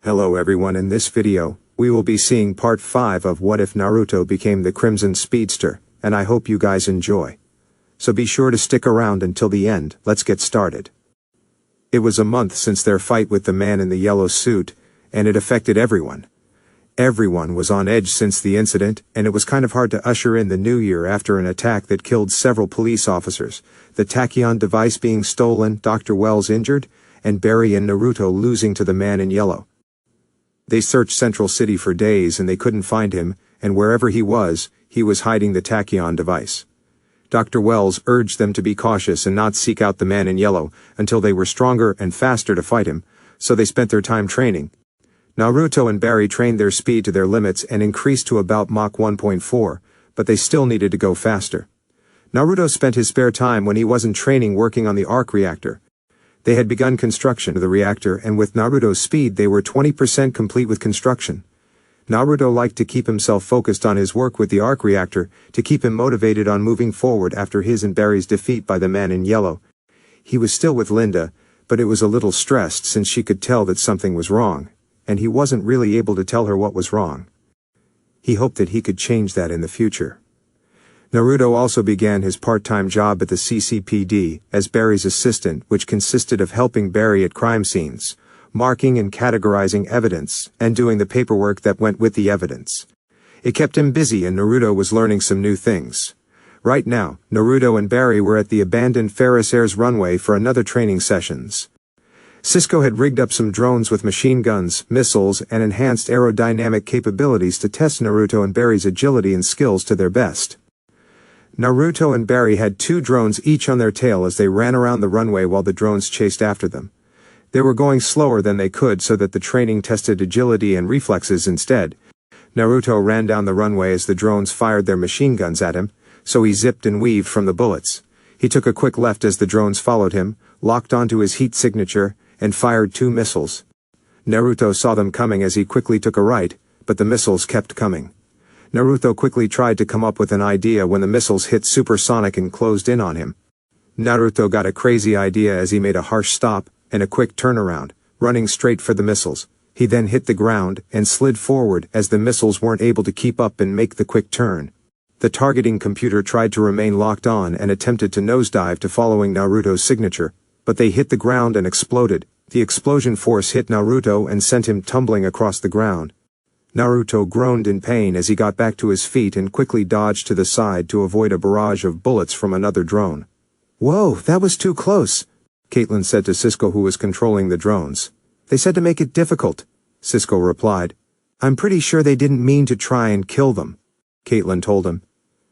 Hello everyone, in this video, we will be seeing part 5 of What If Naruto Became the Crimson Speedster, and I hope you guys enjoy. So be sure to stick around until the end. Let's get started. It was a month since their fight with the man in the yellow suit, and it affected everyone. Everyone was on edge since the incident, and it was kind of hard to usher in the new year after an attack that killed several police officers, the tachyon device being stolen, Dr. Wells injured, and Barry and Naruto losing to the man in yellow. They searched Central City for days and they couldn't find him, and wherever he was hiding the tachyon device. Dr. Wells urged them to be cautious and not seek out the man in yellow until they were stronger and faster to fight him, so they spent their time training. Naruto and Barry trained their speed to their limits and increased to about Mach 1.4, but they still needed to go faster. Naruto spent his spare time when he wasn't training working on the arc reactor. They had begun construction of the reactor, and with Naruto's speed they were 20% complete with construction. Naruto liked to keep himself focused on his work with the arc reactor to keep him motivated on moving forward after his and Barry's defeat by the man in yellow. He was still with Linda, but it was a little stressed since she could tell that something was wrong, and he wasn't really able to tell her what was wrong. He hoped that he could change that in the future. Naruto also began his part-time job at the CCPD as Barry's assistant, which consisted of helping Barry at crime scenes, marking and categorizing evidence, and doing the paperwork that went with the evidence. It kept him busy, and Naruto was learning some new things. Right now, Naruto and Barry were at the abandoned Ferris Air's runway for another training sessions. Cisco had rigged up some drones with machine guns, missiles, and enhanced aerodynamic capabilities to test Naruto and Barry's agility and skills to their best. Naruto and Barry had 2 drones each on their tail as they ran around the runway while the drones chased after them. They were going slower than they could so that the training tested agility and reflexes instead. Naruto ran down the runway as the drones fired their machine guns at him, so he zipped and weaved from the bullets. He took a quick left as the drones followed him, locked onto his heat signature, and fired 2 missiles. Naruto saw them coming as he quickly took a right, but the missiles kept coming. Naruto quickly tried to come up with an idea when the missiles hit supersonic and closed in on him. Naruto got a crazy idea as he made a harsh stop and a quick turnaround, running straight for the missiles. He then hit the ground and slid forward as the missiles weren't able to keep up and make the quick turn. The targeting computer tried to remain locked on and attempted to nosedive to following Naruto's signature, but they hit the ground and exploded. The explosion force hit Naruto and sent him tumbling across the ground. Naruto groaned in pain as he got back to his feet and quickly dodged to the side to avoid a barrage of bullets from another drone. "Whoa, that was too close," Caitlin said to Cisco, who was controlling the drones. "They said to make it difficult," Cisco replied. "I'm pretty sure they didn't mean to try and kill them," Caitlin told him.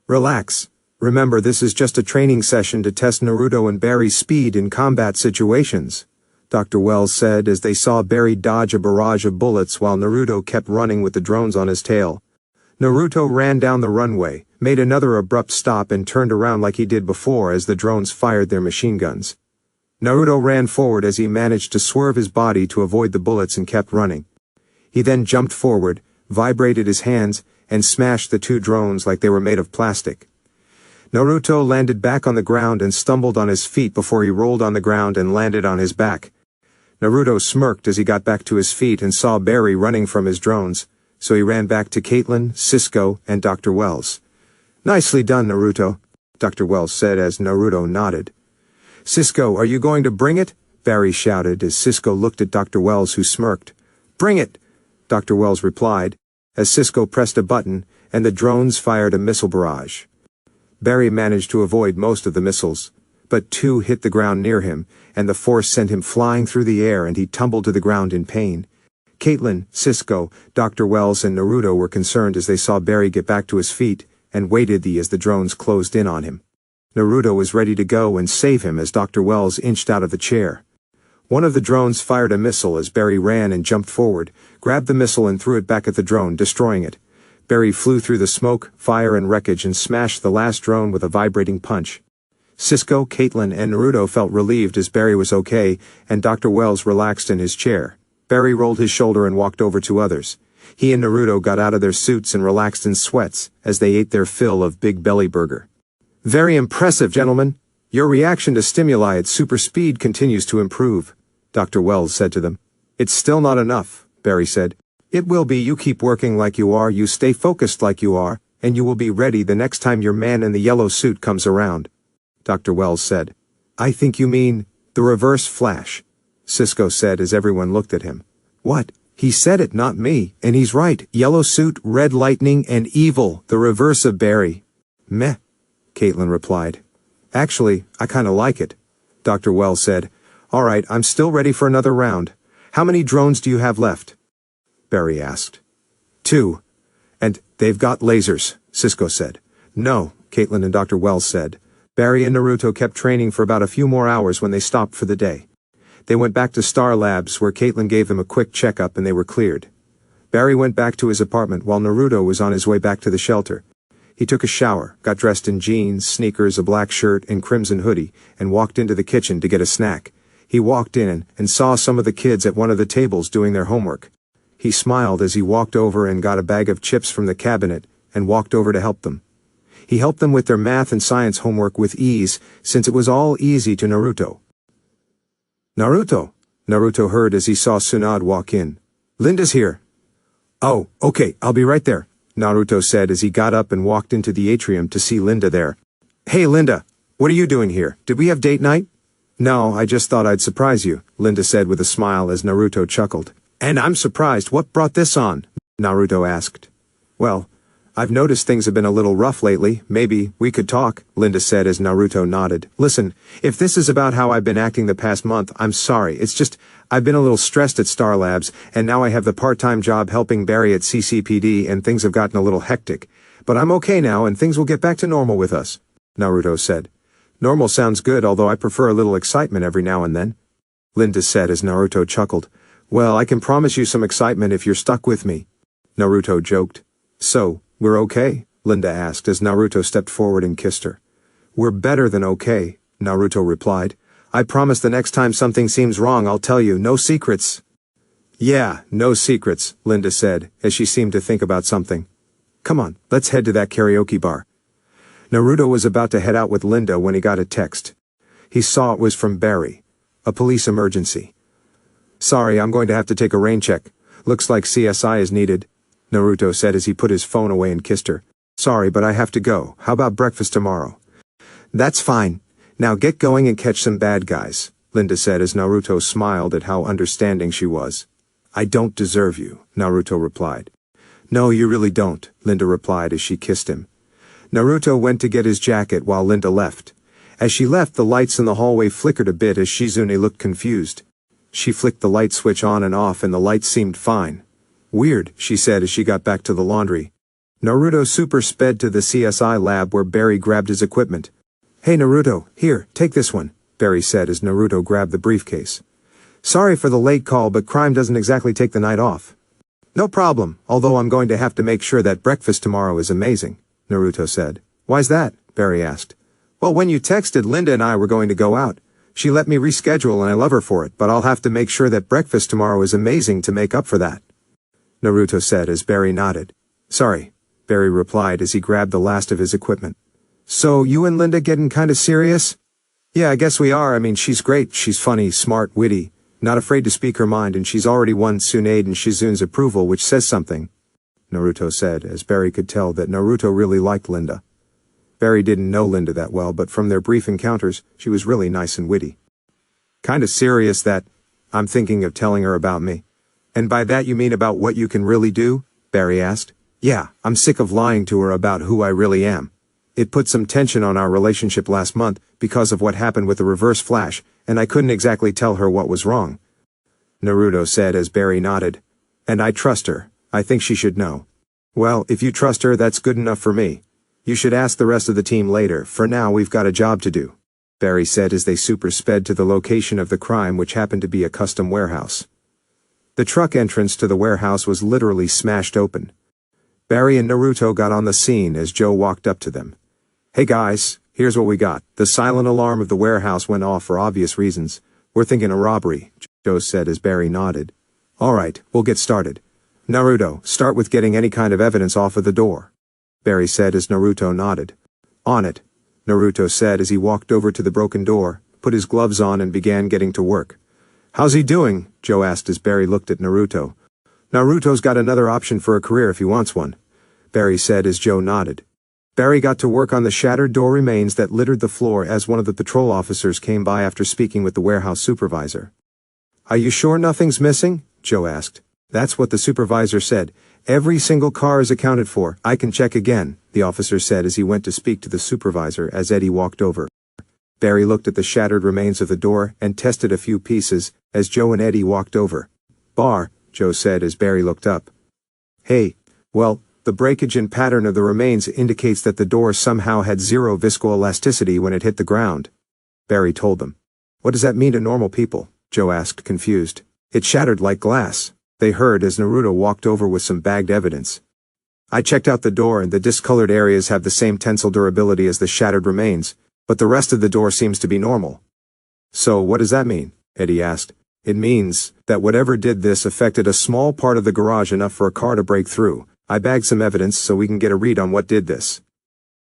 "Relax. Remember, this is just a training session to test Naruto and Barry's speed in combat situations," Dr. Wells said as they saw Barry dodge a barrage of bullets while Naruto kept running with the drones on his tail. Naruto ran down the runway, made another abrupt stop and turned around like he did before as the drones fired their machine guns. Naruto ran forward as he managed to swerve his body to avoid the bullets and kept running. He then jumped forward, vibrated his hands, and smashed the 2 drones like they were made of plastic. Naruto landed back on the ground and stumbled on his feet before he rolled on the ground and landed on his back. Naruto smirked as he got back to his feet and saw Barry running from his drones, so he ran back to Caitlin, Cisco, and Dr. Wells. "Nicely done, Naruto," Dr. Wells said as Naruto nodded. "Cisco, are you going to bring it?" Barry shouted as Cisco looked at Dr. Wells, who smirked. "Bring it," Dr. Wells replied, as Cisco pressed a button and the drones fired a missile barrage. Barry managed to avoid most of the missiles, but 2 hit the ground near him, and the force sent him flying through the air and he tumbled to the ground in pain. Caitlin, Cisco, Dr. Wells, and Naruto were concerned as they saw Barry get back to his feet and waited as the drones closed in on him. Naruto was ready to go and save him as Dr. Wells inched out of the chair. One of the drones fired a missile as Barry ran and jumped forward, grabbed the missile and threw it back at the drone, destroying it. Barry flew through the smoke, fire, and wreckage and smashed the last drone with a vibrating punch. Cisco, Caitlin, and Naruto felt relieved as Barry was okay, and Dr. Wells relaxed in his chair. Barry rolled his shoulder and walked over to others. He and Naruto got out of their suits and relaxed in sweats as they ate their fill of Big Belly Burger. "Very impressive, gentlemen. Your reaction to stimuli at super speed continues to improve," Dr. Wells said to them. "It's still not enough, Barry said. It will be. You keep working like you are, you stay focused like you are, and you will be ready the next time your man in the yellow suit comes around. Dr. Wells said. I think you mean the reverse flash, Cisco said as everyone looked at him. What? He said it, not me, and he's right. Yellow suit, red lightning, and evil, the reverse of Barry. Meh, Caitlin replied. Actually, I kinda like it, Dr. Wells said. All right, I'm still ready for another round. How many drones do you have left? Barry asked. 2. And they've got lasers, Cisco said. No, Caitlin and Dr. Wells said. Barry and Naruto kept training for about a few more hours when they stopped for the day. They went back to Star Labs where Caitlin gave them a quick checkup and they were cleared. Barry went back to his apartment while Naruto was on his way back to the shelter. He took a shower, got dressed in jeans, sneakers, a black shirt, and crimson hoodie, and walked into the kitchen to get a snack. He walked in and saw some of the kids at one of the tables doing their homework. He smiled as he walked over and got a bag of chips from the cabinet and walked over to help them. He helped them with their math and science homework with ease, since it was all easy to Naruto. Naruto, Naruto heard as he saw Tsunade walk in. Linda's here. Oh, okay, I'll be right there, Naruto said as he got up and walked into the atrium to see Linda there. Hey Linda, what are you doing here? Did we have date night? No, I just thought I'd surprise you, Linda said with a smile as Naruto chuckled. And I'm surprised. What brought this on? Naruto asked. Well, I've noticed things have been a little rough lately. Maybe we could talk, Linda said as Naruto nodded. Listen, if this is about how I've been acting the past month, I'm sorry. It's just, I've been a little stressed at Star Labs, and now I have the part-time job helping Barry at CCPD, and things have gotten a little hectic. But I'm okay now, and things will get back to normal with us, Naruto said. Normal sounds good, although I prefer a little excitement every now and then, Linda said as Naruto chuckled. Well, I can promise you some excitement if you're stuck with me, Naruto joked. So, we're okay? Linda asked as Naruto stepped forward and kissed her. We're better than okay, Naruto replied. I promise the next time something seems wrong I'll tell you, no secrets. Yeah, no secrets, Linda said, as she seemed to think about something. Come on, let's head to that karaoke bar. Naruto was about to head out with Linda when he got a text. He saw it was from Barry. A police emergency. Sorry, I'm going to have to take a rain check. Looks like CSI is needed, Naruto said as he put his phone away and kissed her. Sorry, but I have to go. How about breakfast tomorrow? That's fine. Now get going and catch some bad guys, Linda said as Naruto smiled at how understanding she was. I don't deserve you, Naruto replied. No, you really don't, Linda replied as she kissed him. Naruto went to get his jacket while Linda left. As she left, the lights in the hallway flickered a bit as Shizune looked confused. She flicked the light switch on and off and the lights seemed fine. Weird, she said as she got back to the laundry. Naruto super sped to the CSI lab where Barry grabbed his equipment. Hey Naruto, here, take this one, Barry said as Naruto grabbed the briefcase. Sorry for the late call, but crime doesn't exactly take the night off. No problem, although I'm going to have to make sure that breakfast tomorrow is amazing, Naruto said. Why's that? Barry asked. Well, when you texted, Linda and I were going to go out. She let me reschedule and I love her for it, but I'll have to make sure that breakfast tomorrow is amazing to make up for that, Naruto said as Barry nodded. Sorry, Barry replied as he grabbed the last of his equipment. So, you and Linda getting kinda serious? Yeah, I guess we are. I mean, she's great. She's funny, smart, witty, not afraid to speak her mind, and she's already won Tsunade and Shizune's approval, which says something, Naruto said, as Barry could tell that Naruto really liked Linda. Barry didn't know Linda that well, but from their brief encounters, she was really nice and witty. Kinda serious that I'm thinking of telling her about me. And by that you mean about what you can really do? Barry asked. Yeah, I'm sick of lying to her about who I really am. It put some tension on our relationship last month because of what happened with the reverse flash, and I couldn't exactly tell her what was wrong, Naruto said as Barry nodded. And I trust her. I think she should know. Well, if you trust her, that's good enough for me. You should ask the rest of the team later. For now, we've got a job to do, Barry said as they super sped to the location of the crime, which happened to be a custom warehouse. The truck entrance to the warehouse was literally smashed open. Barry and Naruto got on the scene as Joe walked up to them. Hey guys, here's what we got. The silent alarm of the warehouse went off for obvious reasons. We're thinking a robbery, Joe said as Barry nodded. Alright, we'll get started. Naruto, start with getting any kind of evidence off of the door, Barry said as Naruto nodded. On it, Naruto said as he walked over to the broken door, put his gloves on and began getting to work. How's he doing? Joe asked as Barry looked at Naruto. Naruto's got another option for a career if he wants one, Barry said as Joe nodded. Barry got to work on the shattered door remains that littered the floor as one of the patrol officers came by after speaking with the warehouse supervisor. Are you sure nothing's missing? Joe asked. That's what the supervisor said. Every single car is accounted for. I can check again, the officer said as he went to speak to the supervisor as Eddie walked over. Barry looked at the shattered remains of the door and tested a few pieces as Joe and Eddie walked over. Bar, Joe said as Barry looked up. Hey, well, the breakage and pattern of the remains indicates that the door somehow had zero viscoelasticity when it hit the ground, Barry told them. What does that mean to normal people? Joe asked, confused. It shattered like glass, they heard as Naruto walked over with some bagged evidence. I checked out the door and the discolored areas have the same tensile durability as the shattered remains, but the rest of the door seems to be normal. So what does that mean? Eddie asked. It means that whatever did this affected a small part of the garage enough for a car to break through. I bagged some evidence so we can get a read on what did this,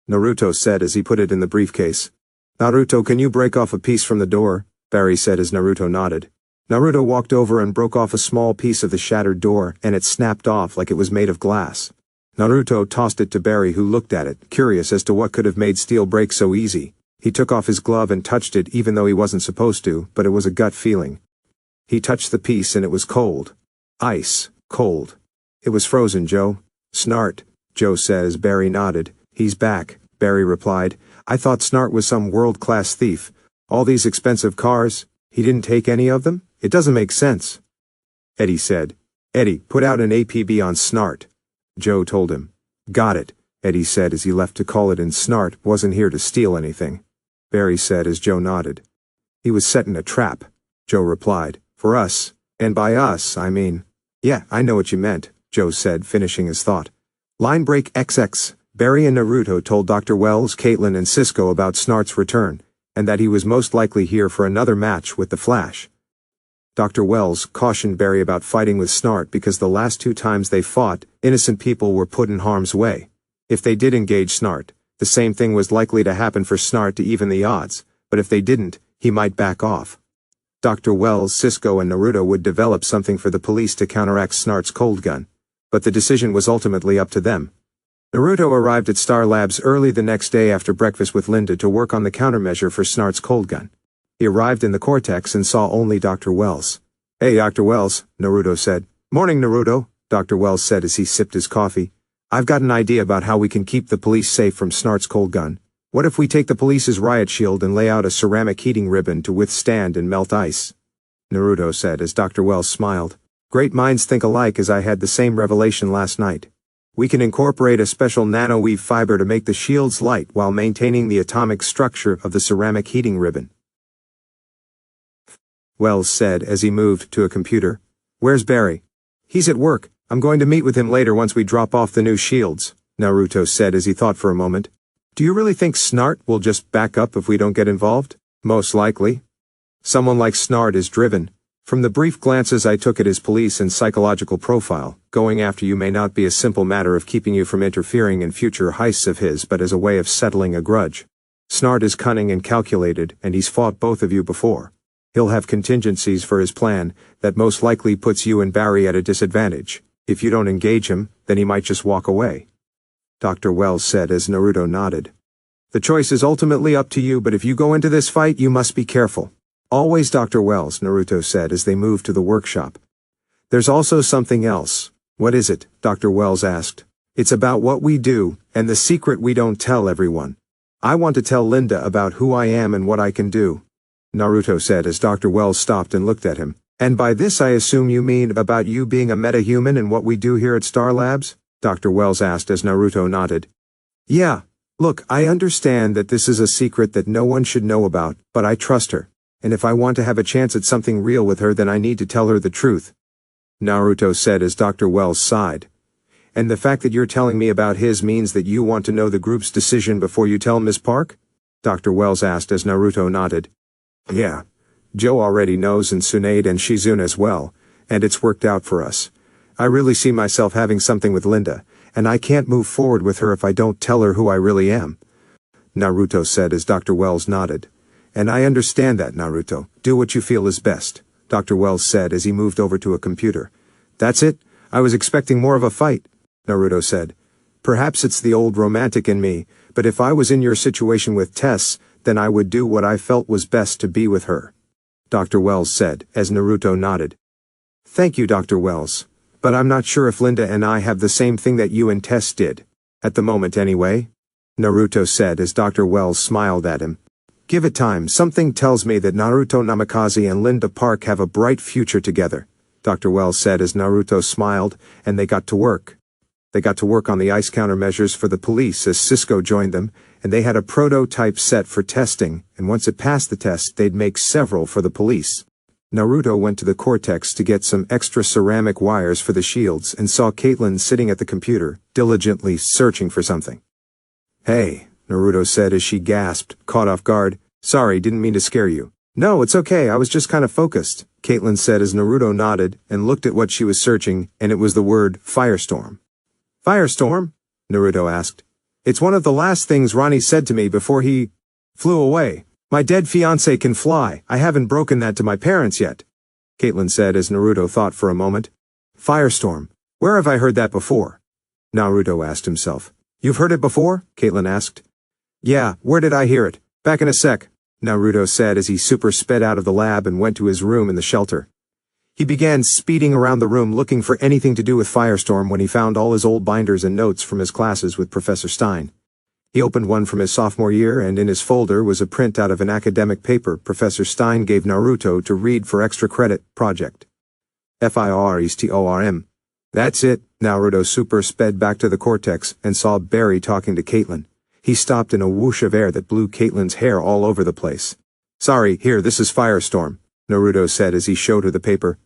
Naruto said as he put it in the briefcase. Naruto, can you break off a piece from the door? Barry said as Naruto nodded. Naruto walked over and broke off a small piece of the shattered door and it snapped off like it was made of glass. Naruto tossed it to Barry, who looked at it, curious as to what could have made steel break so easy. He took off his glove and touched it even though he wasn't supposed to, but it was a gut feeling. He touched the piece and it was cold. Ice, cold. It was frozen, Joe. Snart, Joe said as Barry nodded. He's back, Barry replied. I thought Snart was some world-class thief. All these expensive cars, he didn't take any of them? It doesn't make sense. Eddie said. Eddie, put out an APB on Snart, Joe told him. Got it, Eddie said as he left to call it in. Snart wasn't here to steal anything, Barry said as Joe nodded. He was setting a trap, Joe replied. For us, and by us, I mean. Yeah, I know what you meant, Joe said, finishing his thought. Line break XX. Barry and Naruto told Dr. Wells, Caitlin, and Cisco about Snart's return, and that he was most likely here for another match with the Flash. Dr. Wells cautioned Barry about fighting with Snart because the last 2 times they fought, innocent people were put in harm's way. If they did engage Snart, the same thing was likely to happen for Snart to even the odds, but if they didn't, he might back off. Dr. Wells, Cisco, and Naruto would develop something for the police to counteract Snart's cold gun, but the decision was ultimately up to them. Naruto arrived at Star Labs early the next day after breakfast with Linda to work on the countermeasure for Snart's cold gun. He arrived in the Cortex and saw only Dr. Wells. Hey, Dr. Wells, Naruto said. Morning, Naruto, Dr. Wells said as he sipped his coffee. I've got an idea about how we can keep the police safe from Snart's cold gun. What if we take the police's riot shield and lay out a ceramic heating ribbon to withstand and melt ice? Naruto said as Dr. Wells smiled. Great minds think alike, as I had the same revelation last night. We can incorporate a special nanoweave fiber to make the shield's light while maintaining the atomic structure of the ceramic heating ribbon, Wells said as he moved to a computer. Where's Barry? He's at work. I'm going to meet with him later once we drop off the new shields, Naruto said as he thought for a moment. Do you really think Snart will just back up if we don't get involved? Most likely. Someone like Snart is driven. From the brief glances I took at his police and psychological profile, going after you may not be a simple matter of keeping you from interfering in future heists of his, but as a way of settling a grudge. Snart is cunning and calculated, and he's fought both of you before. He'll have contingencies for his plan that most likely puts you and Barry at a disadvantage. If you don't engage him, then he might just walk away, Dr. Wells said as Naruto nodded. The choice is ultimately up to you, but if you go into this fight, you must be careful. Always, Dr. Wells, Naruto said as they moved to the workshop. There's also something else. What is it? Dr. Wells asked. It's about what we do, and the secret we don't tell everyone. I want to tell Linda about who I am and what I can do, Naruto said as Dr. Wells stopped and looked at him. And by this I assume you mean about you being a metahuman and what we do here at Star Labs? Dr. Wells asked as Naruto nodded. Yeah. Look, I understand that this is a secret that no one should know about, but I trust her. And if I want to have a chance at something real with her, then I need to tell her the truth, Naruto said as Dr. Wells sighed. And the fact that you're telling me about his means that you want to know the group's decision before you tell Miss Park? Dr. Wells asked as Naruto nodded. Yeah. Joe already knows, and Tsunade and Shizune as well, and it's worked out for us. I really see myself having something with Linda, and I can't move forward with her if I don't tell her who I really am, Naruto said as Dr. Wells nodded. And I understand that, Naruto. Do what you feel is best, Dr. Wells said as he moved over to a computer. That's it. I was expecting more of a fight, Naruto said. Perhaps it's the old romantic in me, but if I was in your situation with Tess, then I would do what I felt was best to be with her, Dr. Wells said, as Naruto nodded. Thank you, Dr. Wells. But I'm not sure if Linda and I have the same thing that you and Tess did. At the moment anyway, Naruto said as Dr. Wells smiled at him. Give it time. Something tells me that Naruto Namikaze and Linda Park have a bright future together, Dr. Wells said as Naruto smiled, and they got to work. They got to work on the ice countermeasures for the police as Cisco joined them, and they had a prototype set for testing, and once it passed the test, they'd make several for the police. Naruto went to the Cortex to get some extra ceramic wires for the shields and saw Caitlin sitting at the computer, diligently searching for something. Hey, Naruto said as she gasped, caught off guard. Sorry, didn't mean to scare you. No, it's okay, I was just kind of focused, Caitlin said as Naruto nodded and looked at what she was searching, and it was the word Firestorm. Firestorm? Naruto asked. It's one of the last things Ronnie said to me before he flew away. My dead fiancé can fly. I haven't broken that to my parents yet, Caitlin said as Naruto thought for a moment. Firestorm. Where have I heard that before? Naruto asked himself. You've heard it before? Caitlin asked. Yeah, where did I hear it? Back in a sec, Naruto said as he super sped out of the lab and went to his room in the shelter. He began speeding around the room looking for anything to do with Firestorm when he found all his old binders and notes from his classes with Professor Stein. He opened one from his sophomore year, and in his folder was a print out of an academic paper Professor Stein gave Naruto to read for extra credit project. Firestorm. That's it. Naruto super sped back to the Cortex and saw Barry talking to Caitlin. He stopped in a whoosh of air that blew Caitlin's hair all over the place. Sorry, here, this is Firestorm, Naruto said as he showed her the paper.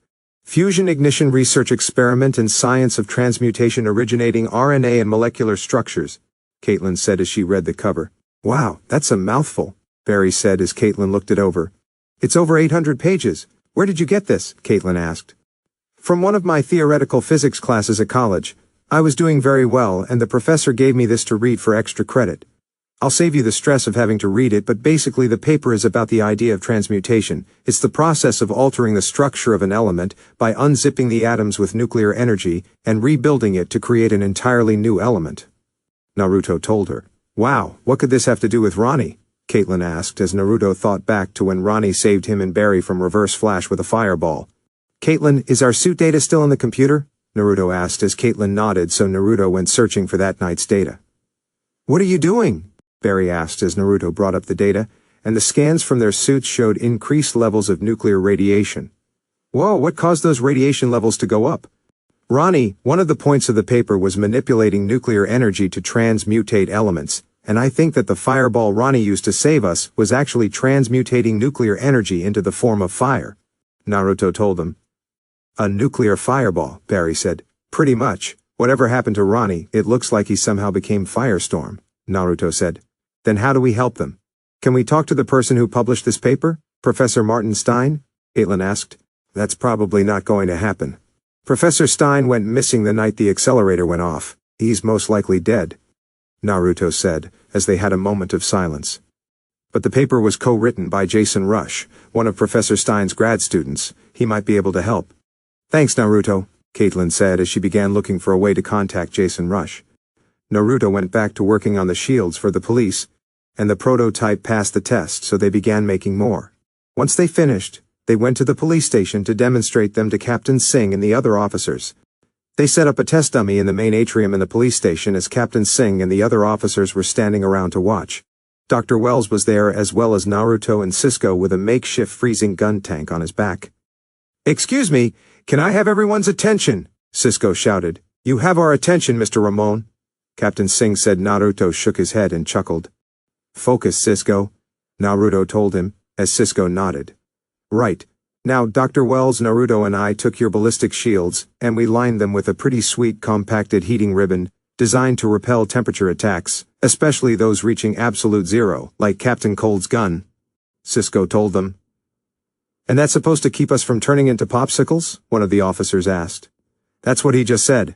Fusion Ignition Research Experiment in Science of Transmutation Originating RNA and Molecular Structures, Caitlin said as she read the cover. Wow, that's a mouthful, Barry said as Caitlin looked it over. It's over 800 pages. Where did you get this? Caitlin asked. From one of my theoretical physics classes at college. I was doing very well, and the professor gave me this to read for extra credit. I'll save you the stress of having to read it, but basically the paper is about the idea of transmutation. It's the process of altering the structure of an element by unzipping the atoms with nuclear energy and rebuilding it to create an entirely new element. Naruto told her. Wow, what could this have to do with Ronnie? Caitlin asked as Naruto thought back to when Ronnie saved him and Barry from Reverse Flash with a fireball. Caitlin, is our suit data still in the computer? Naruto asked as Caitlin nodded, so Naruto went searching for that night's data. What are you doing? Barry asked as Naruto brought up the data, and the scans from their suits showed increased levels of nuclear radiation. Whoa, what caused those radiation levels to go up? Ronnie, one of the points of the paper was manipulating nuclear energy to transmutate elements, and I think that the fireball Ronnie used to save us was actually transmutating nuclear energy into the form of fire, Naruto told them. A nuclear fireball, Barry said. Pretty much. Whatever happened to Ronnie, it looks like he somehow became Firestorm, Naruto said. Then how do we help them? Can we talk to the person who published this paper? Professor Martin Stein? Caitlin asked. That's probably not going to happen. Professor Stein went missing the night the accelerator went off. He's most likely dead, Naruto said, as they had a moment of silence. But the paper was co-written by Jason Rush, one of Professor Stein's grad students. He might be able to help. Thanks, Naruto, Caitlin said as she began looking for a way to contact Jason Rush. Naruto went back to working on the shields for the police, and the prototype passed the test, so they began making more. Once they finished, they went to the police station to demonstrate them to Captain Singh and the other officers. They set up a test dummy in the main atrium in the police station as Captain Singh and the other officers were standing around to watch. Dr. Wells was there as well as Naruto and Cisco with a makeshift freezing gun tank on his back. Excuse me, can I have everyone's attention? Cisco shouted. You have our attention, Mr. Ramon. Captain Singh said. Naruto shook his head and chuckled. Focus, Cisco, Naruto told him, as Cisco nodded. Right. Now, Dr. Wells, Naruto and I took your ballistic shields, and we lined them with a pretty sweet compacted heating ribbon, designed to repel temperature attacks, especially those reaching absolute zero, like Captain Cold's gun, Cisco told them. And that's supposed to keep us from turning into popsicles? One of the officers asked. That's what he just said,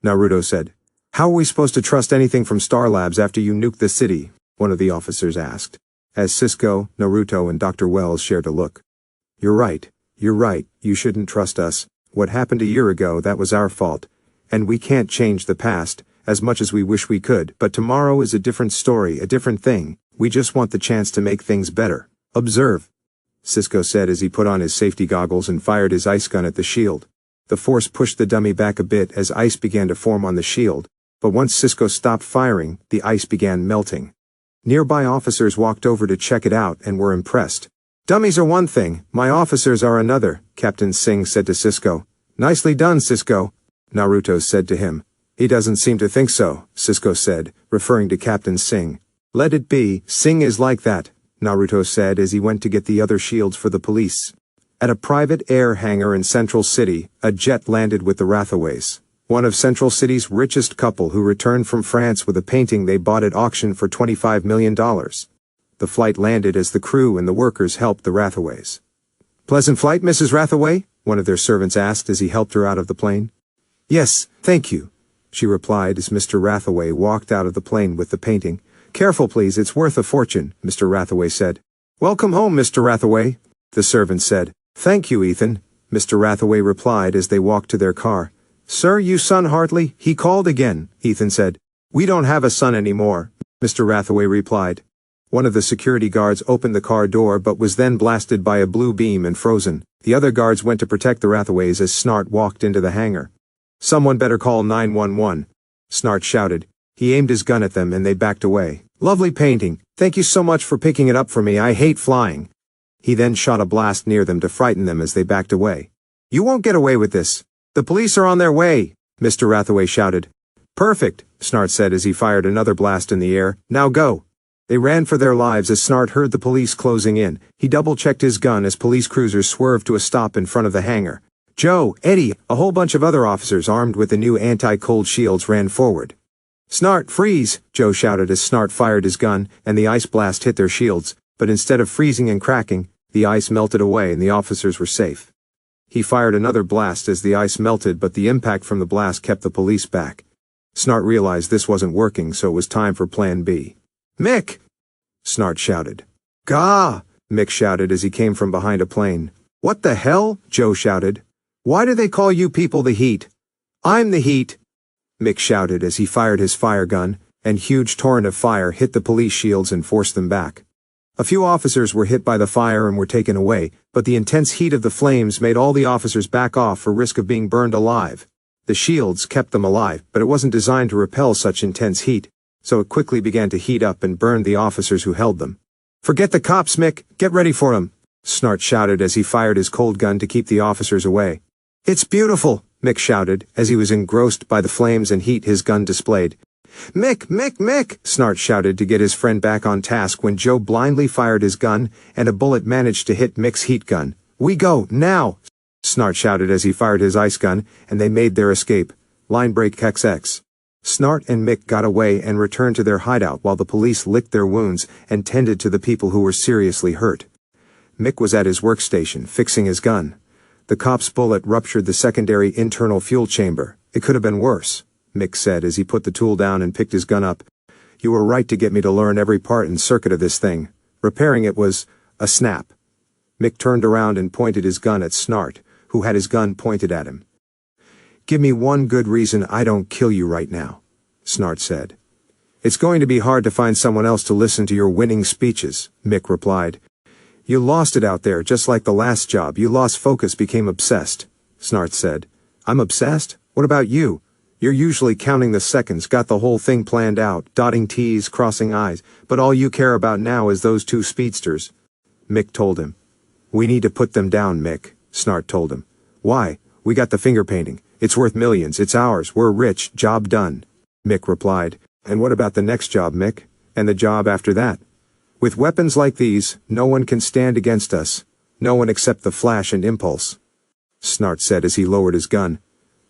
Naruto said. How are we supposed to trust anything from Star Labs after you nuke the city? One of the officers asked, as Cisco, Naruto and Dr. Wells shared a look. You're right, you shouldn't trust us. what happened a year ago, that was our fault. And we can't change the past, as much as we wish we could, but tomorrow is a different story, a different thing. We just want the chance to make things better. Observe, Cisco said as he put on his safety goggles and fired his ice gun at the shield. The force pushed the dummy back a bit as ice began to form on the shield, but once Cisco stopped firing, the ice began melting. Nearby officers walked over to check it out and were impressed. "Dummies are one thing, my officers are another," Captain Singh said to Cisco. "Nicely done, Cisco," Naruto said to him. "He doesn't seem to think so," Cisco said, referring to Captain Singh. "Let it be, Singh is like that," Naruto said as he went to get the other shields for the police. At a private air hangar in Central City, a jet landed with the Rathaways, one of Central City's richest couple who returned from France with a painting they bought at auction for $25 million. The flight landed as the crew and the workers helped the Rathaways. "Pleasant flight, Mrs. Rathaway?" one of their servants asked as he helped her out of the plane. "Yes, thank you," she replied as Mr. Rathaway walked out of the plane with the painting. "Careful, please, it's worth a fortune," Mr. Rathaway said. "Welcome home, Mr. Rathaway," the servant said. "Thank you, Ethan," Mr. Rathaway replied as they walked to their car. "Sir, you son Hartley?" he called again, Ethan said. "We don't have a son anymore," Mr. Rathaway replied. One of the security guards opened the car door but was then blasted by a blue beam and frozen. The other guards went to protect the Rathaways as Snart walked into the hangar. "Someone better call 911, Snart shouted. He aimed his gun at them and they backed away. "Lovely painting. Thank you so much for picking it up for me. I hate flying." He then shot a blast near them to frighten them as they backed away. "You won't get away with this. The police are on their way," Mr. Rathaway shouted. "Perfect," Snart said as he fired another blast in the air. "Now go." They ran for their lives as Snart heard the police closing in. He double-checked his gun as police cruisers swerved to a stop in front of the hangar. Joe, Eddie, a whole bunch of other officers armed with the new anti-cold shields ran forward. "Snart, freeze!" Joe shouted as Snart fired his gun, and the ice blast hit their shields, but instead of freezing and cracking, the ice melted away and the officers were safe. He fired another blast as the ice melted, but the impact from the blast kept the police back. Snart realized this wasn't working, so it was time for Plan B. "Mick!" Snart shouted. "Gah!" Mick shouted as he came from behind a plane. "What the hell?" Joe shouted. "Why do they call you people the Heat?" "I'm the Heat," Mick shouted as he fired his fire gun, and huge torrent of fire hit the police shields and forced them back. A few officers were hit by the fire and were taken away, but the intense heat of the flames made all the officers back off for risk of being burned alive. The shields kept them alive, but it wasn't designed to repel such intense heat, so it quickly began to heat up and burned the officers who held them. "Forget the cops, Mick! Get ready for them!" Snart shouted as he fired his cold gun to keep the officers away. "It's beautiful!" Mick shouted, as he was engrossed by the flames and heat his gun displayed. "Mick, Mick, Mick!" Snart shouted to get his friend back on task when Joe blindly fired his gun, and a bullet managed to hit Mick's heat gun. "We go, now!" Snart shouted as he fired his ice gun, and they made their escape. Line break XX. Snart and Mick got away and returned to their hideout while the police licked their wounds and tended to the people who were seriously hurt. Mick was at his workstation, fixing his gun. The cop's bullet ruptured the secondary internal fuel chamber. "It could have been worse," Mick said as he put the tool down and picked his gun up. "You were right to get me to learn every part and circuit of this thing. Repairing it was a snap." Mick turned around and pointed his gun at Snart, who had his gun pointed at him. "Give me one good reason I don't kill you right now," Snart said. "It's going to be hard to find someone else to listen to your winning speeches," Mick replied. "You lost it out there, just like the last job. You lost focus, became obsessed," Snart said. "I'm obsessed? What about you? You're usually counting the seconds, got the whole thing planned out, dotting T's, crossing I's, but all you care about now is those two speedsters," Mick told him. "We need to put them down, Mick," Snart told him. "Why? We got the finger painting. It's worth millions. It's ours. We're rich. Job done," Mick replied. "And what about the next job, Mick? And the job after that? With weapons like these, no one can stand against us. No one except the Flash and Impulse," Snart said as he lowered his gun.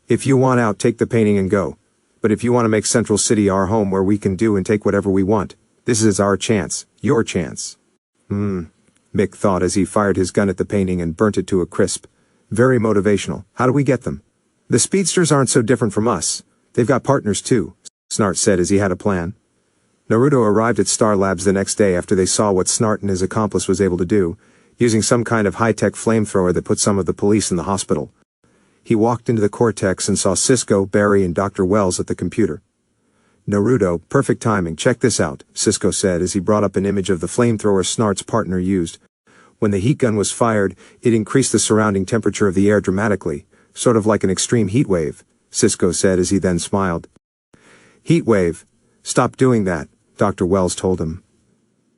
"If you want out, take the painting and go. But if you want to make Central City our home where we can do and take whatever we want, this is our chance. Your chance." Mick thought as he fired his gun at the painting and burnt it to a crisp. "Very motivational. How do we get them?" "The speedsters aren't so different from us. They've got partners too," Snart said as he had a plan. Naruto arrived at Star Labs the next day after they saw what Snart and his accomplice was able to do, using some kind of high-tech flamethrower that put some of the police in the hospital. He walked into the cortex and saw Cisco, Barry, and Dr. Wells at the computer. "Naruto, perfect timing, check this out," Cisco said as he brought up an image of the flamethrower Snart's partner used. When the heat gun was fired, it increased the surrounding temperature of the air dramatically, sort of like an extreme heat wave, Cisco said as he then smiled. "Heat wave? Stop doing that," Dr. Wells told him.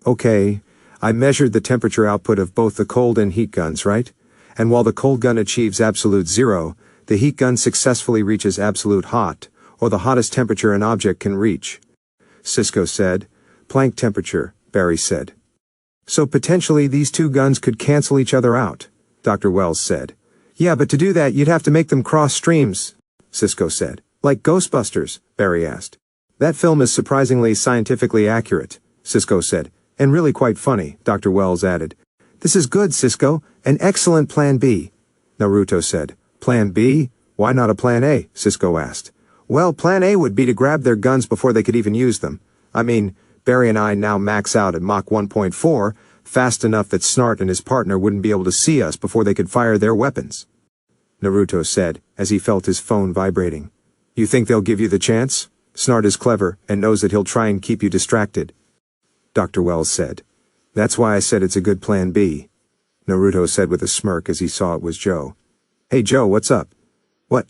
"Okay, I measured the temperature output of both the cold and heat guns, right? And while the cold gun achieves absolute zero, the heat gun successfully reaches absolute hot, or the hottest temperature an object can reach," Cisco said. "Planck temperature," Barry said. "So potentially these two guns could cancel each other out," Dr. Wells said. "Yeah, but to do that you'd have to make them cross streams," Cisco said. "Like Ghostbusters?" Barry asked. "That film is surprisingly scientifically accurate," Cisco said. "And really quite funny," Dr. Wells added. "This is good, Cisco. An excellent plan B," Naruto said. "Plan B? Why not a plan A?" Cisco asked. "Well, plan A would be to grab their guns before they could even use them. I mean, Barry and I now max out at Mach 1.4, fast enough that Snart and his partner wouldn't be able to see us before they could fire their weapons," Naruto said, as he felt his phone vibrating. "You think they'll give you the chance? Snart is clever and knows that he'll try and keep you distracted," Dr. Wells said. "That's why I said it's a good plan B," Naruto said with a smirk as he saw it was Joe. "Hey Joe, what's up?" "What?"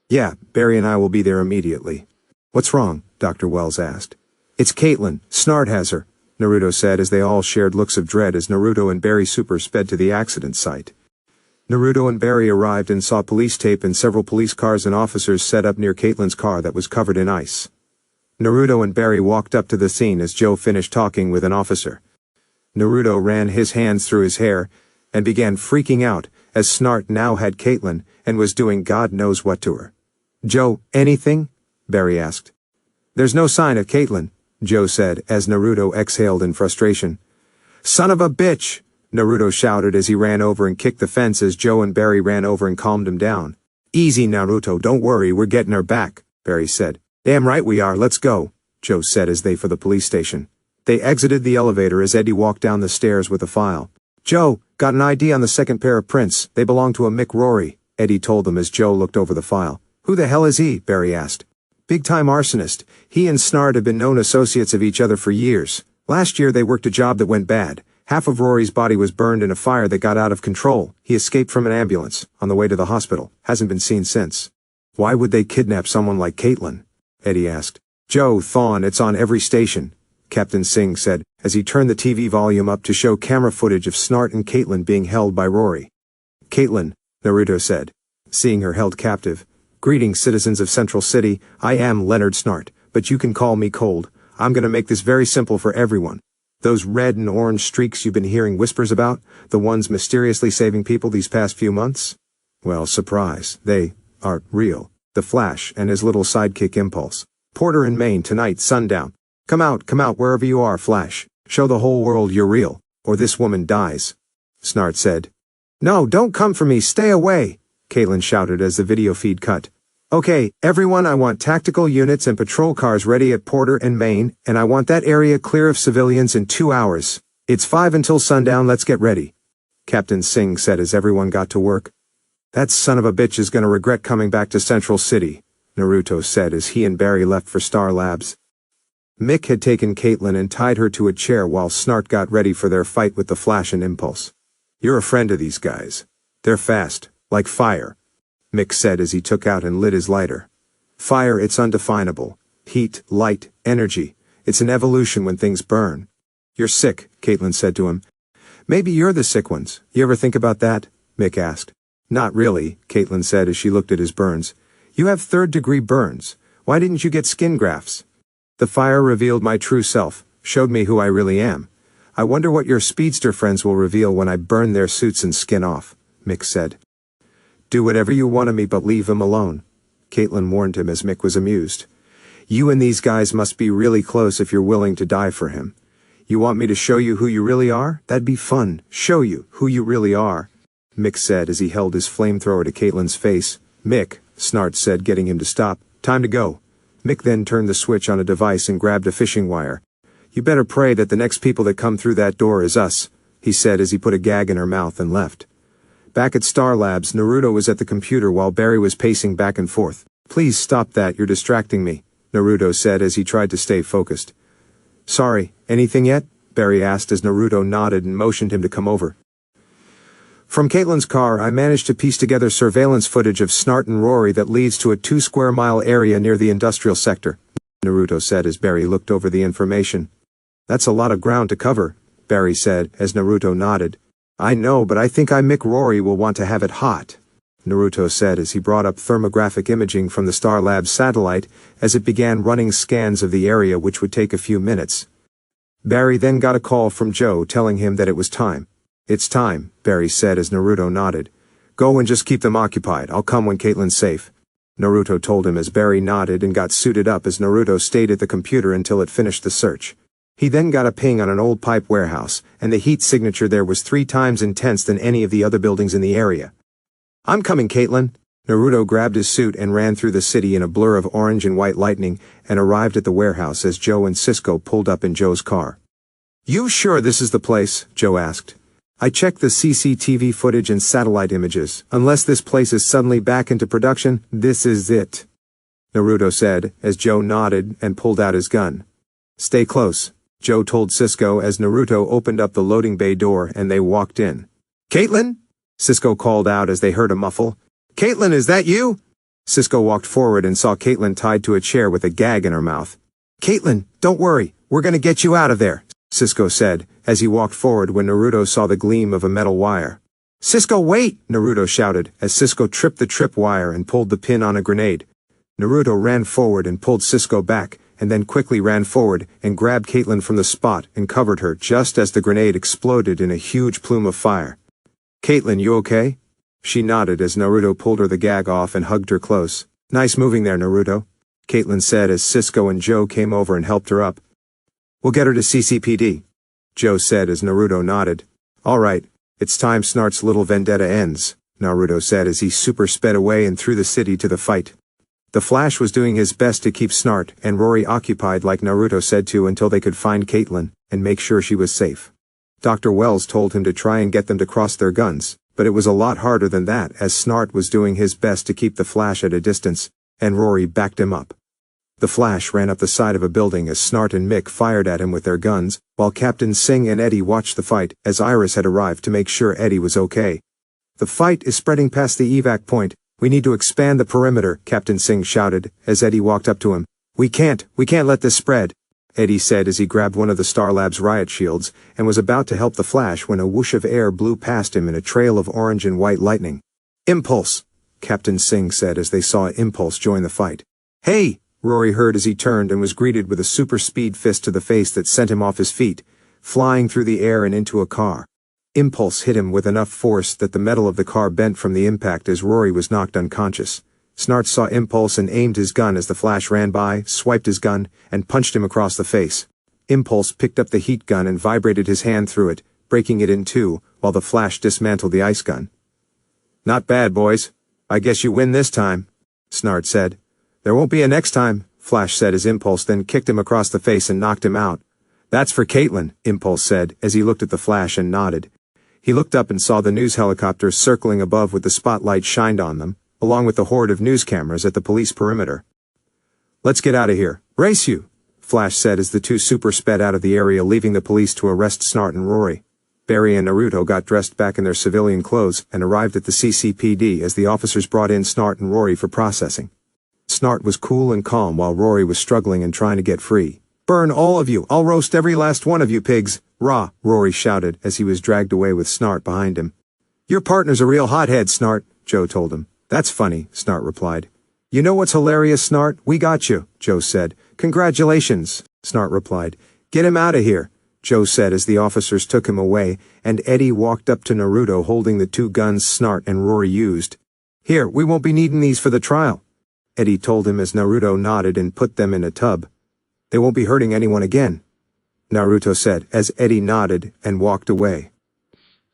"Yeah, Barry and I will be there immediately." "What's wrong?" Dr. Wells asked. "It's Caitlin. Snart has her," Naruto said as they all shared looks of dread as Naruto and Barry super sped to the accident site. Naruto and Barry arrived and saw police tape and several police cars and officers set up near Caitlin's car that was covered in ice. Naruto and Barry walked up to the scene as Joe finished talking with an officer. Naruto ran his hands through his hair and began freaking out as Snart now had Caitlin and was doing God knows what to her. "Joe, anything?" Barry asked. "There's no sign of Caitlin," Joe said as Naruto exhaled in frustration. "Son of a bitch!" Naruto shouted as he ran over and kicked the fence as Joe and Barry ran over and calmed him down. "Easy, Naruto, don't worry, we're getting her back," Barry said. "Damn right we are, let's go," Joe said as they for the police station. They exited the elevator as Eddie walked down the stairs with a file. "Joe, got an ID on the second pair of prints. They belong to a Mick Rory," Eddie told them as Joe looked over the file. "Who the hell is he?" Barry asked. "Big-time arsonist. He and Snart have been known associates of each other for years. Last year they worked a job that went bad. Half of Rory's body was burned in a fire that got out of control. He escaped from an ambulance, on the way to the hospital. Hasn't been seen since." "Why would they kidnap someone like Caitlin?" Eddie asked. "Joe, Thawne, it's on every station," Captain Singh said, as he turned the TV volume up to show camera footage of Snart and Caitlin being held by Rory. "Caitlin," Naruto said, seeing her held captive. "Greetings, citizens of Central City. I am Leonard Snart, but you can call me Cold. I'm gonna make this very simple for everyone. Those red and orange streaks you've been hearing whispers about, the ones mysteriously saving people these past few months? Well, surprise, they are real. The Flash and his little sidekick Impulse. Porter in Maine tonight, sundown. Come out, wherever you are, Flash. Show the whole world you're real, or this woman dies," Snart said. "No, don't come for me, stay away," Caitlin shouted as the video feed cut. "Okay, everyone, I want tactical units and patrol cars ready at Porter and Maine, and I want that area clear of civilians in 2 hours. It's 5 until sundown, let's get ready," Captain Singh said as everyone got to work. "That son of a bitch is gonna regret coming back to Central City," Naruto said as he and Barry left for Star Labs. Mick had taken Caitlin and tied her to a chair while Snart got ready for their fight with the Flash and Impulse. "You're a friend of these guys. They're fast, like fire," Mick said as he took out and lit his lighter. "Fire, it's undefinable. Heat, light, energy. It's an evolution when things burn." "You're sick," Caitlin said to him. "Maybe you're the sick ones. You ever think about that?" Mick asked. "Not really," Caitlin said as she looked at his burns. "You have 3rd-degree burns. Why didn't you get skin grafts?" "The fire revealed my true self, showed me who I really am. I wonder what your speedster friends will reveal when I burn their suits and skin off," Mick said. "Do whatever you want of me, but leave them alone," Caitlin warned him as Mick was amused. "You and these guys must be really close if you're willing to die for him. You want me to show you who you really are? That'd be fun. Show you who you really are," Mick said as he held his flamethrower to Caitlin's face. "Mick," Snart said, getting him to stop. "Time to go." Mick then turned the switch on a device and grabbed a fishing wire. "You better pray that the next people that come through that door is us," he said as he put a gag in her mouth and left. Back at Star Labs, Naruto was at the computer while Barry was pacing back and forth. "Please stop that, you're distracting me," Naruto said as he tried to stay focused. "Sorry, anything yet?" Barry asked as Naruto nodded and motioned him to come over. "From Caitlin's car, I managed to piece together surveillance footage of Snart and Rory that leads to a 2-square-mile area near the industrial sector," Naruto said as Barry looked over the information. "That's a lot of ground to cover," Barry said as Naruto nodded. "I know, but I think Mick Rory will want to have it hot," Naruto said as he brought up thermographic imaging from the Star Labs satellite as it began running scans of the area, which would take a few minutes. Barry then got a call from Joe telling him that it was time. "It's time," Barry said as Naruto nodded. "Go and just keep them occupied. I'll come when Caitlin's safe," Naruto told him as Barry nodded and got suited up as Naruto stayed at the computer until it finished the search. He then got a ping on an old pipe warehouse, and the heat signature there was 3 times intense than any of the other buildings in the area. "I'm coming, Caitlin." Naruto grabbed his suit and ran through the city in a blur of orange and white lightning and arrived at the warehouse as Joe and Cisco pulled up in Joe's car. "You sure this is the place?" Joe asked. "I checked the CCTV footage and satellite images. Unless this place is suddenly back into production, this is it," Naruto said as Joe nodded and pulled out his gun. "Stay close," Joe told Cisco as Naruto opened up the loading bay door and they walked in. "Caitlin?" Cisco called out as they heard a muffle. "Caitlin, is that you?" Cisco walked forward and saw Caitlin tied to a chair with a gag in her mouth. "Caitlin, don't worry, we're gonna get you out of there," Cisco said, as he walked forward when Naruto saw the gleam of a metal wire. "Cisco, wait!" Naruto shouted, as Cisco tripped the tripwire and pulled the pin on a grenade. Naruto ran forward and pulled Cisco back, and then quickly ran forward and grabbed Caitlin from the spot and covered her just as the grenade exploded in a huge plume of fire. "Caitlin, you okay?" She nodded as Naruto pulled her the gag off and hugged her close. "Nice moving there, Naruto," Caitlin said as Cisco and Joe came over and helped her up. "We'll get her to CCPD," Joe said as Naruto nodded. "All right, it's time Snart's little vendetta ends," Naruto said as he super sped away and through the city to the fight. The Flash was doing his best to keep Snart and Rory occupied like Naruto said to until they could find Caitlin and make sure she was safe. Dr. Wells told him to try and get them to cross their guns, but it was a lot harder than that as Snart was doing his best to keep the Flash at a distance, and Rory backed him up. The Flash ran up the side of a building as Snart and Mick fired at him with their guns, while Captain Singh and Eddie watched the fight as Iris had arrived to make sure Eddie was okay. "The fight is spreading past the evac point. We need to expand the perimeter," Captain Singh shouted as Eddie walked up to him. We can't let this spread," Eddie said as he grabbed one of the Star Labs riot shields and was about to help the Flash when a whoosh of air blew past him in a trail of orange and white lightning. "Impulse," Captain Singh said as they saw Impulse join the fight. "Hey!" Rory heard as he turned and was greeted with a super speed fist to the face that sent him off his feet, flying through the air and into a car. Impulse hit him with enough force that the metal of the car bent from the impact as Rory was knocked unconscious. Snart saw Impulse and aimed his gun as the Flash ran by, swiped his gun, and punched him across the face. Impulse picked up the heat gun and vibrated his hand through it, breaking it in two, while the Flash dismantled the ice gun. "Not bad, boys. I guess you win this time," Snart said. "There won't be a next time," Flash said as Impulse then kicked him across the face and knocked him out. "That's for Caitlin," Impulse said as he looked at the Flash and nodded. He looked up and saw the news helicopters circling above with the spotlight shined on them, along with the horde of news cameras at the police perimeter. "Let's get out of here. Race you," Flash said as the two super sped out of the area leaving the police to arrest Snart and Rory. Barry and Naruto got dressed back in their civilian clothes and arrived at the CCPD as the officers brought in Snart and Rory for processing. Snart was cool and calm while Rory was struggling and trying to get free. "Burn all of you! I'll roast every last one of you pigs! Rah!" Rory shouted as he was dragged away with Snart behind him. "Your partner's a real hothead, Snart," Joe told him. "That's funny," Snart replied. "You know what's hilarious, Snart? We got you," Joe said. "Congratulations," Snart replied. "Get him out of here," Joe said as the officers took him away, and Eddie walked up to Naruto holding the 2 guns Snart and Rory used. "Here, we won't be needing these for the trial," Eddie told him as Naruto nodded and put them in a tub. "They won't be hurting anyone again," Naruto said as Eddie nodded and walked away.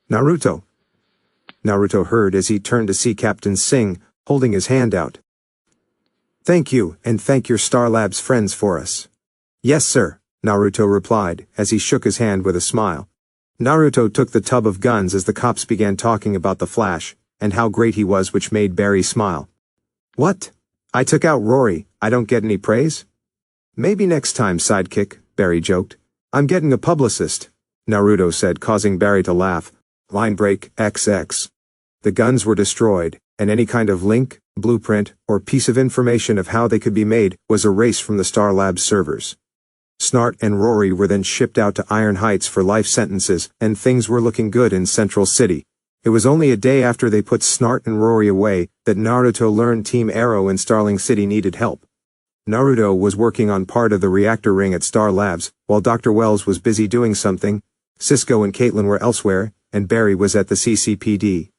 "Naruto," Naruto heard as he turned to see Captain Singh holding his hand out. "Thank you, and thank your Star Labs friends for us." "Yes, sir," Naruto replied as he shook his hand with a smile. Naruto took the tub of guns as the cops began talking about the Flash, and how great he was, which made Barry smile. What? I took out Rory, I don't get any praise? Maybe next time, sidekick, Barry joked. I'm getting a publicist, Naruto said, causing Barry to laugh. Line break, XX. The guns were destroyed, and any kind of link, blueprint, or piece of information of how they could be made was erased from the Star Labs servers. Snart and Rory were then shipped out to Iron Heights for life sentences, and things were looking good in Central City. It was only a day after they put Snart and Rory away that Naruto learned Team Arrow in Starling City needed help. Naruto was working on part of the reactor ring at Star Labs, while Dr. Wells was busy doing something. Cisco and Caitlin were elsewhere, and Barry was at the CCPD.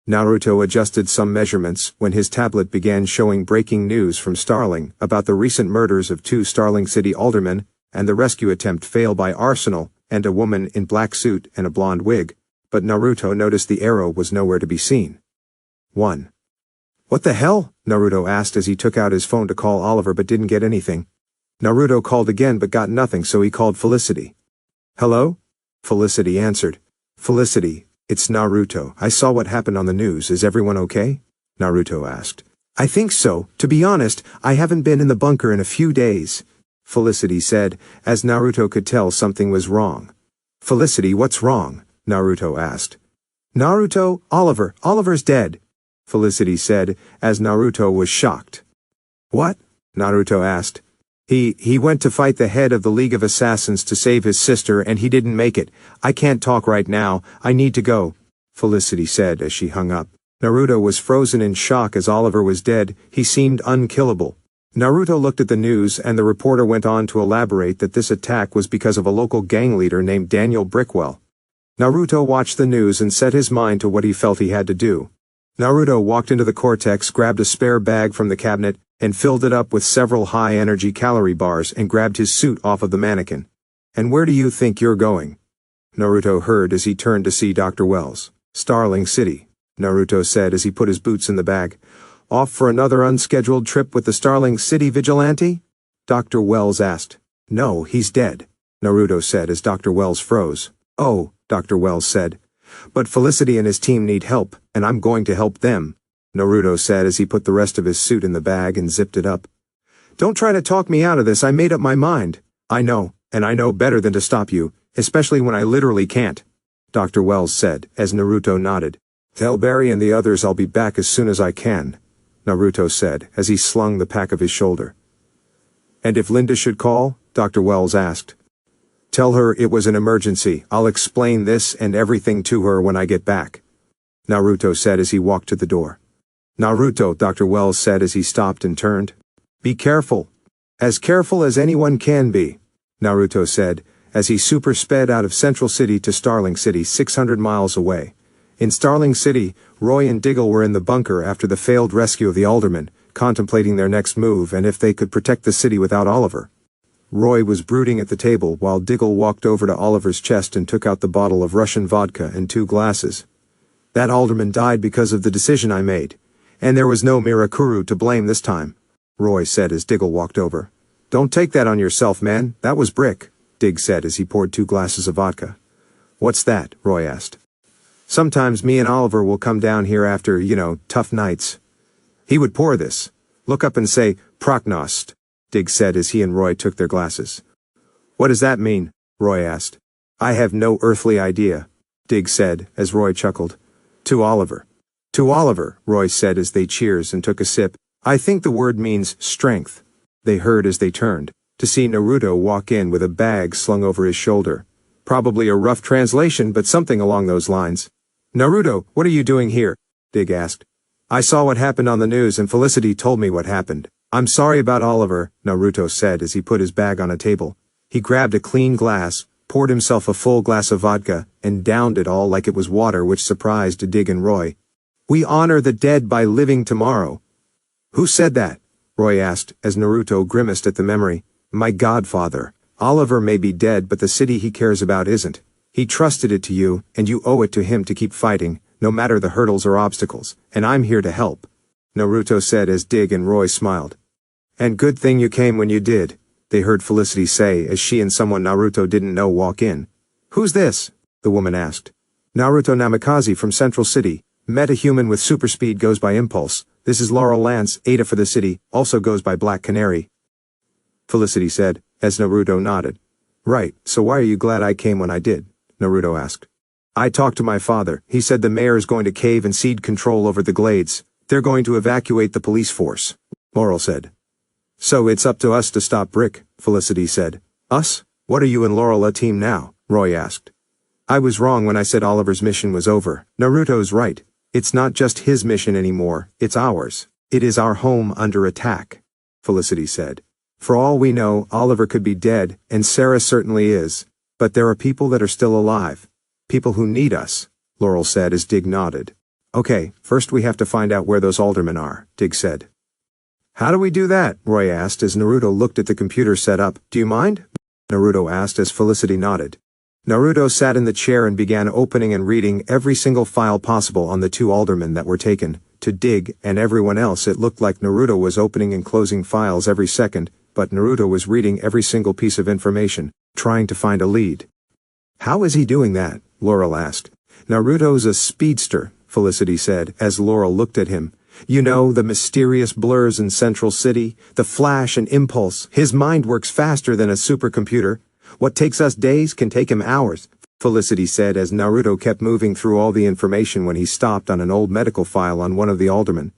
Naruto adjusted some measurements when his tablet began showing breaking news from Starling about the recent murders of 2 Starling City aldermen, and the rescue attempt failed by Arsenal, and a woman in black suit and a blonde wig, but Naruto noticed the arrow was nowhere to be seen. 1. What the hell? Naruto asked as he took out his phone to call Oliver but didn't get anything. Naruto called again but got nothing, so he called Felicity. Hello? Felicity answered. Felicity, it's Naruto. I saw what happened on the news. Is everyone okay? Naruto asked. I think so. To be honest, I haven't been in the bunker in a few days, Felicity said, as Naruto could tell something was wrong. Felicity, what's wrong? Naruto asked. Naruto, Oliver's dead, Felicity said, as Naruto was shocked. What? Naruto asked. He went to fight the head of the League of Assassins to save his sister, and he didn't make it. I can't talk right now. I need to go, Felicity said as she hung up. Naruto was frozen in shock as Oliver was dead. He seemed unkillable. Naruto looked at the news, and the reporter went on to elaborate that this attack was because of a local gang leader named Daniel Brickwell. Naruto watched the news and set his mind to what he felt he had to do. Naruto walked into the cortex, grabbed a spare bag from the cabinet, and filled it up with several high-energy calorie bars and grabbed his suit off of the mannequin. And where do you think you're going? Naruto heard as he turned to see Dr. Wells. Starling City, Naruto said as he put his boots in the bag. Off for another unscheduled trip with the Starling City vigilante? Dr. Wells asked. No, he's dead, Naruto said as Dr. Wells froze. Oh, Dr. Wells said. But Felicity and his team need help, and I'm going to help them, Naruto said as he put the rest of his suit in the bag and zipped it up. Don't try to talk me out of this. I made up my mind. I know, and I know better than to stop you, especially when I literally can't, Dr. Wells said as Naruto nodded. Tell Barry and the others I'll be back as soon as I can, Naruto said as he slung the pack of his shoulder. And if Linda should call? Dr. Wells asked. Tell her it was an emergency. I'll explain this and everything to her when I get back, Naruto said as he walked to the door. Naruto, Dr. Wells said as he stopped and turned. Be careful. As careful as anyone can be, Naruto said, as he super sped out of Central City to Starling City 600 miles away. In Starling City, Roy and Diggle were in the bunker after the failed rescue of the aldermen, contemplating their next move and if they could protect the city without Oliver. Roy was brooding at the table while Diggle walked over to Oliver's chest and took out the bottle of Russian vodka and 2 glasses. That alderman died because of the decision I made. And there was no Mirakuru to blame this time, Roy said as Diggle walked over. Don't take that on yourself, man. That was Brick, Dig said as he poured 2 glasses of vodka. What's that? Roy asked. Sometimes me and Oliver will come down here after, tough nights. He would pour this. Look up and say, Prognost, Dig said as he and Roy took their glasses. What does that mean? Roy asked. I have no earthly idea, Dig said as Roy chuckled. To Oliver. To Oliver, Roy said as they cheers and took a sip. I think the word means strength, they heard as they turned, to see Naruto walk in with a bag slung over his shoulder. Probably a rough translation, but something along those lines. Naruto, what are you doing here? Dig asked. I saw what happened on the news and Felicity told me what happened. I'm sorry about Oliver, Naruto said as he put his bag on a table. He grabbed a clean glass, poured himself a full glass of vodka, and downed it all like it was water, which surprised Dig and Roy. We honor the dead by living tomorrow. Who said that? Roy asked, as Naruto grimaced at the memory. My godfather. Oliver may be dead, but the city he cares about isn't. He trusted it to you, and you owe it to him to keep fighting, no matter the hurdles or obstacles, and I'm here to help, Naruto said as Dig and Roy smiled. And good thing you came when you did, they heard Felicity say as she and someone Naruto didn't know walk in. Who's this? the woman asked. Naruto Namikaze from Central City. Met a human with super speed, goes by Impulse. This is Laurel Lance, Ada for the city, also goes by Black Canary. Felicity said, as Naruto nodded. Right, so why are you glad I came when I did? Naruto asked. I talked to my father. He said the mayor is going to cave and cede control over the glades. They're going to evacuate the police force. Laurel said. So it's up to us to stop Brick, Felicity said. Us? What are you and Laurel a team now? Roy asked. I was wrong when I said Oliver's mission was over. Naruto's right. It's not just his mission anymore, it's ours. It is our home under attack, Felicity said. For all we know, Oliver could be dead, and Sarah certainly is. But there are people that are still alive. People who need us, Laurel said as Dig nodded. Okay, first we have to find out where those aldermen are, Dig said. How do we do that? Roy asked as Naruto looked at the computer set up. Do you mind? Naruto asked as Felicity nodded. Naruto sat in the chair and began opening and reading every single file possible on the 2 aldermen that were taken. To Dig and everyone else it looked like Naruto was opening and closing files every second, but Naruto was reading every single piece of information, trying to find a lead. How is he doing that? Laurel asked. Naruto's a speedster, Felicity said, as Laurel looked at him. You know, the mysterious blurs in Central City, the flash and impulse. His mind works faster than a supercomputer. What takes us days can take him hours, Felicity said as Naruto kept moving through all the information when he stopped on an old medical file on one of the aldermen.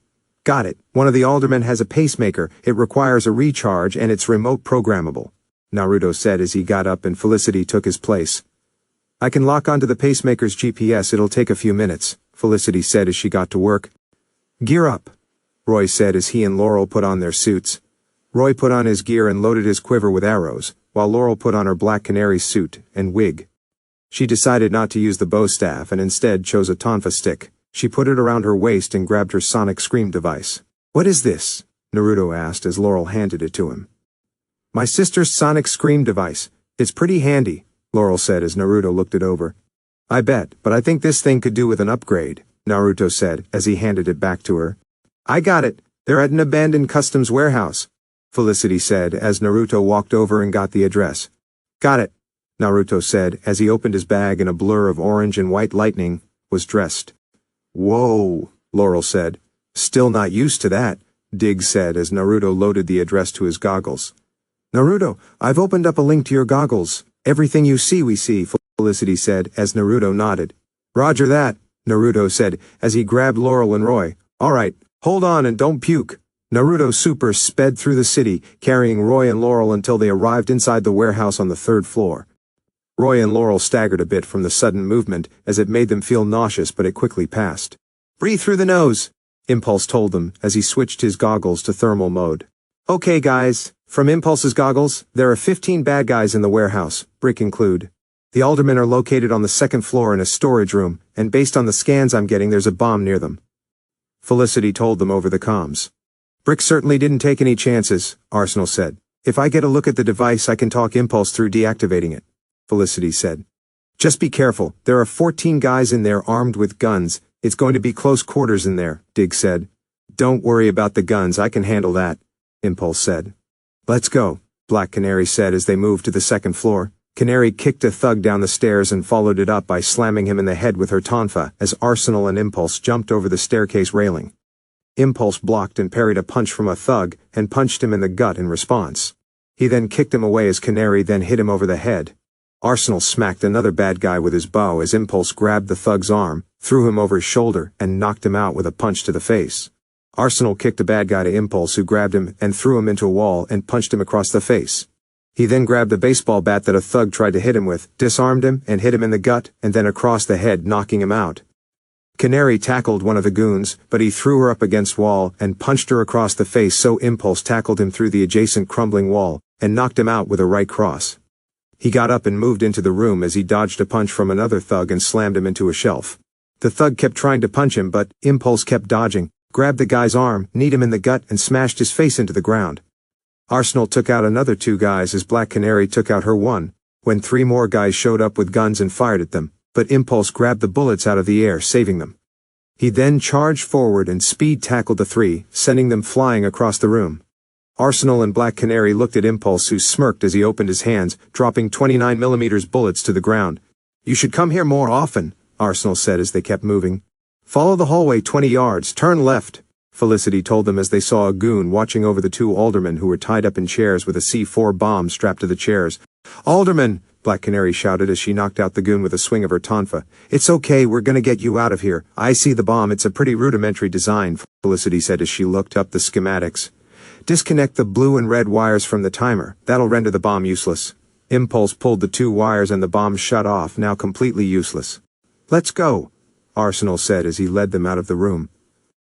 Got it. One of the aldermen has a pacemaker. It requires a recharge and it's remote programmable, Naruto said as he got up and Felicity took his place. I can lock onto the pacemaker's GPS. It'll take a few minutes, Felicity said as she got to work. Gear up, Roy said as he and Laurel put on their suits. Roy put on his gear and loaded his quiver with arrows, while Laurel put on her Black Canary suit and wig. She decided not to use the bow staff and instead chose a tonfa stick. She put it around her waist and grabbed her sonic scream device. What is this? Naruto asked as Laurel handed it to him. My sister's sonic scream device. It's pretty handy, Laurel said as Naruto looked it over. I bet, but I think this thing could do with an upgrade, Naruto said as he handed it back to her. I got it. They're at an abandoned customs warehouse, Felicity said as Naruto walked over and got the address. Got it, Naruto said as he opened his bag and a blur of orange and white lightning was dressed. Whoa, Laurel said. Still not used to that, Dig said as Naruto loaded the address to his goggles. Naruto, I've opened up a link to your goggles. Everything you see we see, Felicity said as Naruto nodded. Roger that, Naruto said as he grabbed Laurel and Roy. All right, hold on and don't puke. Naruto Super sped through the city, carrying Roy and Laurel until they arrived inside the warehouse on the 3rd floor. Roy and Laurel staggered a bit from the sudden movement as it made them feel nauseous, but it quickly passed. Breathe through the nose, Impulse told them as he switched his goggles to thermal mode. Okay guys, from Impulse's goggles, there are 15 bad guys in the warehouse, Brick include. The aldermen are located on the 2nd floor in a storage room, and based on the scans I'm getting there's a bomb near them. Felicity told them over the comms. Brick certainly didn't take any chances, Arsenal said. If I get a look at the device I can talk Impulse through deactivating it, Felicity said. Just be careful, there are 14 guys in there armed with guns. It's going to be close quarters in there, Dig said. Don't worry about the guns, I can handle that, Impulse said. Let's go, Black Canary said as they moved to the 2nd floor. Canary kicked a thug down the stairs and followed it up by slamming him in the head with her tonfa as Arsenal and Impulse jumped over the staircase railing. Impulse blocked and parried a punch from a thug and punched him in the gut in response. He then kicked him away as Canary then hit him over the head. Arsenal smacked another bad guy with his bow as Impulse grabbed the thug's arm, threw him over his shoulder, and knocked him out with a punch to the face. Arsenal kicked a bad guy to Impulse who grabbed him and threw him into a wall and punched him across the face. He then grabbed a baseball bat that a thug tried to hit him with, disarmed him, and hit him in the gut and then across the head, knocking him out. Canary tackled one of the goons, but he threw her up against wall and punched her across the face, so Impulse tackled him through the adjacent crumbling wall and knocked him out with a right cross. He got up and moved into the room as he dodged a punch from another thug and slammed him into a shelf. The thug kept trying to punch him, but Impulse kept dodging, grabbed the guy's arm, kneed him in the gut, and smashed his face into the ground. Arsenal took out another 2 guys as Black Canary took out her one, when 3 more guys showed up with guns and fired at them, but Impulse grabbed the bullets out of the air, saving them. He then charged forward and speed tackled the 3, sending them flying across the room. Arsenal and Black Canary looked at Impulse, who smirked as he opened his hands, dropping 29mm bullets to the ground. You should come here more often, Arsenal said as they kept moving. Follow the hallway 20 yards, turn left, Felicity told them as they saw a goon watching over the two aldermen who were tied up in chairs with a C4 bomb strapped to the chairs. Alderman, Black Canary shouted as she knocked out the goon with a swing of her tonfa. It's okay, we're gonna get you out of here. I see the bomb, it's a pretty rudimentary design, Felicity said as she looked up the schematics. Disconnect the blue and red wires from the timer, that'll render the bomb useless. Impulse pulled the two wires and the bomb shut off, now completely useless. Let's go, Arsenal said as he led them out of the room.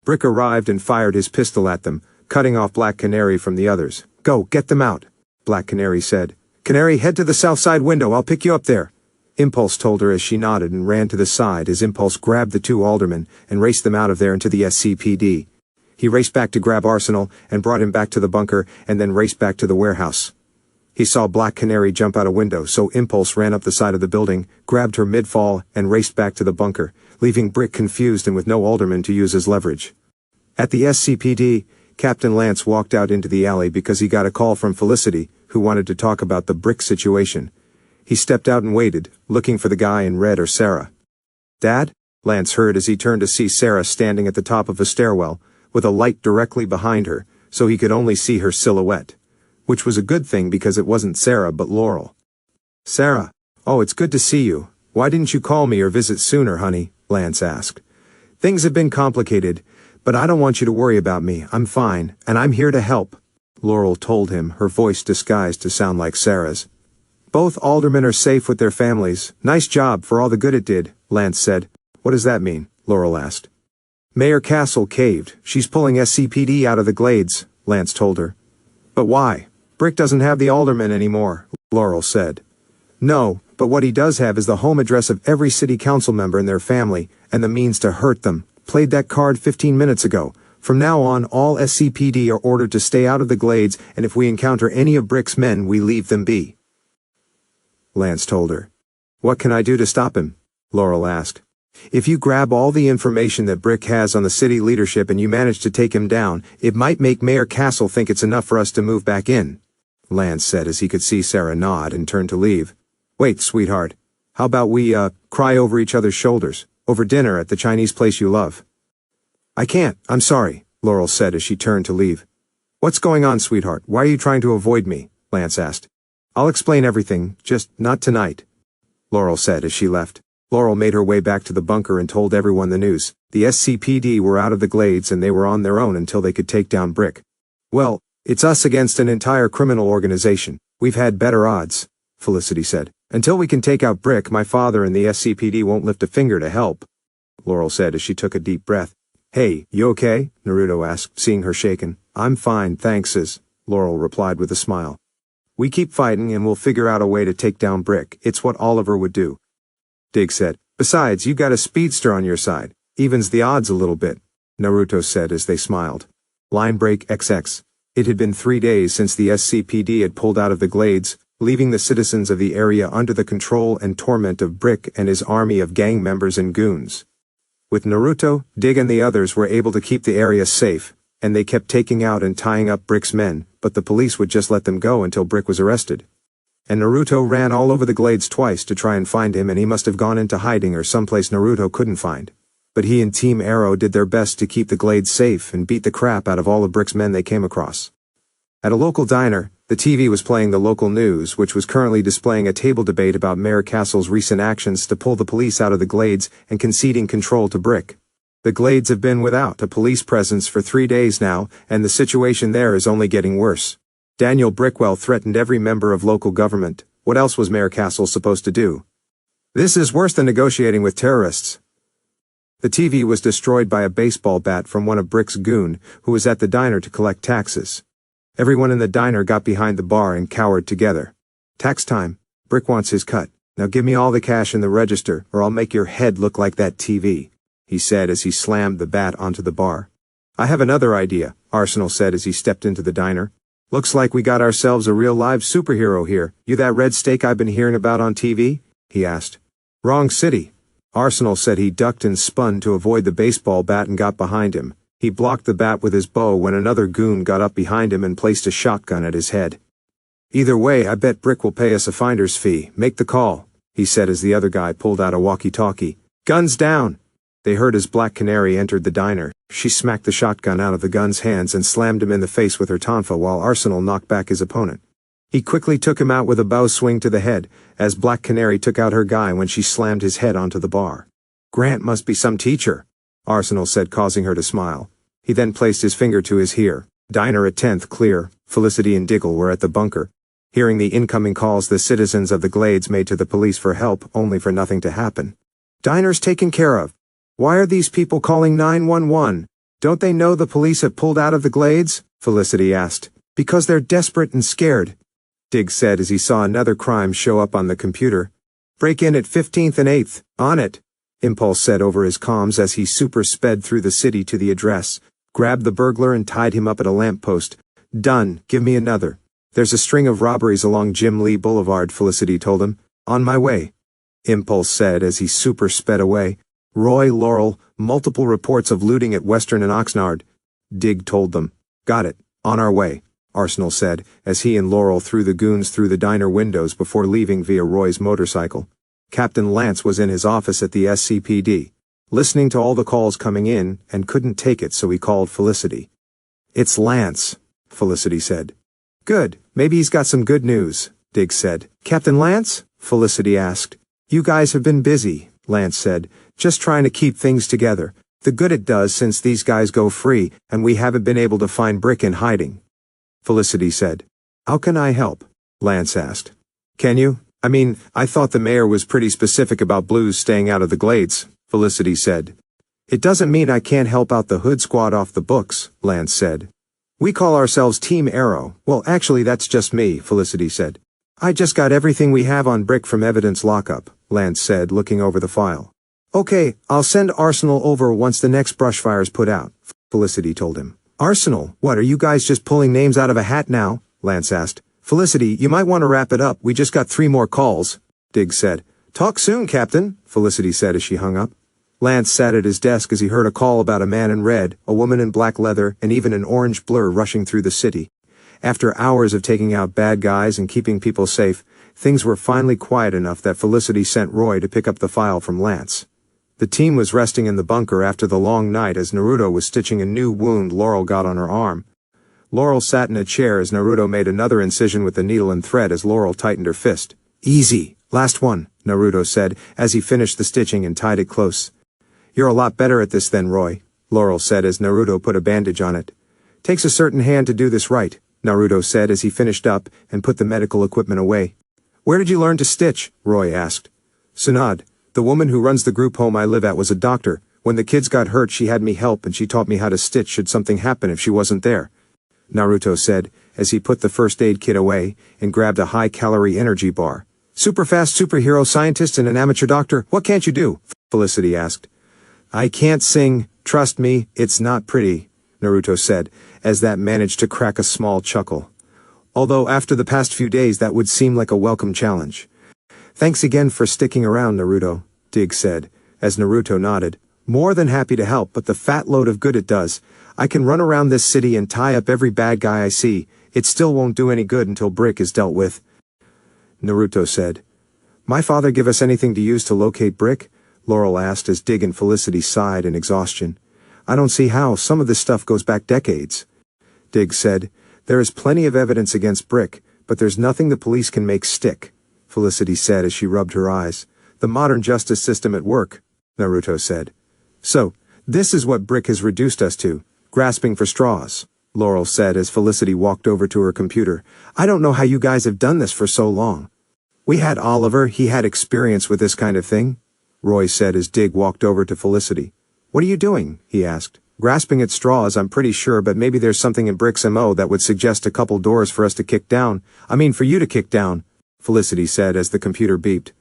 Brick arrived and fired his pistol at them, cutting off Black Canary from the others. Go, get them out, Black Canary said. Canary, head to the south side window, I'll pick you up there. Impulse told her as she nodded and ran to the side as Impulse grabbed the two aldermen and raced them out of there into the SCPD. He raced back to grab Arsenal and brought him back to the bunker and then raced back to the warehouse. He saw Black Canary jump out a window, so Impulse ran up the side of the building, grabbed her mid-fall, and raced back to the bunker, leaving Brick confused and with no alderman to use as leverage. At the SCPD, Captain Lance walked out into the alley because he got a call from Felicity, who wanted to talk about the Brick situation. He stepped out and waited, looking for the guy in red or Sarah. Dad? Lance heard as he turned to see Sarah standing at the top of a stairwell, with a light directly behind her, so he could only see her silhouette. Which was a good thing because it wasn't Sarah but Laurel. Sarah, oh, it's good to see you. Why didn't you call me or visit sooner, honey? Lance asked. Things have been complicated, but I don't want you to worry about me. I'm fine, and I'm here to help, Laurel told him, her voice disguised to sound like Sarah's. Both aldermen are safe with their families. Nice job for all the good it did, Lance said. What does that mean? Laurel asked. Mayor Castle caved. She's pulling SCPD out of the glades, Lance told her. But why? Brick doesn't have the alderman anymore, Laurel said. No, but what he does have is the home address of every city council member and their family, and the means to hurt them. Played that card 15 minutes ago. From now on, all SCPD are ordered to stay out of the glades, and if we encounter any of Brick's men, we leave them be. Lance told her. What can I do to stop him? Laurel asked. If you grab all the information that Brick has on the city leadership and you manage to take him down, it might make Mayor Castle think it's enough for us to move back in, Lance said as he could see Sarah nod and turn to leave. Wait, sweetheart. How about we, cry over each other's shoulders, over dinner at the Chinese place you love? I can't, I'm sorry, Laurel said as she turned to leave. What's going on, sweetheart? Why are you trying to avoid me? Lance asked. I'll explain everything, just not tonight, Laurel said as she left. Laurel made her way back to the bunker and told everyone the news. The SCPD were out of the glades and they were on their own until they could take down Brick. Well, it's us against an entire criminal organization. We've had better odds, Felicity said. Until we can take out Brick, my father and the SCPD won't lift a finger to help, Laurel said as she took a deep breath. Hey, you okay? Naruto asked, seeing her shaken. I'm fine, thanks, Laurel replied with a smile. We keep fighting and we'll figure out a way to take down Brick. It's what Oliver would do. Dig said. Besides, you got a speedster on your side. Evens the odds a little bit, Naruto said as they smiled. Line break XX. It had been 3 days since the SCPD had pulled out of the glades, leaving the citizens of the area under the control and torment of Brick and his army of gang members and goons. With Naruto, Dig and the others were able to keep the area safe, and they kept taking out and tying up Brick's men, but the police would just let them go until Brick was arrested. And Naruto ran all over the glades twice to try and find him, and he must have gone into hiding or someplace Naruto couldn't find. But he and Team Arrow did their best to keep the glades safe and beat the crap out of all of Brick's men they came across. At a local diner, the TV was playing the local news, which was currently displaying a table debate about Mayor Castle's recent actions to pull the police out of the glades and conceding control to Brick. The glades have been without a police presence for 3 days now, and the situation there is only getting worse. Daniel Brickwell threatened every member of local government. What else was Mayor Castle supposed to do? This is worse than negotiating with terrorists. The TV was destroyed by a baseball bat from one of Brick's goon, who was at the diner to collect taxes. Everyone in the diner got behind the bar and cowered together. Tax time. Brick wants his cut. Now give me all the cash in the register, or I'll make your head look like that TV, he said as he slammed the bat onto the bar. I have another idea, Arsenal said as he stepped into the diner. Looks like we got ourselves a real live superhero here. You that red steak I've been hearing about on TV? He asked. Wrong city. Arsenal said he ducked and spun to avoid the baseball bat and got behind him. He blocked the bat with his bow when another goon got up behind him and placed a shotgun at his head. Either way, I bet Brick will pay us a finder's fee. Make the call, he said as the other guy pulled out a walkie-talkie. Guns down! They heard as Black Canary entered the diner. She smacked the shotgun out of the gun's hands and slammed him in the face with her tonfa while Arsenal knocked back his opponent. He quickly took him out with a bow swing to the head, as Black Canary took out her guy when she slammed his head onto the bar. Grant must be some teacher, Arsenal said, causing her to smile. He then placed his finger to his ear. Diner at 10th clear. Felicity and Diggle were at the bunker. Hearing the incoming calls the citizens of the Glades made to the police for help, only for nothing to happen. Diner's taken care of. Why are these people calling 911? Don't they know the police have pulled out of the Glades? Felicity asked. Because they're desperate and scared, Diggs said as he saw another crime show up on the computer. Break in at 15th and 8th. On it, Impulse said over his comms as he super sped through the city to the address, grabbed the burglar and tied him up at a lamppost. Done, give me another. There's a string of robberies along Jim Lee Boulevard, Felicity told him. On my way, Impulse said as he super sped away. Roy, Laurel, multiple reports of looting at Western and Oxnard. Dig told them. Got it. On our way, Arsenal said, as he and Laurel threw the goons through the diner windows before leaving via Roy's motorcycle. Captain Lance was in his office at the SCPD, listening to all the calls coming in, and couldn't take it, so he called Felicity. It's Lance, Felicity said. Good, maybe he's got some good news, Dig said. Captain Lance? Felicity asked. You guys have been busy, Lance said, just trying to keep things together. The good it does since these guys go free, and we haven't been able to find Brick in hiding. Felicity said. How can I help? Lance asked. Can you? I thought the mayor was pretty specific about Blues staying out of the Glades, Felicity said. It doesn't mean I can't help out the Hood Squad off the books, Lance said. We call ourselves Team Arrow. Well, actually that's just me, Felicity said. I just got everything we have on Brick from evidence lockup, Lance said, looking over the file. Okay, I'll send Arsenal over once the next brush fire's put out, Felicity told him. Arsenal? What, are you guys just pulling names out of a hat now? Lance asked. Felicity, you might want to wrap it up, we just got 3 more calls, Diggs said. Talk soon, Captain, Felicity said as she hung up. Lance sat at his desk as he heard a call about a man in red, a woman in black leather, and even an orange blur rushing through the city. After hours of taking out bad guys and keeping people safe, things were finally quiet enough that Felicity sent Roy to pick up the file from Lance. The team was resting in the bunker after the long night as Naruto was stitching a new wound Laurel got on her arm. Laurel sat in a chair as Naruto made another incision with the needle and thread as Laurel tightened her fist. Easy, last one, Naruto said as he finished the stitching and tied it close. You're a lot better at this than Roy, Laurel said as Naruto put a bandage on it. Takes a certain hand to do this right, Naruto said as he finished up and put the medical equipment away. Where did you learn to stitch? Roy asked. Sunad, the woman who runs the group home I live at, was a doctor. When the kids got hurt she had me help and she taught me how to stitch should something happen if she wasn't there, Naruto said as he put the first aid kit away and grabbed a high-calorie energy bar. Super fast superhero scientist and an amateur doctor, what can't you do? Felicity asked. I can't sing, trust me, it's not pretty, Naruto said, as that managed to crack a small chuckle. Although after the past few days that would seem like a welcome challenge. Thanks again for sticking around, Naruto, Diggs said, as Naruto nodded. More than happy to help, but the fat load of good it does. I can run around this city and tie up every bad guy I see. It still won't do any good until Brick is dealt with. Naruto said. My father give us anything to use to locate Brick? Laurel asked as Dig and Felicity sighed in exhaustion. I don't see how, some of this stuff goes back decades. Dig said. There is plenty of evidence against Brick, but there's nothing the police can make stick, Felicity said as she rubbed her eyes. The modern justice system at work, Naruto said. So, this is what Brick has reduced us to, grasping for straws, Laurel said as Felicity walked over to her computer. I don't know how you guys have done this for so long. We had Oliver, he had experience with this kind of thing, Roy said as Dig walked over to Felicity. What are you doing? He asked. Grasping at straws, I'm pretty sure, but maybe there's something in Brick's MO that would suggest a couple doors for us to kick down. For you to kick down, Felicity said as the computer beeped.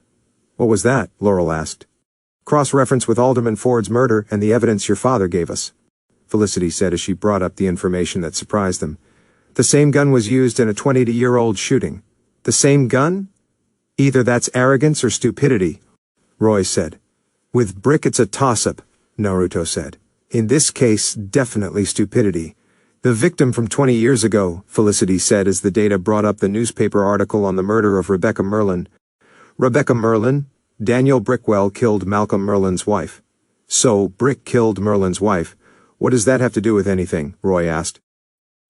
What was that? Laurel asked. Cross-reference with Alderman Ford's murder and the evidence your father gave us, Felicity said as she brought up the information that surprised them. The same gun was used in a 20-year-old shooting. The same gun? Either that's arrogance or stupidity, Roy said. With Brick it's a toss-up, Naruto said. In this case, definitely stupidity. The victim from 20 years ago, Felicity said as the data brought up the newspaper article on the murder of Rebecca Merlin. Rebecca Merlin, Daniel Brickwell killed Malcolm Merlin's wife. So, Brick killed Merlin's wife. What does that have to do with anything? Roy asked.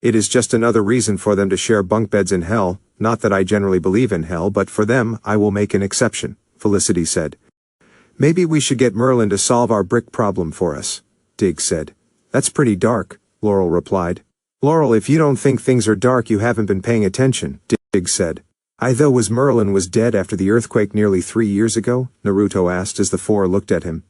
It is just another reason for them to share bunk beds in hell. Not that I generally believe in hell, but for them, I will make an exception, Felicity said. Maybe we should get Merlin to solve our brick problem for us, Dig said. That's pretty dark, Laurel replied. Laurel, if you don't think things are dark, you haven't been paying attention, Dig said. Though was Merlin was dead after the earthquake nearly 3 years ago? Naruto asked as the four looked at him.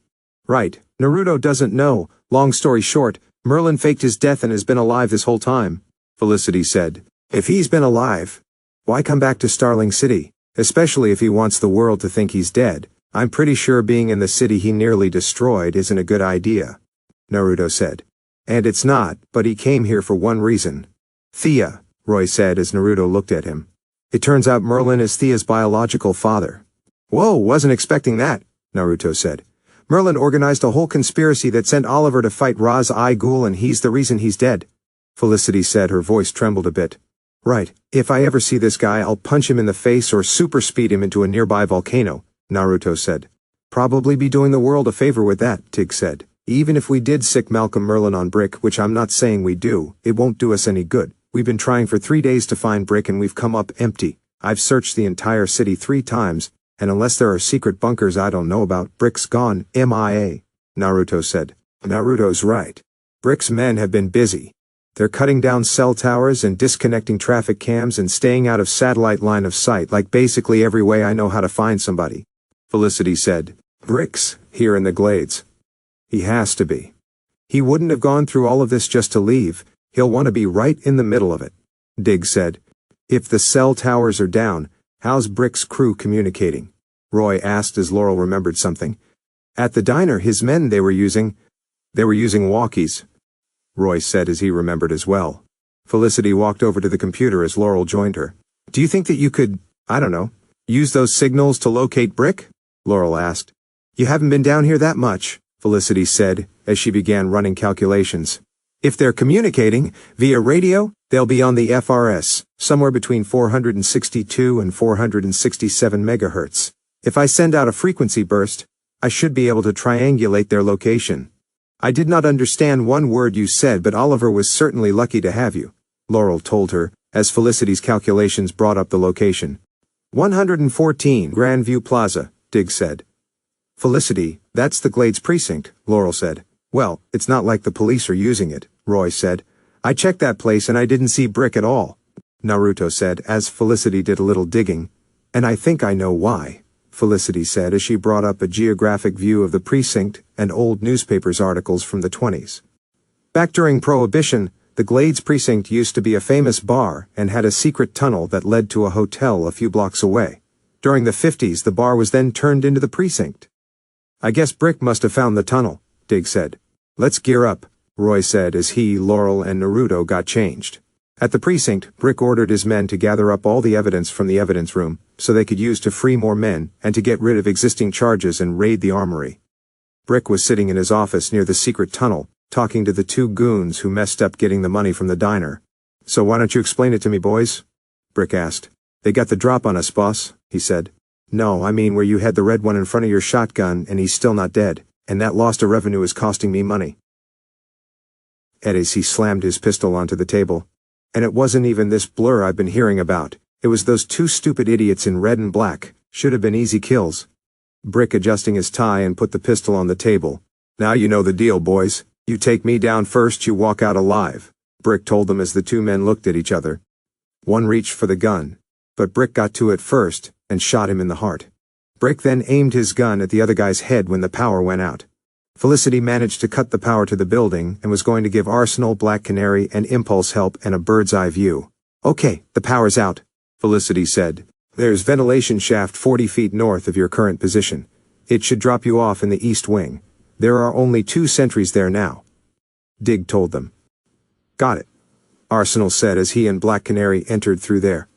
Right, Naruto doesn't know. Long story short, Merlin faked his death and has been alive this whole time, Felicity said. If he's been alive, why come back to Starling City? Especially if he wants the world to think he's dead. I'm pretty sure being in the city he nearly destroyed isn't a good idea, Naruto said. And it's not, but he came here for one reason. Thea, Roy said as Naruto looked at him. It turns out Merlin is Thea's biological father. Whoa, wasn't expecting that, Naruto said. Merlin organized a whole conspiracy that sent Oliver to fight Ra's al Ghul, and he's the reason he's dead, Felicity said. Her voice trembled a bit. Right, if I ever see this guy, I'll punch him in the face or super speed him into a nearby volcano, Naruto said. Probably be doing the world a favor with that, Tig said. Even if we did sick Malcolm Merlin on Brick, which I'm not saying we do, it won't do us any good. We've been trying for 3 days to find Brick and we've come up empty. I've searched the entire city 3 times, and unless there are secret bunkers I don't know about, Brick's gone, MIA, Naruto said. Naruto's right. Brick's men have been busy. They're cutting down cell towers and disconnecting traffic cams and staying out of satellite line of sight, like basically every way I know how to find somebody, Felicity said. Brick's here in the Glades. He has to be. He wouldn't have gone through all of this just to leave. He'll want to be right in the middle of it, Dig said. If the cell towers are down, how's Brick's crew communicating? Roy asked as Laurel remembered something. At the diner, his men they were using walkies, Roy said as he remembered as well. Felicity walked over to the computer as Laurel joined her. Do you think that you could, use those signals to locate Brick? Laurel asked. You haven't been down here that much, Felicity said as she began running calculations. If they're communicating via radio, they'll be on the FRS, somewhere between 462 and 467 megahertz. If I send out a frequency burst, I should be able to triangulate their location. I did not understand one word you said, but Oliver was certainly lucky to have you, Laurel told her, as Felicity's calculations brought up the location. 114 Grandview Plaza, Dig said. Felicity, that's the Glades precinct, Laurel said. Well, it's not like the police are using it, Roy said. I checked that place and I didn't see Brick at all, Naruto said as Felicity did a little digging. And I think I know why, Felicity said as she brought up a geographic view of the precinct and old newspapers articles from the 20s. Back during Prohibition, the Glades precinct used to be a famous bar and had a secret tunnel that led to a hotel a few blocks away. During the 50s, the bar was then turned into the precinct. I guess Brick must have found the tunnel, Dig said. Let's gear up, Roy said as he, Laurel, and Naruto got changed. At the precinct, Brick ordered his men to gather up all the evidence from the evidence room, so they could use to free more men and to get rid of existing charges and raid the armory. Brick was sitting in his office near the secret tunnel, talking to the 2 goons who messed up getting the money from the diner. So why don't you explain it to me, boys? Brick asked. They got the drop on us, boss, he said. No, I mean where you had the red one in front of your shotgun and he's still not dead, and that loss of revenue is costing me money. As he slammed his pistol onto the table. And it wasn't even this blur I've been hearing about. It was those 2 stupid idiots in red and black. Should have been easy kills. Brick adjusting his tie and put the pistol on the table. Now you know the deal, boys. You take me down first, you walk out alive, Brick told them as the 2 men looked at each other. One reached for the gun, but Brick got to it first and shot him in the heart. Brick then aimed his gun at the other guy's head when the power went out. Felicity managed to cut the power to the building and was going to give Arsenal, Black Canary, and Impulse help and a bird's eye view. Okay, the power's out, Felicity said. There's ventilation shaft 40 feet north of your current position. It should drop you off in the east wing. There are only 2 sentries there now. Dig told them. Got it, Arsenal said as he and Black Canary entered through there.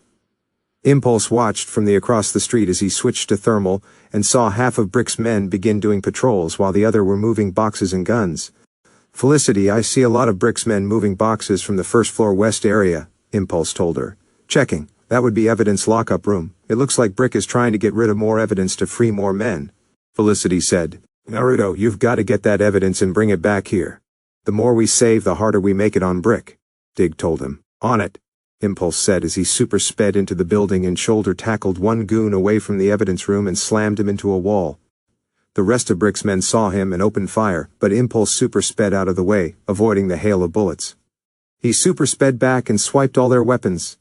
Impulse watched from the across the street as he switched to thermal and saw half of Brick's men begin doing patrols while the other were moving boxes and guns. Felicity, I see a lot of Brick's men moving boxes from the first floor west area, Impulse told her. Checking, That would be evidence lockup room. It looks like Brick is trying to get rid of more evidence to free more men. Felicity said, Naruto, you've got to get that evidence and bring it back here. The more we save, the harder we make it on Brick. Dig told him. On it, Impulse said as he super sped into the building and shoulder tackled one goon away from the evidence room and slammed him into a wall. The rest of Brick's men saw him and opened fire, but Impulse super sped out of the way, avoiding the hail of bullets. He super sped back and swiped all their weapons.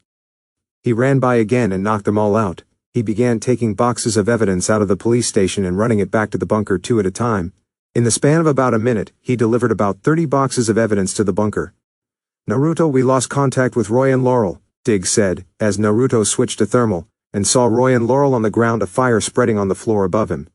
He ran by again and knocked them all out. He began taking boxes of evidence out of the police station and running it back to the bunker 2 at a time. In the span of about a minute, he delivered about 30 boxes of evidence to the bunker. Naruto, we lost contact with Roy and Laurel, Dig said, as Naruto switched to thermal, and saw Roy and Laurel on the ground, a fire spreading on the floor above him.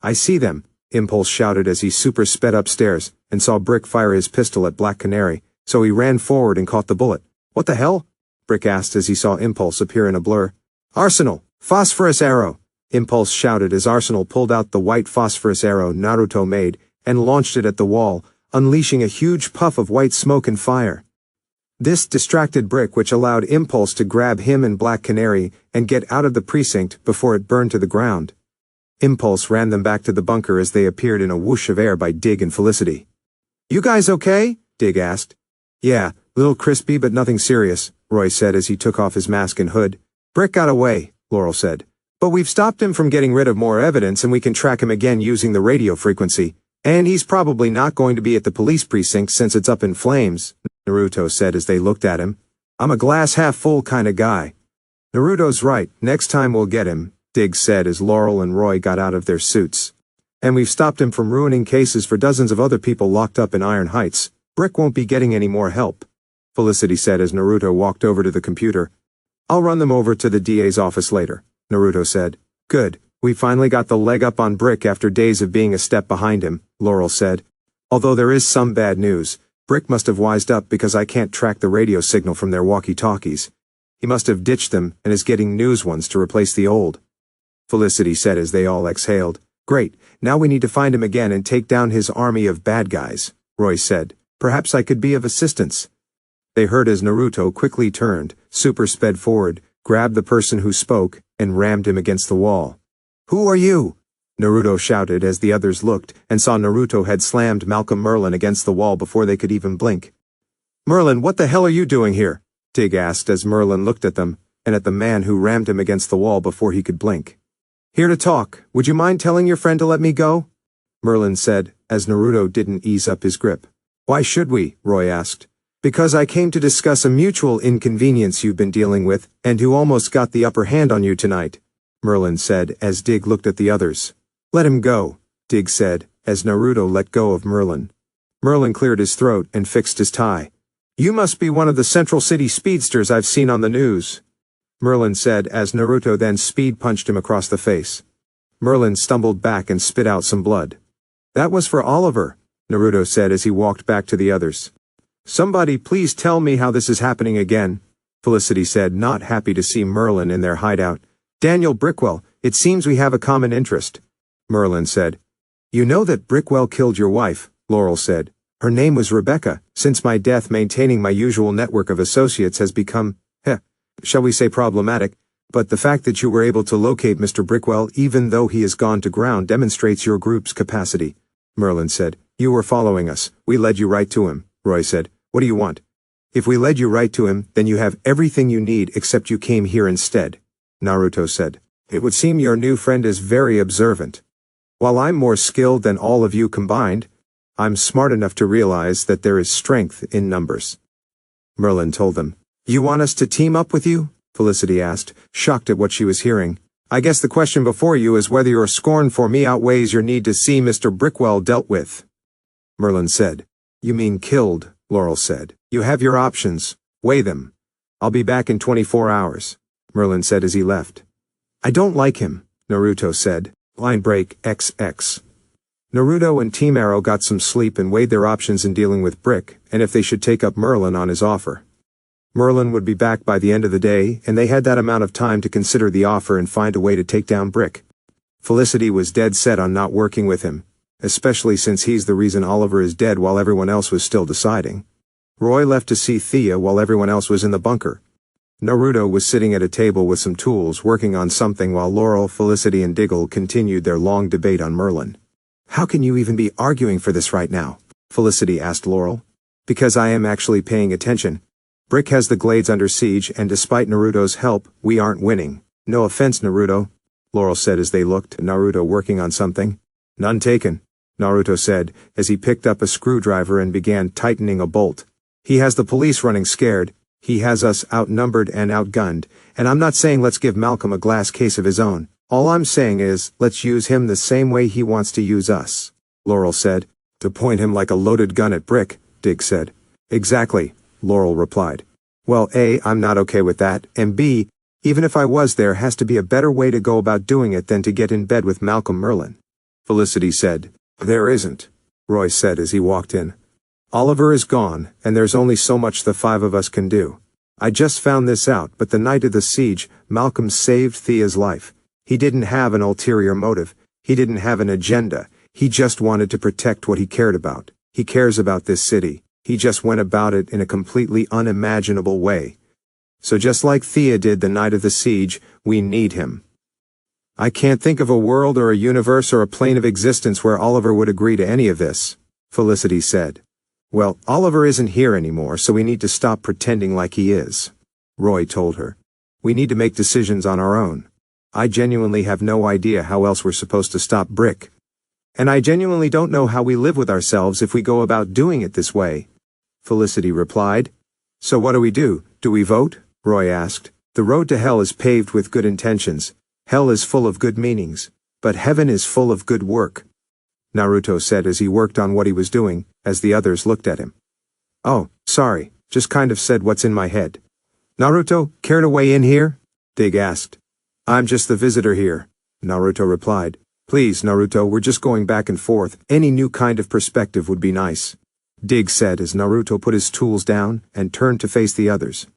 I see them, Impulse shouted as he super sped upstairs, and saw Brick fire his pistol at Black Canary, so he ran forward and caught the bullet. What the hell? Brick asked as he saw Impulse appear in a blur. Arsenal! Phosphorus arrow! Impulse shouted as Arsenal pulled out the white phosphorus arrow Naruto made and launched it at the wall, unleashing a huge puff of white smoke and fire. This distracted Brick, which allowed Impulse to grab him and Black Canary and get out of the precinct before it burned to the ground. Impulse ran them back to the bunker as they appeared in a whoosh of air by Dig and Felicity. You guys okay? Dig asked. Yeah, little crispy but nothing serious, Roy said as he took off his mask and hood. Brick got away, Laurel said. But we've stopped him from getting rid of more evidence and we can track him again using the radio frequency. And he's probably not going to be at the police precinct since it's up in flames, Naruto said as they looked at him. I'm a glass half full kind of guy. Naruto's right, next time we'll get him, Dig said as Laurel and Roy got out of their suits. And we've stopped him from ruining cases for dozens of other people locked up in Iron Heights. Brick won't be getting any more help, Felicity said as Naruto walked over to the computer. I'll run them over to the DA's office later, Naruto said. Good, we finally got the leg up on Brick after days of being a step behind him, Laurel said. Although there is some bad news, Brick must have wised up because I can't track the radio signal from their walkie-talkies. He must have ditched them and is getting news ones to replace the old. Felicity said as they all exhaled. Great, now we need to find him again and take down his army of bad guys, Roy said. Perhaps I could be of assistance. They heard as Naruto quickly turned, super sped forward, grabbed the person who spoke, and rammed him against the wall. Who are you? Naruto shouted as the others looked and saw Naruto had slammed Malcolm Merlin against the wall before they could even blink. Merlin, what the hell are you doing here? Dig asked as Merlin looked at them, and at the man who rammed him against the wall before he could blink. Here to talk. Would you mind telling your friend to let me go? Merlin said, as Naruto didn't ease up his grip. Why should we? Roy asked. Because I came to discuss a mutual inconvenience you've been dealing with, and who almost got the upper hand on you tonight, Merlin said as Dig looked at the others. Let him go, Dig said, as Naruto let go of Merlin. Merlin cleared his throat and fixed his tie. You must be one of the Central City speedsters I've seen on the news, Merlin said as Naruto then speed punched him across the face. Merlin stumbled back and spit out some blood. That was for Oliver, Naruto said as he walked back to the others. Somebody please tell me how this is happening again, Felicity said, not happy to see Merlin in their hideout. Daniel Brickwell, it seems we have a common interest, Merlin said. You know that Brickwell killed your wife, Laurel said. Her name was Rebecca. Since my death, maintaining my usual network of associates has become, shall we say problematic, but the fact that you were able to locate Mr. Brickwell even though he has gone to ground demonstrates your group's capacity, Merlin said. You were following us. We led you right to him, Roy said. What do you want? If we led you right to him, then you have everything you need except you came here instead, Naruto said. It would seem your new friend is very observant. While I'm more skilled than all of you combined, I'm smart enough to realize that there is strength in numbers. Merlin told them. You want us to team up with you? Felicity asked, shocked at what she was hearing. I guess the question before you is whether your scorn for me outweighs your need to see Mr. Brickwell dealt with. Merlin said. You mean killed, Laurel said. You have your options. Weigh them. I'll be back in 24 hours, Merlin said as he left. I don't like him, Naruto said. Line break XX. Naruto and Team Arrow got some sleep and weighed their options in dealing with Brick, and if they should take up Merlin on his offer. Merlin would be back by the end of the day, and they had that amount of time to consider the offer and find a way to take down Brick. Felicity was dead set on not working with him, especially since he's the reason Oliver is dead while everyone else was still deciding. Roy left to see Thea while everyone else was in the bunker. Naruto was sitting at a table with some tools working on something while Laurel, Felicity and Diggle continued their long debate on Merlin. "How can you even be arguing for this right now?" Felicity asked Laurel. "Because I am actually paying attention. Brick has the glades under siege and despite Naruto's help, we aren't winning. No offense, Naruto," Laurel said as they looked at Naruto working on something. "None taken," Naruto said as he picked up a screwdriver and began tightening a bolt. "He has the police running scared. He has us outnumbered and outgunned, and I'm not saying let's give Malcolm a glass case of his own. All I'm saying is, let's use him the same way he wants to use us," Laurel said. "To point him like a loaded gun at Brick," Dig said. "Exactly," Laurel replied. "Well, A, I'm not okay with that, and B, even if I was, there has to be a better way to go about doing it than to get in bed with Malcolm Merlin." Felicity said. "There isn't," Roy said as he walked in. "Oliver is gone, and there's only so much the five of us can do. I just found this out, but the night of the siege, Malcolm saved Thea's life. He didn't have an ulterior motive. He didn't have an agenda. He just wanted to protect what he cared about. He cares about this city. He just went about it in a completely unimaginable way. So just like Thea did the night of the siege, we need him. I can't think of a world or a universe or a plane of existence where Oliver would agree to any of this," Felicity said. "Well, Oliver isn't here anymore, so we need to stop pretending like he is," Roy told her. "We need to make decisions on our own. I genuinely have no idea how else we're supposed to stop Brick. And I genuinely don't know how we live with ourselves if we go about doing it this way," Felicity replied. "So what do? Do we vote?" Roy asked. "The road to hell is paved with good intentions. Hell is full of good meanings. But heaven is full of good work," Naruto said as he worked on what he was doing, as the others looked at him. "Oh, sorry, just kind of said what's in my head." "Naruto, care to weigh in here?" Dig asked. "I'm just the visitor here," Naruto replied. "Please, Naruto, we're just going back and forth. Any new kind of perspective would be nice," Dig said as Naruto put his tools down and turned to face the others.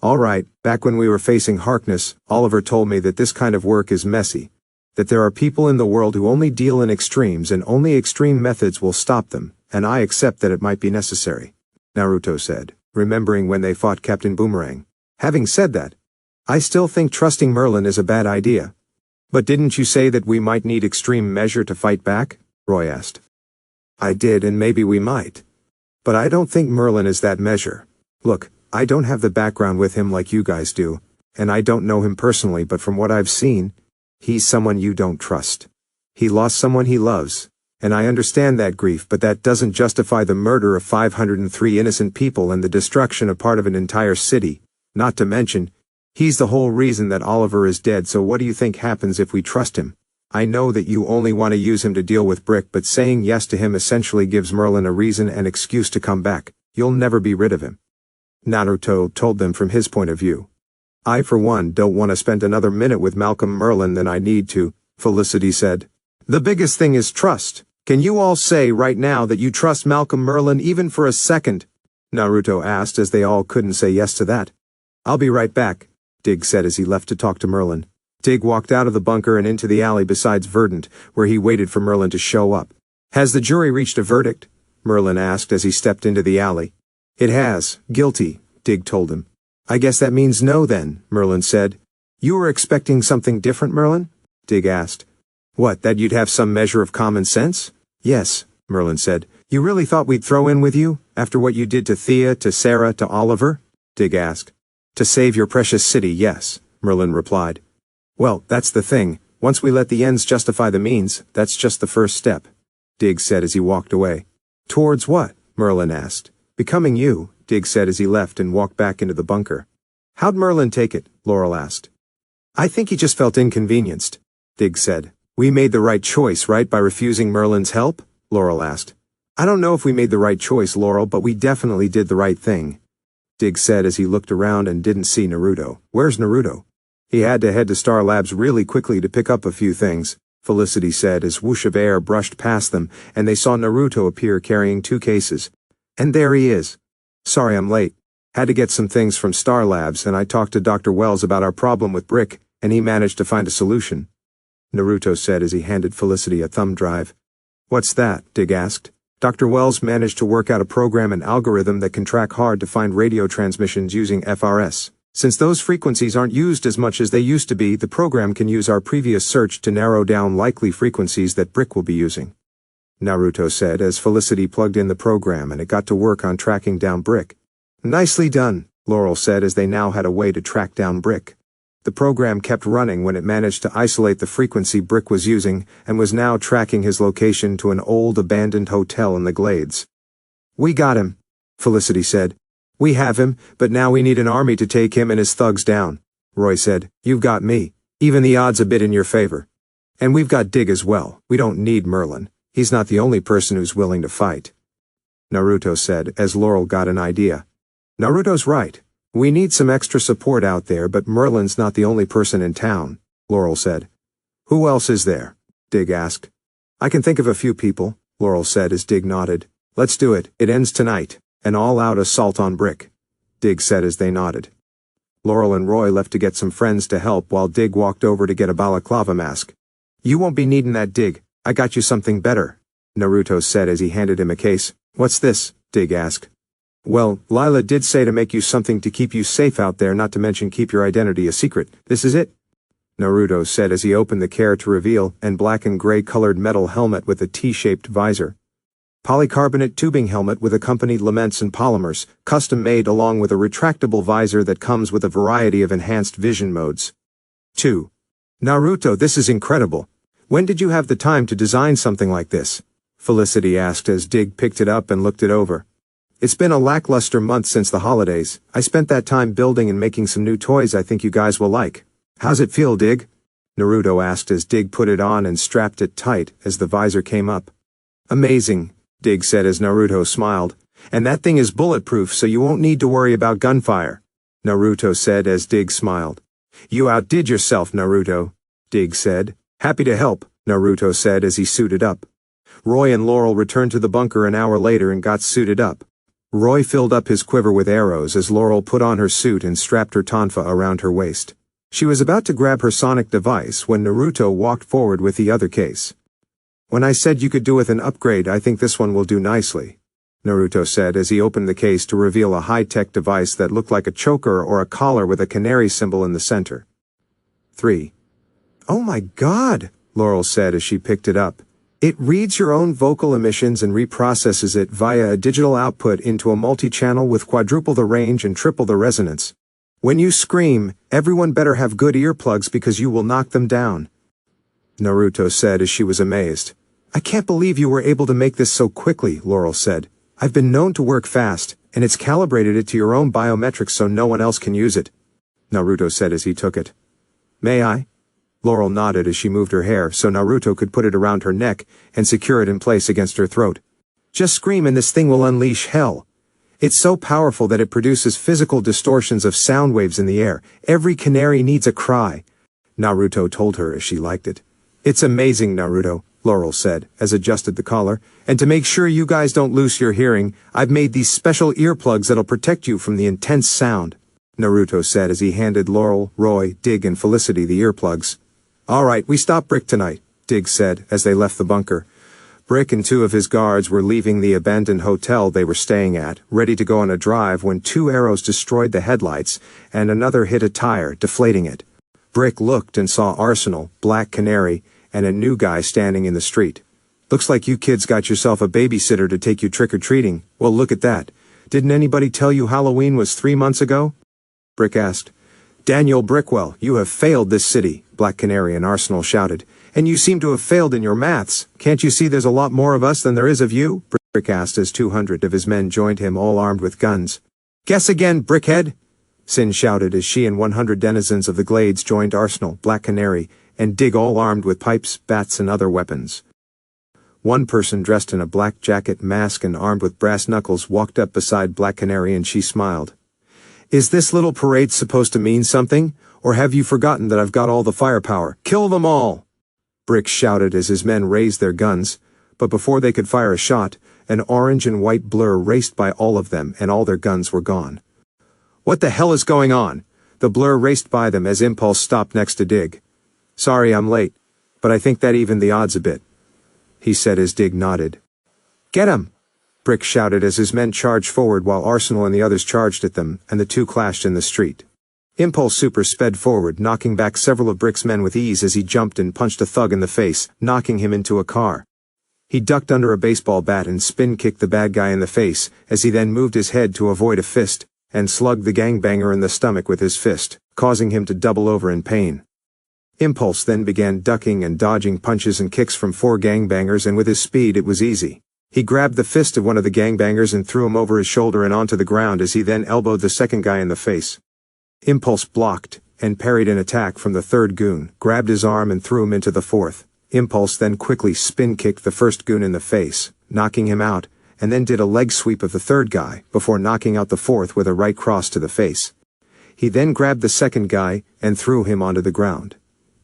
"All right, back when we were facing Harkness, Oliver told me that this kind of work is messy. That there are people in the world who only deal in extremes and only extreme methods will stop them, and I accept that it might be necessary," Naruto said, remembering when they fought Captain Boomerang. "Having said that, I still think trusting Merlin is a bad idea." "But didn't you say that we might need extreme measure to fight back?" Roy asked. "I did, and maybe we might. But I don't think Merlin is that measure. Look, I don't have the background with him like you guys do, and I don't know him personally, but from what I've seen, he's someone you don't trust. He lost someone he loves, and I understand that grief, but that doesn't justify the murder of 503 innocent people and the destruction of part of an entire city. Not to mention, he's the whole reason that Oliver is dead, so what do you think happens if we trust him? I know that you only want to use him to deal with Brick, but saying yes to him essentially gives Merlin a reason and excuse to come back. You'll never be rid of him," Naruto told them from his point of view. "I for one don't want to spend another minute with Malcolm Merlin than I need to," Felicity said. "The biggest thing is trust. Can you all say right now that you trust Malcolm Merlin even for a second?" Naruto asked as they all couldn't say yes to that. "I'll be right back," Dig said as he left to talk to Merlin. Dig walked out of the bunker and into the alley beside Verdant, where he waited for Merlin to show up. "Has the jury reached a verdict?" Merlin asked as he stepped into the alley. "It has. Guilty," Dig told him. "I guess that means no then," Merlin said. "You were expecting something different, Merlin?" Dig asked. "What, that you'd have some measure of common sense?" "Yes," Merlin said. "You really thought we'd throw in with you, after what you did to Thea, to Sarah, to Oliver?" Dig asked. "To save your precious city, yes," Merlin replied. "Well, that's the thing. Once we let the ends justify the means, that's just the first step," Dig said as he walked away. "Towards what?" Merlin asked. "Becoming you," Dig said as he left and walked back into the bunker. "How'd Merlin take it?" Laurel asked. "I think he just felt inconvenienced," Dig said. "We made the right choice, right, by refusing Merlin's help?" Laurel asked. "I don't know if we made the right choice, Laurel, but we definitely did the right thing," Dig said as he looked around and didn't see Naruto. "Where's Naruto?" "He had to head to Star Labs really quickly to pick up a few things," Felicity said as whoosh of air brushed past them and they saw Naruto appear carrying 2 cases. "And there he is. Sorry I'm late. Had to get some things from Star Labs and I talked to Dr. Wells about our problem with Brick and he managed to find a solution," Naruto said as he handed Felicity a thumb drive. "What's that?" Dig asked. "Dr. Wells managed to work out a program and algorithm that can track hard to find radio transmissions using FRS," Since those frequencies aren't used as much as they used to be, the program can use our previous search to narrow down likely frequencies that Brick will be using," Naruto said as Felicity plugged in the program and it got to work on tracking down Brick. "Nicely done," Laurel said as they now had a way to track down Brick. The program kept running when it managed to isolate the frequency Brick was using and was now tracking his location to an old abandoned hotel in the Glades. "We got him," Felicity said. "We have him, but now we need an army to take him and his thugs down," Roy said. "You've got me. Even the odds a bit in your favor. And we've got Dig as well. We don't need Merlin. He's not the only person who's willing to fight," Naruto said as Laurel got an idea. "Naruto's right. We need some extra support out there, but Merlin's not the only person in town," Laurel said. "Who else is there?" Dig asked. "I can think of a few people," Laurel said as Dig nodded. "Let's do it. It ends tonight. An all-out assault on Brick," Dig said as they nodded. Laurel and Roy left to get some friends to help while Dig walked over to get a balaclava mask. "You won't be needing that, Dig. I got you something better," Naruto said as he handed him a case. "What's this?" Dig asked. "Well, Lila did say to make you something to keep you safe out there, not to mention keep your identity a secret. This is it," Naruto said as he opened the care to reveal an black and gray colored metal helmet with a T-shaped visor. Polycarbonate tubing helmet with accompanied laments and polymers, custom made along with a retractable visor that comes with a variety of enhanced vision modes. 2. "Naruto, this is incredible. When did you have the time to design something like this?" Felicity asked as Dig picked it up and looked it over. "It's been a lackluster month since the holidays. I spent that time building and making some new toys I think you guys will like. How's it feel, Dig?" Naruto asked as Dig put it on and strapped it tight as the visor came up. "Amazing," Dig said as Naruto smiled. "And that thing is bulletproof so you won't need to worry about gunfire," Naruto said as Dig smiled. "You outdid yourself, Naruto," Dig said. "Happy to help," Naruto said as he suited up. Roy and Laurel returned to the bunker an hour later and got suited up. Roy filled up his quiver with arrows as Laurel put on her suit and strapped her tonfa around her waist. She was about to grab her sonic device when Naruto walked forward with the other case. "When I said you could do with an upgrade, I think this one will do nicely," Naruto said as he opened the case to reveal a high-tech device that looked like a choker or a collar with a canary symbol in the center. 3. "Oh my God," Laurel said as she picked it up. "It reads your own vocal emissions and reprocesses it via a digital output into a multi-channel with quadruple the range and triple the resonance. When you scream, everyone better have good earplugs because you will knock them down," Naruto said as she was amazed. "I can't believe you were able to make this so quickly," Laurel said. "I've been known to work fast, and it's calibrated it to your own biometrics so no one else can use it," Naruto said as he took it. "May I?" Laurel nodded as she moved her hair so Naruto could put it around her neck and secure it in place against her throat. "Just scream and this thing will unleash hell. It's so powerful that it produces physical distortions of sound waves in the air. Every canary needs a cry," Naruto told her as she liked it. "It's amazing, Naruto," Laurel said as adjusted the collar, "and to make sure you guys don't lose your hearing, I've made these special earplugs that'll protect you from the intense sound," Naruto said as he handed Laurel, Roy, Dig and Felicity the earplugs. "All right, we stop Brick tonight," Dig said as they left the bunker. Brick and 2 of his guards were leaving the abandoned hotel they were staying at, ready to go on a drive when 2 arrows destroyed the headlights and another hit a tire, deflating it. Brick looked and saw Arsenal, Black Canary, and a new guy standing in the street. "Looks like you kids got yourself a babysitter to take you trick-or-treating. Well, look at that. Didn't anybody tell you Halloween was 3 months ago?" Brick asked. "Daniel Brickwell, you have failed this city," Black Canary and Arsenal shouted. "And you seem to have failed in your maths. Can't you see there's a lot more of us than there is of you?" Brick asked as 200 of his men joined him all armed with guns. "Guess again, Brickhead," Sin shouted as she and 100 denizens of the Glades joined Arsenal, Black Canary, and Dig all armed with pipes, bats and other weapons. One person dressed in a black jacket, mask and armed with brass knuckles walked up beside Black Canary and she smiled. "Is this little parade supposed to mean something? Or have you forgotten that I've got all the firepower? Kill them all!" Brick shouted as his men raised their guns, but before they could fire a shot, an orange and white blur raced by all of them and all their guns were gone. "What the hell is going on?" The blur raced by them as Impulse stopped next to Dig. "Sorry I'm late, but I think that evened the odds a bit," he said as Dig nodded. "Get him!" Brick shouted as his men charged forward while Arsenal and the others charged at them, and the two clashed in the street. Impulse Super sped forward, knocking back several of Brick's men with ease as he jumped and punched a thug in the face, knocking him into a car. He ducked under a baseball bat and spin-kicked the bad guy in the face, as he then moved his head to avoid a fist, and slugged the gangbanger in the stomach with his fist, causing him to double over in pain. Impulse then began ducking and dodging punches and kicks from 4 gangbangers, and with his speed it was easy. He grabbed the fist of one of the gangbangers and threw him over his shoulder and onto the ground as he then elbowed the second guy in the face. Impulse blocked and parried an attack from the 3rd goon, grabbed his arm and threw him into the 4th. Impulse then quickly spin-kicked the 1st goon in the face, knocking him out, and then did a leg sweep of the 3rd guy, before knocking out the 4th with a right cross to the face. He then grabbed the 2nd guy and threw him onto the ground.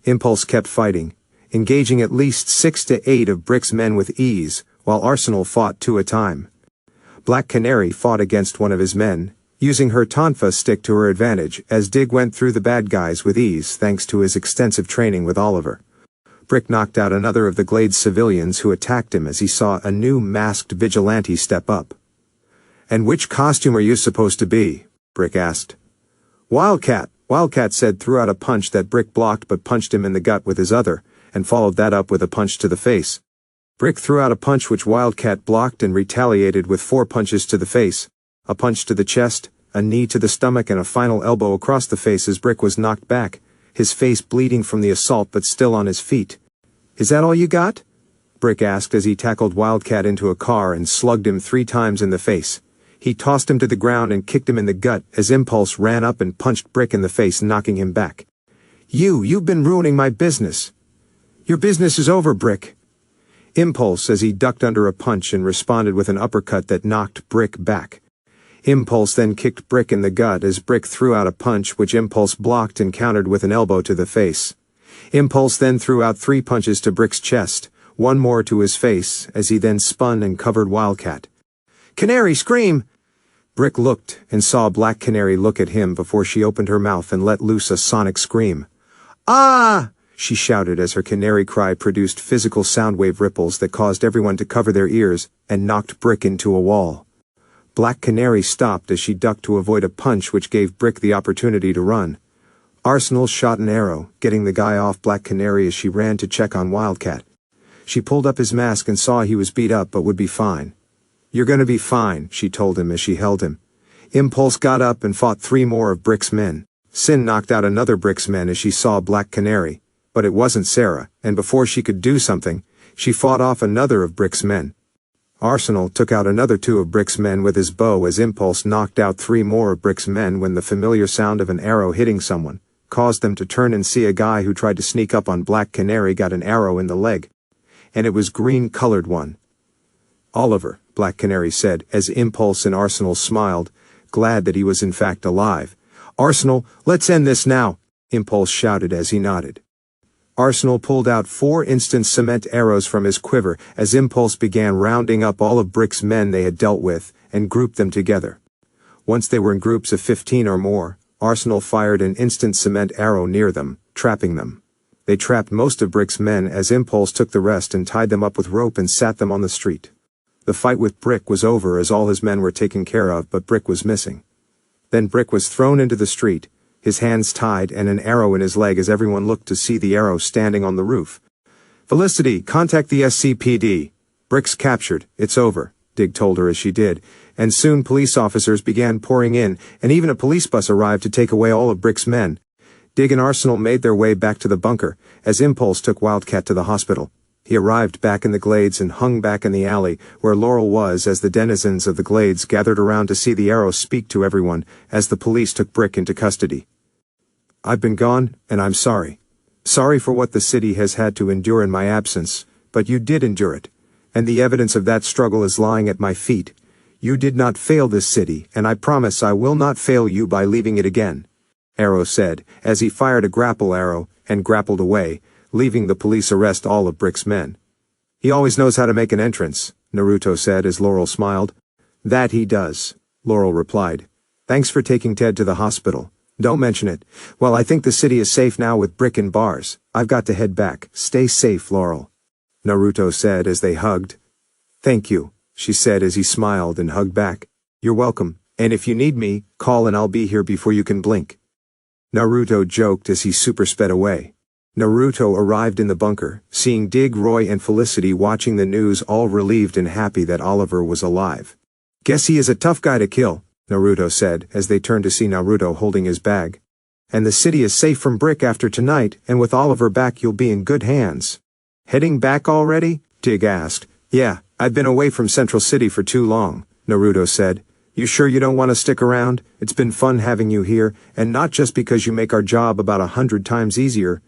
Impulse kept fighting, engaging at least 6 to 8 of Brick's men with ease, while Arsenal fought 2 at a time. Black Canary fought against one of his men, using her tonfa stick to her advantage, as Dig went through the bad guys with ease thanks to his extensive training with Oliver. Brick knocked out another of the Glades civilians who attacked him as he saw a new masked vigilante step up. "And which costume are you supposed to be?" Brick asked. "Wildcat," Wildcat said, threw out a punch that Brick blocked but punched him in the gut with his other, and followed that up with a punch to the face. Brick threw out a punch which Wildcat blocked and retaliated with 4 punches to the face, a punch to the chest, a knee to the stomach, and a final elbow across the face as Brick was knocked back, his face bleeding from the assault but still on his feet. "Is that all you got?" Brick asked as he tackled Wildcat into a car and slugged him 3 times in the face. He tossed him to the ground and kicked him in the gut as Impulse ran up and punched Brick in the face, knocking him back. You've been ruining my business." "Your business is over, Brick." Impulse as he ducked under a punch and responded with an uppercut that knocked Brick back. Impulse then kicked Brick in the gut as Brick threw out a punch which Impulse blocked and countered with an elbow to the face. Impulse then threw out 3 punches to Brick's chest, 1 more to his face, as he then spun and covered Wildcat. "Canary, scream!" Brick looked and saw Black Canary look at him before she opened her mouth and let loose a sonic scream. "Ah!" she shouted as her canary cry produced physical soundwave ripples that caused everyone to cover their ears and knocked Brick into a wall. Black Canary stopped as she ducked to avoid a punch which gave Brick the opportunity to run. Arsenal shot an arrow, getting the guy off Black Canary as she ran to check on Wildcat. She pulled up his mask and saw he was beat up but would be fine. "You're gonna be fine," she told him as she held him. Impulse got up and fought 3 more of Brick's men. Sin knocked out another Brick's men as she saw Black Canary, but it wasn't Sarah, and before she could do something, she fought off another of Brick's men. Arsenal took out another 2 of Brick's men with his bow as Impulse knocked out 3 more of Brick's men when the familiar sound of an arrow hitting someone caused them to turn and see a guy who tried to sneak up on Black Canary got an arrow in the leg. And it was green-colored one. "Oliver," Black Canary said as Impulse and Arsenal smiled, glad that he was in fact alive. "Arsenal, let's end this now," Impulse shouted as he nodded. Arsenal pulled out 4 instant cement arrows from his quiver as Impulse began rounding up all of Brick's men they had dealt with and grouped them together. Once they were in groups of 15 or more, Arsenal fired an instant cement arrow near them, trapping them. They trapped most of Brick's men as Impulse took the rest and tied them up with rope and sat them on the street. The fight with Brick was over as all his men were taken care of, but Brick was missing. Then Brick was thrown into the street, his hands tied and an arrow in his leg as everyone looked to see the arrow standing on the roof. "Felicity, contact the SCPD. Brick's captured, it's over," Dig told her as she did, and soon police officers began pouring in, and even a police bus arrived to take away all of Brick's men. Dig and Arsenal made their way back to the bunker, as Impulse took Wildcat to the hospital. He arrived back in the Glades and hung back in the alley where Laurel was as the denizens of the Glades gathered around to see the arrow speak to everyone as the police took Brick into custody. "I've been gone, and I'm sorry. Sorry for what the city has had to endure in my absence, but you did endure it, and the evidence of that struggle is lying at my feet. You did not fail this city, and I promise I will not fail you by leaving it again," Arrow said as he fired a grapple arrow and grappled away, leaving the police arrest all of Brick's men. "He always knows how to make an entrance," Naruto said as Laurel smiled. "That he does," Laurel replied. "Thanks for taking Ted to the hospital. Don't mention it. Well, I think the city is safe now with Brick in bars. I've got to head back. Stay safe, Laurel," Naruto said as they hugged. "Thank you," she said as he smiled and hugged back. "You're welcome, and if you need me, call and I'll be here before you can blink." Naruto joked as he super sped away. Naruto arrived in the bunker, seeing Dig, Roy and Felicity watching the news, all relieved and happy that Oliver was alive. "Guess he is a tough guy to kill," Naruto said as they turned to see Naruto holding his bag. "And the city is safe from Brick after tonight, and with Oliver back you'll be in good hands." "Heading back already?" Dig asked. "Yeah, I've been away from Central City for too long," Naruto said. "You sure you don't want to stick around? It's been fun having you here, and not just because you make our job about 100 times easier,"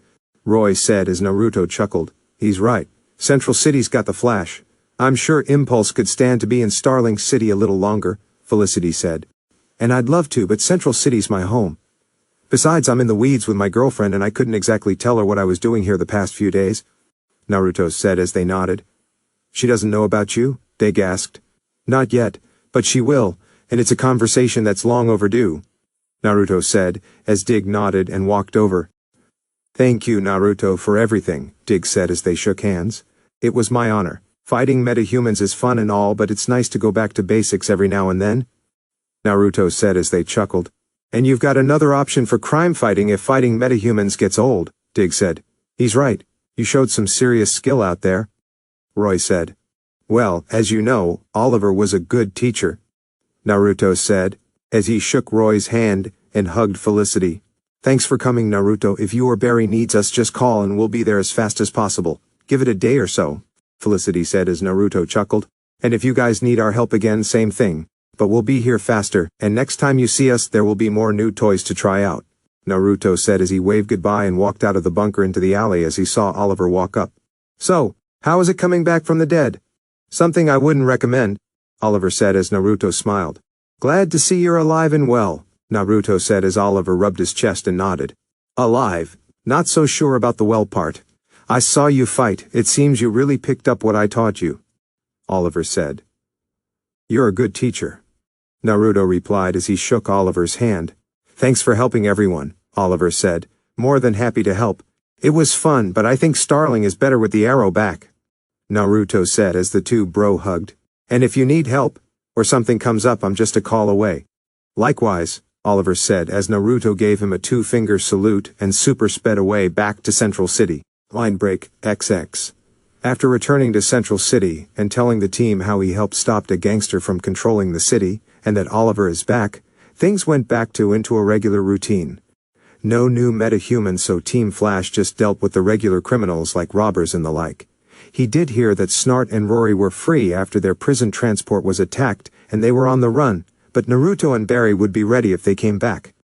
Roy said as Naruto chuckled. "He's right. Central City's got the flash. I'm sure Impulse could stand to be in Starling City a little longer," Felicity said. "And I'd love to, but Central City's my home. Besides, I'm in the weeds with my girlfriend and I couldn't exactly tell her what I was doing here the past few days," Naruto said as they nodded. "She doesn't know about you?" Dig asked. "Not yet, but she will, and it's a conversation that's long overdue," Naruto said as Dig nodded and walked over. "Thank you, Naruto, for everything," Dig said as they shook hands. "It was my honor. Fighting metahumans is fun and all, but it's nice to go back to basics every now and then," Naruto said as they chuckled. "And you've got another option for crime fighting if fighting metahumans gets old," Dig said. "He's right. You showed some serious skill out there," Roy said. "Well, as you know, Oliver was a good teacher," Naruto said, as he shook Roy's hand and hugged Felicity. "Thanks for coming, Naruto. If you or Barry needs us, just call and we'll be there as fast as possible. Give it a day or so," Felicity said as Naruto chuckled. "And if you guys need our help again, same thing. But we'll be here faster, and next time you see us there will be more new toys to try out," Naruto said as he waved goodbye and walked out of the bunker into the alley as he saw Oliver walk up. "So, how is it coming back from the dead?" "Something I wouldn't recommend," Oliver said as Naruto smiled. "Glad to see you're alive and well," Naruto said as Oliver rubbed his chest and nodded. "Alive? Not so sure about the well part. I saw you fight. It seems you really picked up what I taught you," Oliver said. "You're a good teacher," Naruto replied as he shook Oliver's hand. "Thanks for helping everyone," Oliver said. "More than happy to help. It was fun, but I think Starling is better with the arrow back," Naruto said as the two bro hugged. "And if you need help, or something comes up, I'm just a call away." "Likewise," Oliver said as Naruto gave him a two-finger salute and super sped away back to Central City. Line break, XX. After returning to Central City and telling the team how he helped stop a gangster from controlling the city, and that Oliver is back, things went back into a regular routine. No new metahuman, so Team Flash just dealt with the regular criminals like robbers and the like. He did hear that Snart and Rory were free after their prison transport was attacked and they were on the run, but Naruto and Barry would be ready if they came back.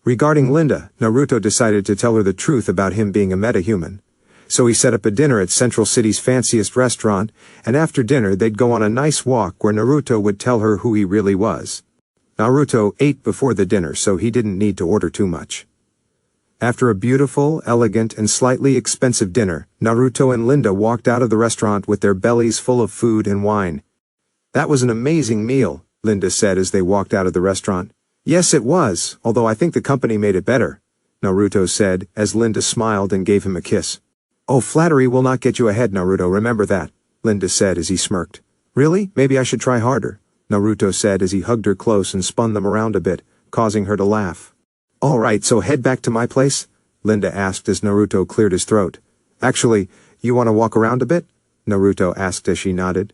Regarding Linda, Naruto decided to tell her the truth about him being a metahuman. So he set up a dinner at Central City's fanciest restaurant, and after dinner they'd go on a nice walk where Naruto would tell her who he really was. Naruto ate before the dinner, so he didn't need to order too much. After a beautiful, elegant, and slightly expensive dinner, Naruto and Linda walked out of the restaurant with their bellies full of food and wine. "That was an amazing meal," Linda said as they walked out of the restaurant. "Yes, it was, although I think the company made it better," Naruto said as Linda smiled and gave him a kiss. "Oh, flattery will not get you ahead, Naruto, remember that," Linda said as he smirked. "Really? Maybe I should try harder," Naruto said as he hugged her close and spun them around a bit, causing her to laugh. "All right, so head back to my place?" Linda asked as Naruto cleared his throat. "Actually, you want to walk around a bit?" Naruto asked as she nodded.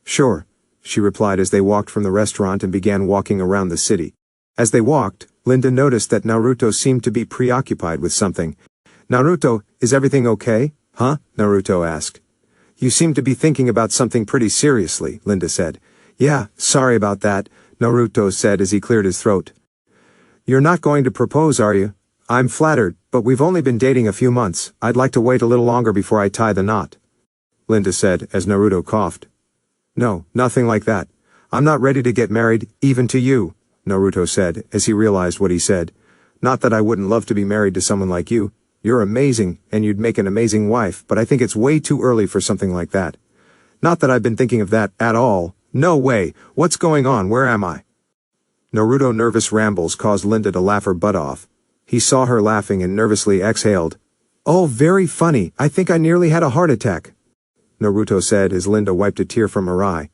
"Sure," she replied as they walked from the restaurant and began walking around the city. As they walked, Linda noticed that Naruto seemed to be preoccupied with something. "Naruto, is everything okay, huh?" Naruto asked. "You seem to be thinking about something pretty seriously," Linda said. "Yeah, sorry about that," Naruto said as he cleared his throat. "You're not going to propose, are you?" "I'm flattered, but we've only been dating a few months. I'd like to wait a little longer before I tie the knot," Linda said as Naruto coughed. "No, nothing like that. I'm not ready to get married, even to you," Naruto said as he realized what he said. "Not that I wouldn't love to be married to someone like you. You're amazing, and you'd make an amazing wife, but I think it's way too early for something like that. Not that I've been thinking of that at all. No way. What's going on? Where am I?" Naruto nervous rambles caused Linda to laugh her butt off. He saw her laughing and nervously exhaled. "Oh, very funny. I think I nearly had a heart attack," Naruto said as Linda wiped a tear from her eye.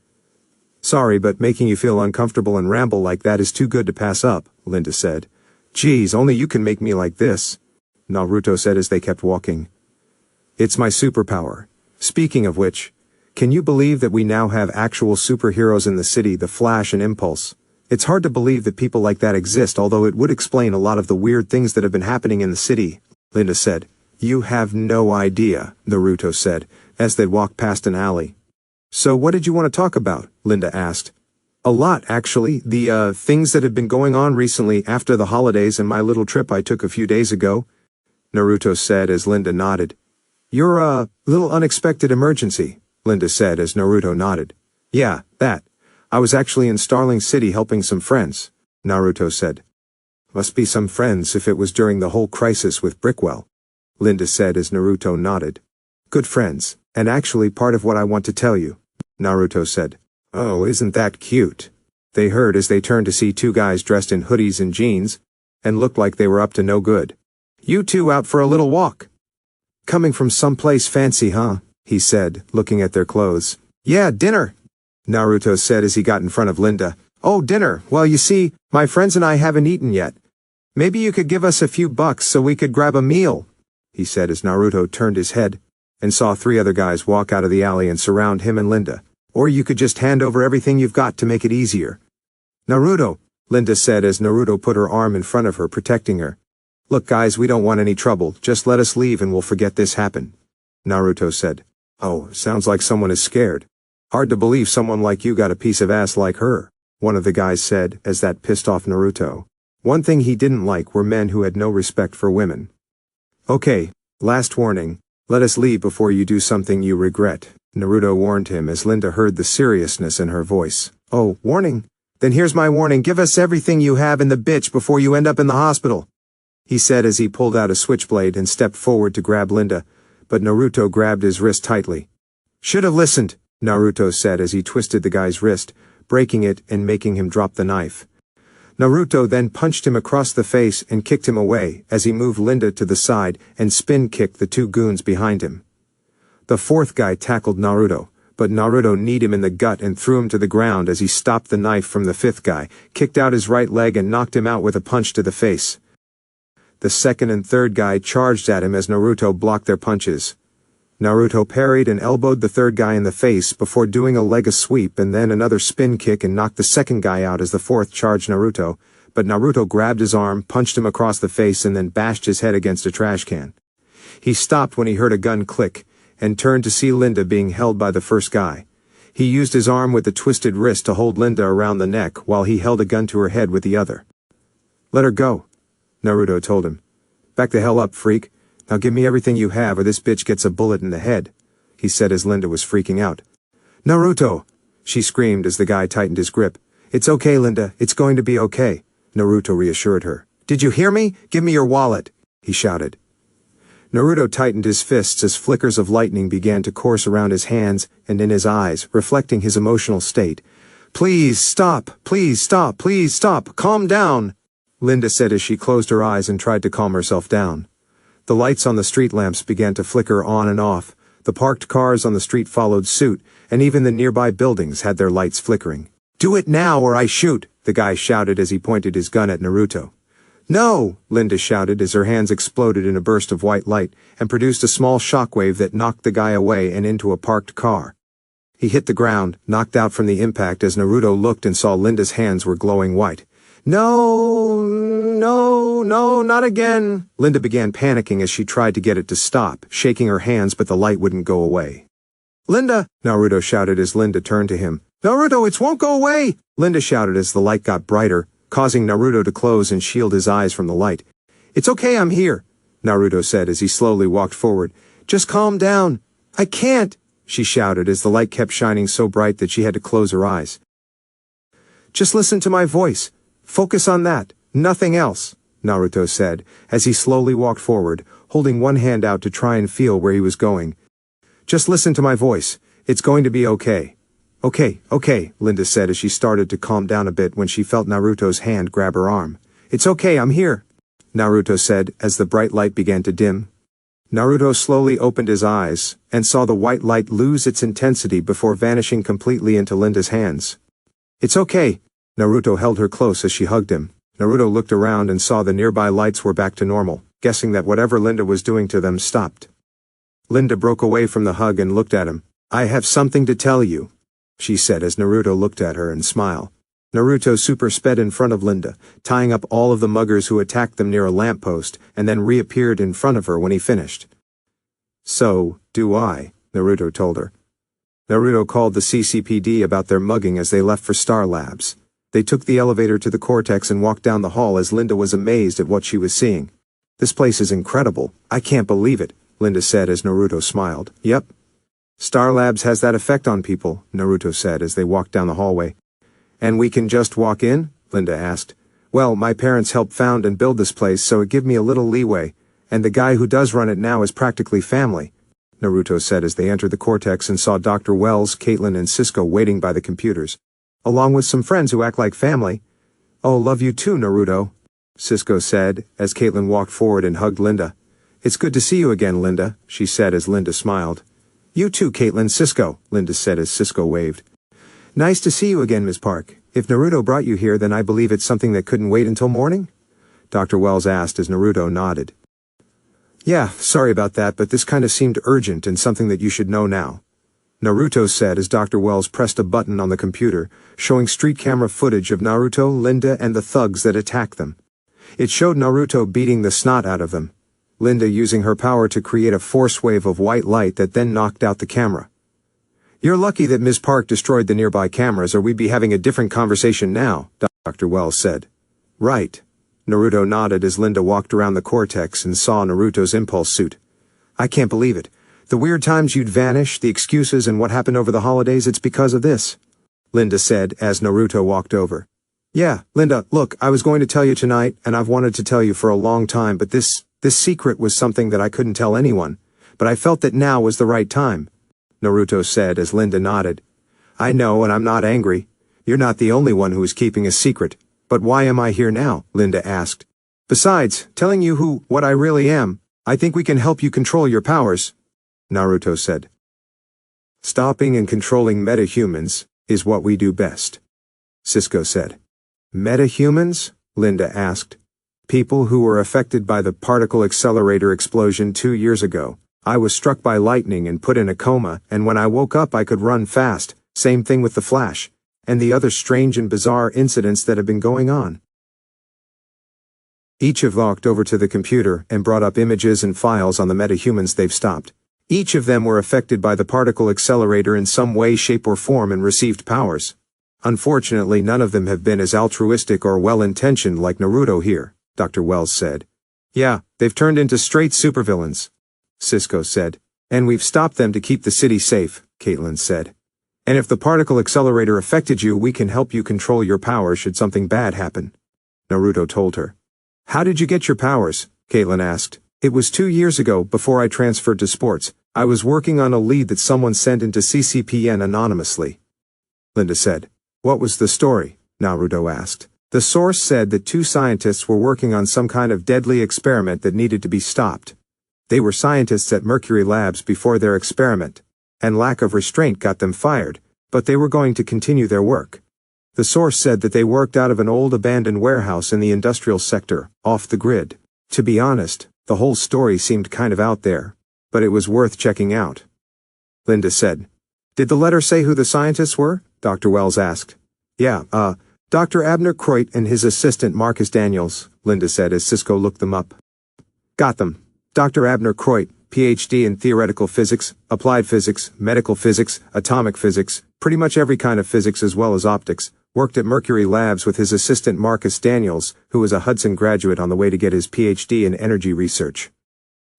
"Sorry, but making you feel uncomfortable and ramble like that is too good to pass up," Linda said. Geez, only you can make me like this, Naruto said as they kept walking. It's my superpower. Speaking of which, can you believe that we now have actual superheroes in the city, the Flash and Impulse? It's hard to believe that people like that exist, although it would explain a lot of the weird things that have been happening in the city, Linda said. You have no idea, Naruto said, as they walked past an alley. So what did you want to talk about? Linda asked. A lot, actually. The, things that have been going on recently after the holidays and my little trip I took a few days ago, Naruto said as Linda nodded. Your, little unexpected emergency, Linda said as Naruto nodded. Yeah, that. I was actually in Starling City helping some friends, Naruto said. Must be some friends if it was during the whole crisis with Brickwell, Linda said as Naruto nodded. Good friends, and actually part of what I want to tell you, Naruto said. Oh, isn't that cute? They heard as they turned to see two guys dressed in hoodies and jeans, and looked like they were up to no good. You two out for a little walk? Coming from someplace fancy, huh? He said, looking at their clothes. Yeah, dinner, Naruto said as he got in front of Linda. Oh, dinner. Well, you see, my friends and I haven't eaten yet. Maybe you could give us a few bucks so we could grab a meal, he said as Naruto turned his head and saw three other guys walk out of the alley and surround him and Linda. Or you could just hand over everything you've got to make it easier. Naruto, Linda said as Naruto put her arm in front of her, protecting her. Look guys, we don't want any trouble, just let us leave and we'll forget this happened, Naruto said. Oh, sounds like someone is scared. Hard to believe someone like you got a piece of ass like her, one of the guys said as that pissed off Naruto. One thing he didn't like were men who had no respect for women. Okay, last warning, let us leave before you do something you regret, Naruto warned him as Linda heard the seriousness in her voice. Oh, warning? Then here's my warning, give us everything you have in the bitch before you end up in the hospital, he said as he pulled out a switchblade and stepped forward to grab Linda, but Naruto grabbed his wrist tightly. Should have listened, Naruto said as he twisted the guy's wrist, breaking it and making him drop the knife. Naruto then punched him across the face and kicked him away as he moved Linda to the side and spin-kicked the two goons behind him. The fourth guy tackled Naruto, but Naruto kneed him in the gut and threw him to the ground as he stopped the knife from the fifth guy, kicked out his right leg and knocked him out with a punch to the face. The second and third guy charged at him as Naruto blocked their punches. Naruto parried and elbowed the third guy in the face before doing a leg sweep and then another spin kick and knocked the second guy out as the fourth charged Naruto, but Naruto grabbed his arm, punched him across the face and then bashed his head against a trash can. He stopped when he heard a gun click, and turned to see Linda being held by the first guy. He used his arm with the twisted wrist to hold Linda around the neck while he held a gun to her head with the other. Let her go, Naruto told him. Back the hell up, freak. Now give me everything you have or this bitch gets a bullet in the head, he said as Linda was freaking out. Naruto, she screamed as the guy tightened his grip. It's okay, Linda, it's going to be okay, Naruto reassured her. Did you hear me? Give me your wallet, he shouted. Naruto tightened his fists as flickers of lightning began to course around his hands and in his eyes, reflecting his emotional state. Please stop, please stop, please stop, calm down, Linda said as she closed her eyes and tried to calm herself down. The lights on the street lamps began to flicker on and off, the parked cars on the street followed suit, and even the nearby buildings had their lights flickering. Do it now or I shoot, the guy shouted as he pointed his gun at Naruto. No, Linda shouted as her hands exploded in a burst of white light and produced a small shockwave that knocked the guy away and into a parked car. He hit the ground, knocked out from the impact as Naruto looked and saw Linda's hands were glowing white. No, no, no, not again. Linda began panicking as she tried to get it to stop, shaking her hands but the light wouldn't go away. Linda, Naruto shouted as Linda turned to him. Naruto, it won't go away, Linda shouted as the light got brighter, causing Naruto to close and shield his eyes from the light. It's okay, I'm here, Naruto said as he slowly walked forward. Just calm down. I can't, she shouted as the light kept shining so bright that she had to close her eyes. Just listen to my voice. Focus on that, nothing else, Naruto said as he slowly walked forward, holding one hand out to try and feel where he was going. Just listen to my voice. It's going to be okay. Okay, Linda said as she started to calm down a bit when she felt Naruto's hand grab her arm. It's okay, I'm here, Naruto said as the bright light began to dim. Naruto slowly opened his eyes and saw the white light lose its intensity before vanishing completely into Linda's hands. It's okay. Naruto held her close as she hugged him. Naruto looked around and saw the nearby lights were back to normal, guessing that whatever Linda was doing to them stopped. Linda broke away from the hug and looked at him. "I have something to tell you," she said as Naruto looked at her and smiled. Naruto super sped in front of Linda, tying up all of the muggers who attacked them near a lamppost, and then reappeared in front of her when he finished. "So, do I," Naruto told her. Naruto called the CCPD about their mugging as they left for Star Labs. They took the elevator to the Cortex and walked down the hall as Linda was amazed at what she was seeing. "This place is incredible. I can't believe it," Linda said as Naruto smiled. "Yep. Star Labs has that effect on people," Naruto said as they walked down the hallway. "And we can just walk in?" Linda asked. "Well, my parents helped found and build this place, so it give me a little leeway, and the guy who does run it now is practically family," Naruto said as they entered the Cortex and saw Dr. Wells, Caitlin, and Cisco waiting by the computers, along with some friends who act like family. "Oh, love you too, Naruto," Cisco said as Caitlin walked forward and hugged Linda. "It's good to see you again, Linda," she said as Linda smiled. "You too, Caitlin, Cisco," Linda said as Cisco waved. "Nice to see you again, Ms. Park. If Naruto brought you here, then I believe it's something that couldn't wait until morning?" Dr. Wells asked as Naruto nodded. "Yeah, sorry about that, but this kind of seemed urgent and something that you should know now," Naruto said as Dr. Wells pressed a button on the computer, showing street camera footage of Naruto, Linda, and the thugs that attacked them. It showed Naruto beating the snot out of them, Linda using her power to create a force wave of white light that then knocked out the camera. "You're lucky that Ms. Park destroyed the nearby cameras, or we'd be having a different conversation now," Dr. Wells said. "Right." Naruto nodded as Linda walked around the Cortex and saw Naruto's impulse suit. "I can't believe it. The weird times you'd vanish, the excuses, and what happened over the holidays, it's because of this," Linda said as Naruto walked over. "Yeah, Linda, look, I was going to tell you tonight, and I've wanted to tell you for a long time, but this secret was something that I couldn't tell anyone, but I felt that now was the right time," Naruto said as Linda nodded. "I know, and I'm not angry. You're not the only one who is keeping a secret. But why am I here now?" Linda asked. "Besides, telling you what I really am, I think we can help you control your powers," Naruto said. "Stopping and controlling metahumans is what we do best," Cisco said. "Metahumans?" Linda asked. "People who were affected by the particle accelerator explosion 2 years ago. I was struck by lightning and put in a coma, and when I woke up I could run fast, same thing with the Flash, and the other strange and bizarre incidents that have been going on." Each have walked over to the computer and brought up images and files on the metahumans they've stopped. Each of them were affected by the particle accelerator in some way, shape, or form and received powers. Unfortunately, none of them have been as altruistic or well-intentioned like Naruto here, Dr. Wells said. "Yeah, they've turned into straight supervillains," Cisco said. "And we've stopped them to keep the city safe," Caitlin said. "And if the particle accelerator affected you, we can help you control your power should something bad happen," Naruto told her. "How did you get your powers?" Caitlin asked. "It was 2 years ago, before I transferred to sports. I was working on a lead that someone sent into CCPN anonymously," Linda said. "What was the story?" Naruto asked. "The source said that 2 scientists were working on some kind of deadly experiment that needed to be stopped. They were scientists at Mercury Labs before their experiment, and lack of restraint got them fired, but they were going to continue their work. The source said that they worked out of an old abandoned warehouse in the industrial sector, off the grid. To be honest, the whole story seemed kind of out there, but it was worth checking out," Linda said. "Did the letter say who the scientists were?" Dr. Wells asked. "Yeah, Dr. Abner Croit and his assistant Marcus Daniels," Linda said as Cisco looked them up. "Got them. Dr. Abner Croit, Ph.D. in theoretical physics, applied physics, medical physics, atomic physics, pretty much every kind of physics as well as optics, worked at Mercury Labs with his assistant Marcus Daniels, who was a Hudson graduate on the way to get his Ph.D. in energy research,"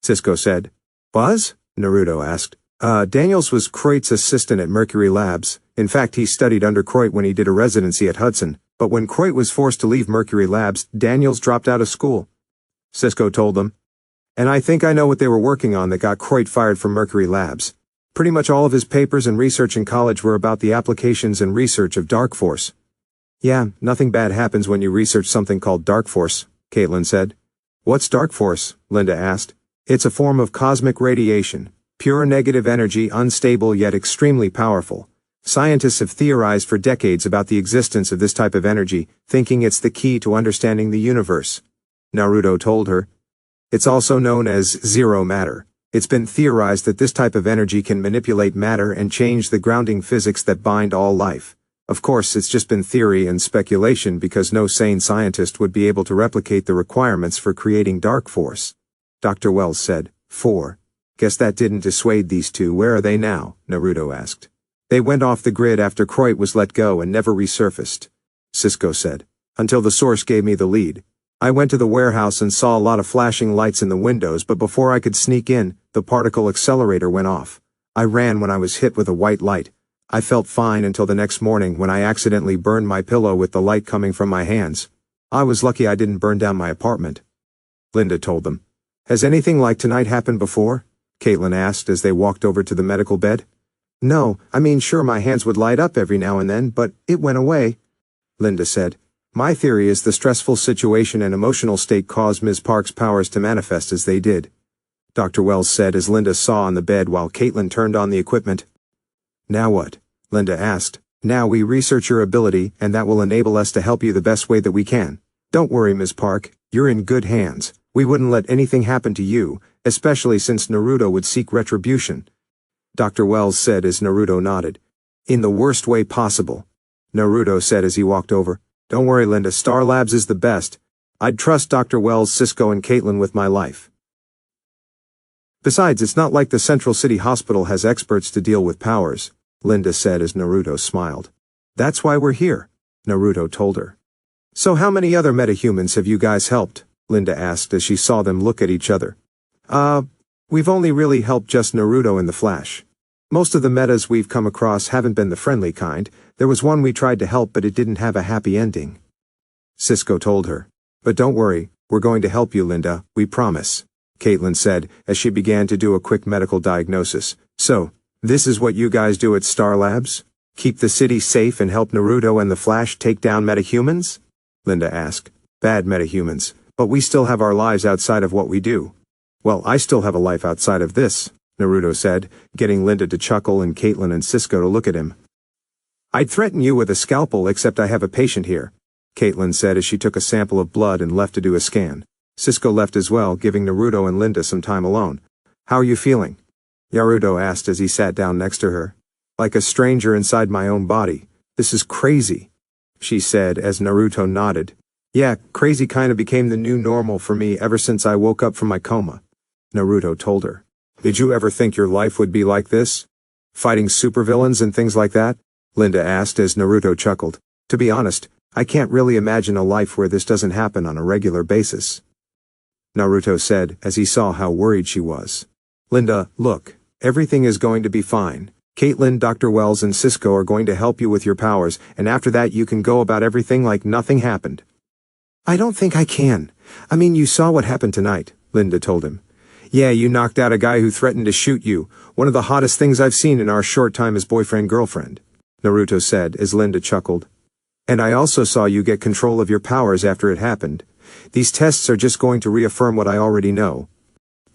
Cisco said. "Was?" Naruto asked. Daniels was Croit's assistant at Mercury Labs. In fact, he studied under Croit when he did a residency at Hudson, but when Croit was forced to leave Mercury Labs, Daniels dropped out of school," Cisco told them. "And I think I know what they were working on that got Croit fired from Mercury Labs. Pretty much all of his papers and research in college were about the applications and research of dark force." "Yeah, nothing bad happens when you research something called dark force," Caitlin said. "What's dark force?" Linda asked. "It's a form of cosmic radiation, pure negative energy, unstable yet extremely powerful. Scientists have theorized for decades about the existence of this type of energy, thinking it's the key to understanding the universe. Naruto told her. It's also known as zero matter. It's been theorized that this type of energy can manipulate matter and change the grounding physics that bind all life. Of course, it's just been theory and speculation because no sane scientist would be able to replicate the requirements for creating dark force. Dr. Wells said. 4. Guess that didn't dissuade these two. Where are they now? Naruto asked. They went off the grid after Croit was let go and never resurfaced. Cisco said. Until the source gave me the lead. I went to the warehouse and saw a lot of flashing lights in the windows, but before I could sneak in, the particle accelerator went off. I ran when I was hit with a white light. I felt fine until the next morning when I accidentally burned my pillow with the light coming from my hands. I was lucky I didn't burn down my apartment. Linda told them. Has anything like tonight happened before? Caitlin asked as they walked over to the medical bed. No, I mean sure my hands would light up every now and then, but it went away. Linda said. My theory is the stressful situation and emotional state caused Ms. Park's powers to manifest as they did. Dr. Wells said as Linda saw on the bed while Caitlin turned on the equipment. Now what? Linda asked. Now we research your ability and that will enable us to help you the best way that we can. Don't worry, Ms. Park, you're in good hands. We wouldn't let anything happen to you, especially since Naruto would seek retribution. Dr. Wells said as Naruto nodded. In the worst way possible. Naruto said as he walked over. Don't worry, Linda, Star Labs is the best. I'd trust Dr. Wells, Cisco, and Caitlin with my life. Besides, it's not like the Central City Hospital has experts to deal with powers, Linda said as Naruto smiled. That's why we're here, Naruto told her. So how many other metahumans have you guys helped? Linda asked as she saw them look at each other. We've only really helped just Naruto and the Flash. Most of the metas we've come across haven't been the friendly kind. There was one we tried to help but it didn't have a happy ending. Cisco told her. But don't worry, we're going to help you, Linda, we promise, Caitlin said as she began to do a quick medical diagnosis. So, this is what you guys do at Star Labs? Keep the city safe and help Naruto and the Flash take down metahumans? Linda asked. Bad metahumans, but we still have our lives outside of what we do. Well, I still have a life outside of this, Naruto said, getting Linda to chuckle and Caitlin and Cisco to look at him. I'd threaten you with a scalpel except I have a patient here, Caitlin said as she took a sample of blood and left to do a scan. Cisco left as well, giving Naruto and Linda some time alone. How are you feeling? Naruto asked as he sat down next to her. Like a stranger inside my own body. This is crazy, she said as Naruto nodded. Yeah, crazy kinda became the new normal for me ever since I woke up from my coma, Naruto told her. Did you ever think your life would be like this? Fighting supervillains and things like that? Linda asked as Naruto chuckled. To be honest, I can't really imagine a life where this doesn't happen on a regular basis, Naruto said as he saw how worried she was. Linda, look, everything is going to be fine. Caitlin, Dr. Wells and Cisco are going to help you with your powers, and after that you can go about everything like nothing happened. I don't think I can. I mean, you saw what happened tonight, Linda told him. Yeah, you knocked out a guy who threatened to shoot you, one of the hottest things I've seen in our short time as boyfriend-girlfriend, Naruto said as Linda chuckled. And I also saw you get control of your powers after it happened. These tests are just going to reaffirm what I already know.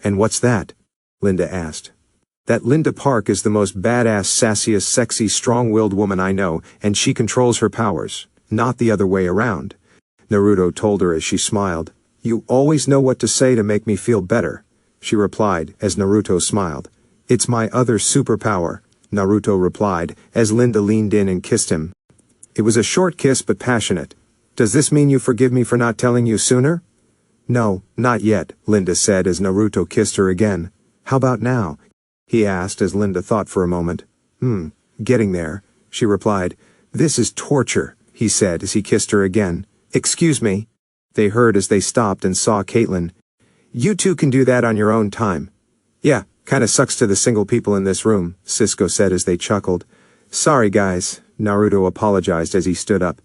And what's that? Linda asked. That Linda Park is the most badass, sassiest, sexy, strong-willed woman I know, and she controls her powers, not the other way around, Naruto told her as she smiled. You always know what to say to make me feel better, she replied as Naruto smiled. It's my other superpower, Naruto replied as Linda leaned in and kissed him. It was a short kiss but passionate. Does this mean you forgive me for not telling you sooner? No, not yet, Linda said as Naruto kissed her again. How about now? He asked as Linda thought for a moment. Getting there, she replied. This is torture, he said as he kissed her again. Excuse me, they heard as they stopped and saw Caitlin. You two can do that on your own time. Yeah, kinda sucks to the single people in this room, Cisco said as they chuckled. Sorry guys, Naruto apologized as he stood up.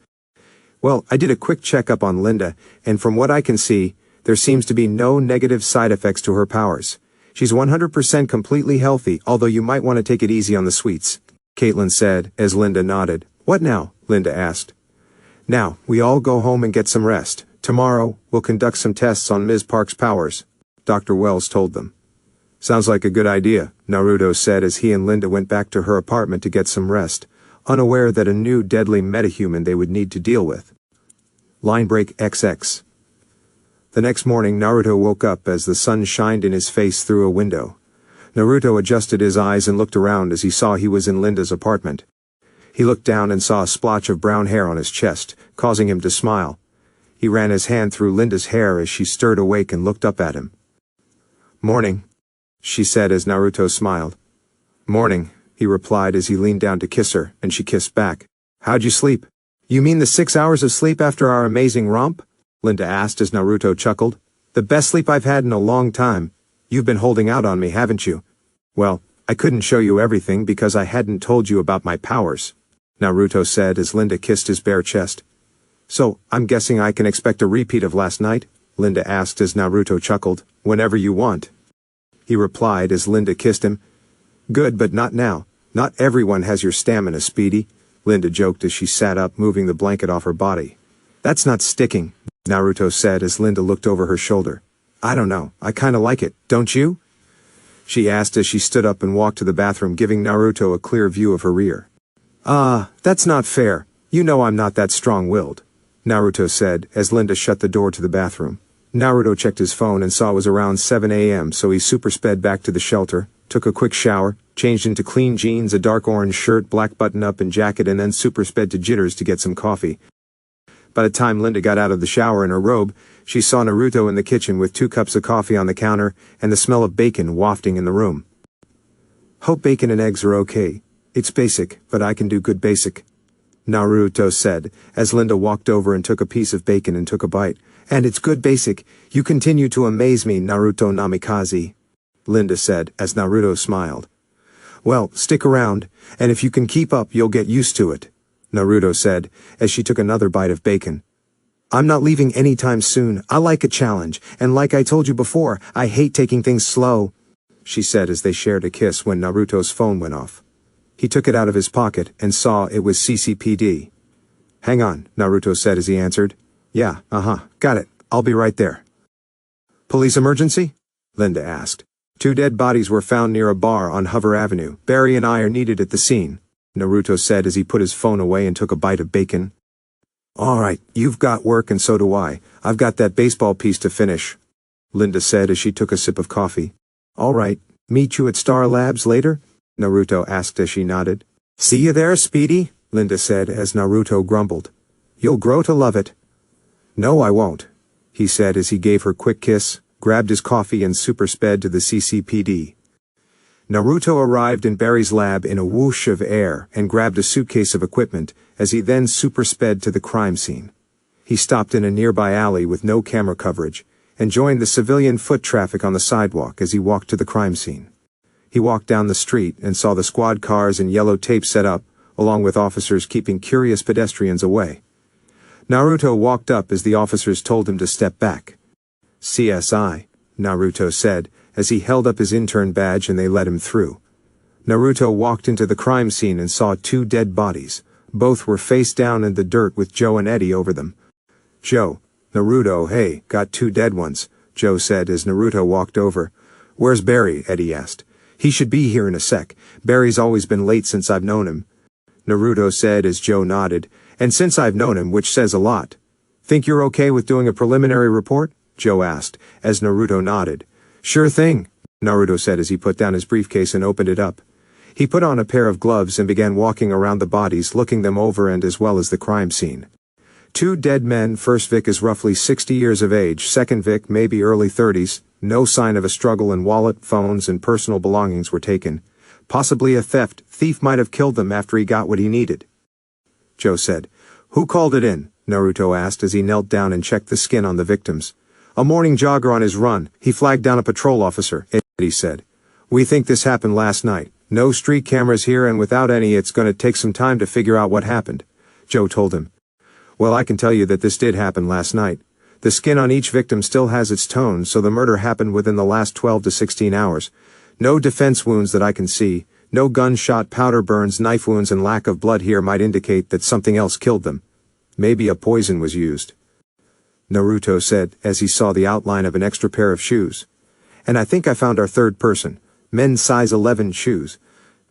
Well, I did a quick checkup on Linda, and from what I can see, there seems to be no negative side effects to her powers. She's 100% completely healthy, although you might want to take it easy on the sweets, Caitlin said as Linda nodded. What now? Linda asked. Now, we all go home and get some rest. Tomorrow, we'll conduct some tests on Ms. Park's powers, Dr. Wells told them. Sounds like a good idea, Naruto said as he and Linda went back to her apartment to get some rest. unaware that a new deadly metahuman they would need to deal with. Line break XX. The next morning Naruto woke up as the sun shined in his face through a window. Naruto adjusted his eyes and looked around as he saw he was in Linda's apartment. He looked down and saw a splotch of brown hair on his chest, causing him to smile. He ran his hand through Linda's hair as she stirred awake and looked up at him. "Morning," she said as Naruto smiled. "Morning," he replied as he leaned down to kiss her, and she kissed back. "How'd you sleep?" "You mean the 6 hours of sleep after our amazing romp?" Linda asked as Naruto chuckled. "The best sleep I've had in a long time. You've been holding out on me, haven't you?" "Well, I couldn't show you everything because I hadn't told you about my powers," Naruto said as Linda kissed his bare chest. "So, I'm guessing I can expect a repeat of last night?" Linda asked as Naruto chuckled. "Whenever you want," he replied as Linda kissed him. "Good, but not now. Not everyone has your stamina, Speedy," Linda joked as she sat up, moving the blanket off her body. "That's not sticking," Naruto said as Linda looked over her shoulder. "I don't know, I kinda like it, don't you?" she asked as she stood up and walked to the bathroom, giving Naruto a clear view of her rear. That's not fair. You know I'm not that strong-willed," Naruto said as Linda shut the door to the bathroom. Naruto checked his phone and saw it was around 7 a.m., so he super sped back to the shelter, took a quick shower, changed into clean jeans, a dark orange shirt, black button-up and jacket, and then super sped to Jitters to get some coffee. By the time Linda got out of the shower in her robe, she saw Naruto in the kitchen with 2 cups of coffee on the counter and the smell of bacon wafting in the room. "Hope bacon and eggs are okay. It's basic, but I can do good basic," Naruto said, as Linda walked over and took a piece of bacon and took a bite. "And it's good basic. You continue to amaze me, Naruto Namikaze," Linda said, as Naruto smiled. "Well, stick around, and if you can keep up you'll get used to it," Naruto said, as she took another bite of bacon. "I'm not leaving anytime soon. I like a challenge, and like I told you before, I hate taking things slow," she said as they shared a kiss when Naruto's phone went off. He took it out of his pocket and saw it was CCPD. "Hang on," Naruto said as he answered. "Yeah, got it. I'll be right there." "Police emergency?" Linda asked. 2 dead bodies were found near a bar on Hover Avenue. Barry and I are needed at the scene," Naruto said as he put his phone away and took a bite of bacon. "All right, you've got work and so do I. I've got that baseball piece to finish," Linda said as she took a sip of coffee. "All right, meet you at Star Labs later?" Naruto asked as she nodded. "See you there, Speedy," Linda said as Naruto grumbled. "You'll grow to love it." "No, I won't," he said as he gave her a quick kiss, grabbed his coffee and super sped to the CCPD. Naruto arrived in Barry's lab in a whoosh of air and grabbed a suitcase of equipment as he then super sped to the crime scene. He stopped in a nearby alley with no camera coverage and joined the civilian foot traffic on the sidewalk as he walked to the crime scene. He walked down the street and saw the squad cars and yellow tape set up, along with officers keeping curious pedestrians away. Naruto walked up as the officers told him to step back. "CSI," Naruto said, as he held up his intern badge and they let him through. Naruto walked into the crime scene and saw 2 dead bodies. Both were face down in the dirt with Joe and Eddie over them. "Joe, Naruto, hey, got 2 dead ones," Joe said as Naruto walked over. "Where's Barry?" Eddie asked. "He should be here in a sec. Barry's always been late since I've known him," Naruto said as Joe nodded. "And since I've known him, which says a lot." "Think you're okay with doing a preliminary report?" Joe asked, as Naruto nodded. "Sure thing," Naruto said as he put down his briefcase and opened it up. He put on a pair of gloves and began walking around the bodies, looking them over and as well as the crime scene. 2 dead men. First Vic is roughly 60 years of age, second Vic maybe early 30s, no sign of a struggle, and wallet, phones, and personal belongings were taken. Possibly a theft. Thief might have killed them after he got what he needed, Joe said. "Who called it in?" Naruto asked as he knelt down and checked the skin on the victims. "A morning jogger on his run. He flagged down a patrol officer," Eddie said. "We think this happened last night. No street cameras here, and without any it's going to take some time to figure out what happened," Joe told him. "Well, I can tell you that this did happen last night. The skin on each victim still has its tone, so the murder happened within the last 12 to 16 hours. No defense wounds that I can see. No gunshot, powder burns, knife wounds, and lack of blood here might indicate that something else killed them. Maybe a poison was used," Naruto said as he saw the outline of an extra pair of shoes. "And I think I found our third person. Men's size 11 shoes.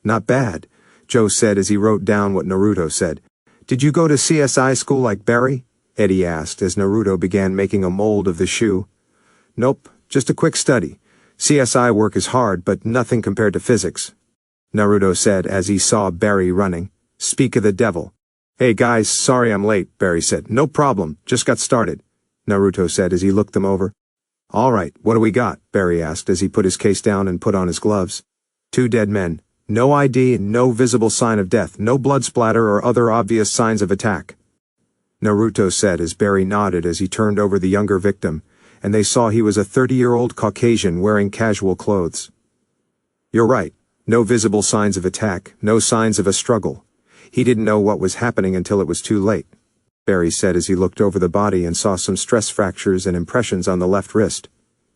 Not bad. Joe said as he wrote down what Naruto said. Did you go to CSI school like Barry? Eddie asked as Naruto began making a mold of the shoe. Nope, just a quick study. CSI work is hard, but nothing compared to physics, Naruto said as he saw Barry running. Speak of the devil. Hey guys, sorry I'm late, Barry said. No problem, just got started, Naruto said as he looked them over. All right, what do we got? Barry asked as he put his case down and put on his gloves. 2 dead men. No ID and no visible sign of death, no blood splatter or other obvious signs of attack, Naruto said as Barry nodded as he turned over the younger victim, and they saw he was a 30-year-old Caucasian wearing casual clothes. You're right. No visible signs of attack, no signs of a struggle. He didn't know what was happening until it was too late, Barry said as he looked over the body and saw some stress fractures and impressions on the left wrist.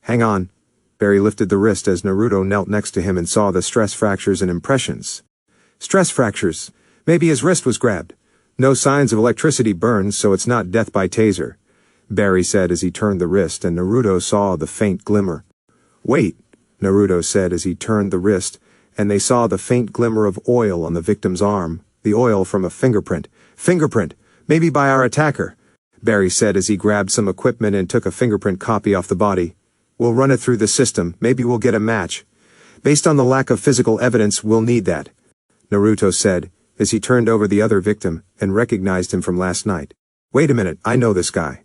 Hang on. Barry lifted the wrist as Naruto knelt next to him and saw the stress fractures and impressions. Stress fractures. Maybe his wrist was grabbed. No signs of electricity burns, so it's not death by taser, Barry said as he turned the wrist and Naruto saw the faint glimmer. Wait, Naruto said as he turned the wrist, and they saw the faint glimmer of oil on the victim's arm, the oil from a fingerprint. Fingerprint, maybe by our attacker, Barry said as he grabbed some equipment and took a fingerprint copy off the body. We'll run it through the system, maybe we'll get a match. Based on the lack of physical evidence, we'll need that, Naruto said, as he turned over the other victim and recognized him from last night. Wait a minute, I know this guy.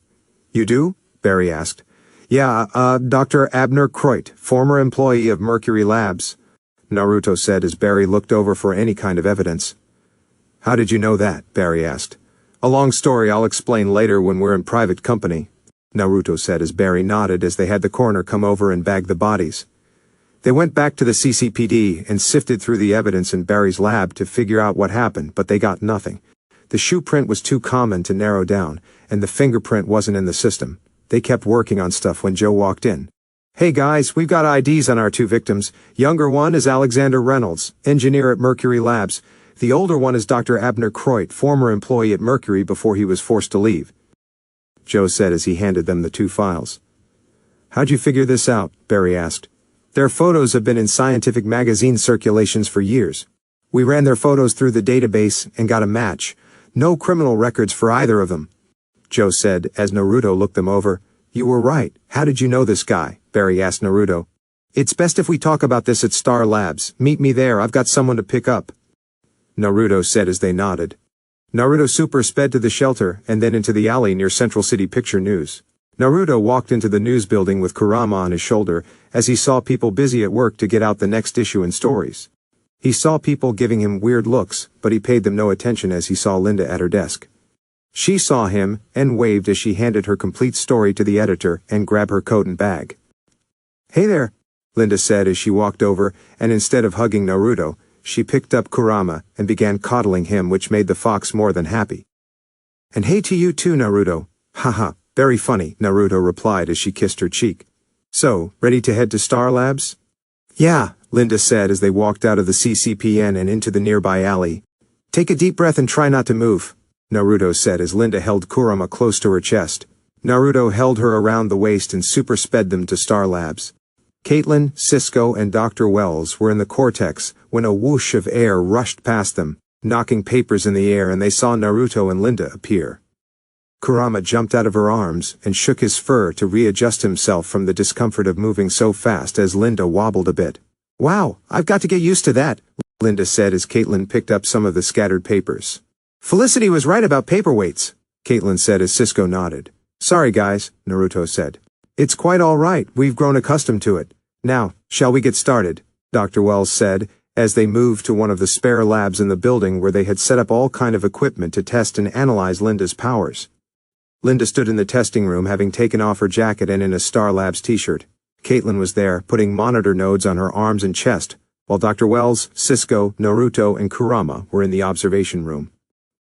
You do? Barry asked. Yeah, Dr. Abner Croit, former employee of Mercury Labs, Naruto said as Barry looked over for any kind of evidence. How did you know that? Barry asked. A long story I'll explain later when we're in private company, Naruto said as Barry nodded as they had the coroner come over and bag the bodies. They went back to the CCPD and sifted through the evidence in Barry's lab to figure out what happened, but they got nothing. The shoe print was too common to narrow down, and the fingerprint wasn't in the system. They kept working on stuff when Joe walked in. Hey guys, we've got IDs on our 2 victims. Younger one is Alexander Reynolds, engineer at Mercury Labs. The older one is Dr. Abner Croit, former employee at Mercury before he was forced to leave, Joe said as he handed them the 2 files. How'd you figure this out? Barry asked. Their photos have been in scientific magazine circulations for years. We ran their photos through the database and got a match. No criminal records for either of them, Joe said as Naruto looked them over. You were right. How did you know this guy? Barry asked Naruto. It's best if we talk about this at Star Labs. Meet me there, I've got someone to pick up, Naruto said as they nodded. Naruto super sped to the shelter and then into the alley near Central City Picture News. Naruto walked into the news building with Kurama on his shoulder as he saw people busy at work to get out the next issue and stories. He saw people giving him weird looks, but he paid them no attention as he saw Linda at her desk. She saw him and waved as she handed her complete story to the editor and grabbed her coat and bag. Hey there, Linda said as she walked over, and instead of hugging Naruto, she picked up Kurama and began coddling him, which made the fox more than happy. And hey to you too, Naruto. Haha, very funny, Naruto replied as she kissed her cheek. So, ready to head to Star Labs? Yeah, Linda said as they walked out of the CCPN and into the nearby alley. Take a deep breath and try not to move, Naruto said as Linda held Kurama close to her chest. Naruto held her around the waist and super sped them to Star Labs. Caitlin, Cisco, and Dr. Wells were in the cortex when a whoosh of air rushed past them, knocking papers in the air, and they saw Naruto and Linda appear. Kurama jumped out of her arms and shook his fur to readjust himself from the discomfort of moving so fast as Linda wobbled a bit. Wow, I've got to get used to that, Linda said as Caitlin picked up some of the scattered papers. Felicity was right about paperweights, Caitlin said as Cisco nodded. Sorry guys, Naruto said. It's quite all right, we've grown accustomed to it. Now, shall we get started? Dr. Wells said, as they moved to one of the spare labs in the building where they had set up all kind of equipment to test and analyze Linda's powers. Linda stood in the testing room having taken off her jacket and in a Star Labs t-shirt. Caitlin was there, putting monitor nodes on her arms and chest, while Dr. Wells, Cisco, Naruto, and Kurama were in the observation room.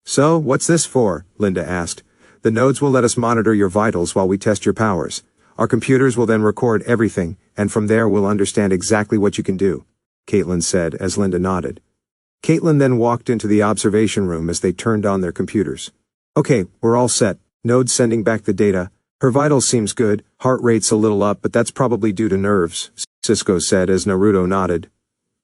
So, what's this for? Linda asked. The nodes will let us monitor your vitals while we test your powers. Our computers will then record everything, and from there we'll understand exactly what you can do, Caitlin said as Linda nodded. Caitlin then walked into the observation room as they turned on their computers. Okay, we're all set. Node's sending back the data. Her vitals seems good, heart rate's a little up, but that's probably due to nerves, Cisco said as Naruto nodded.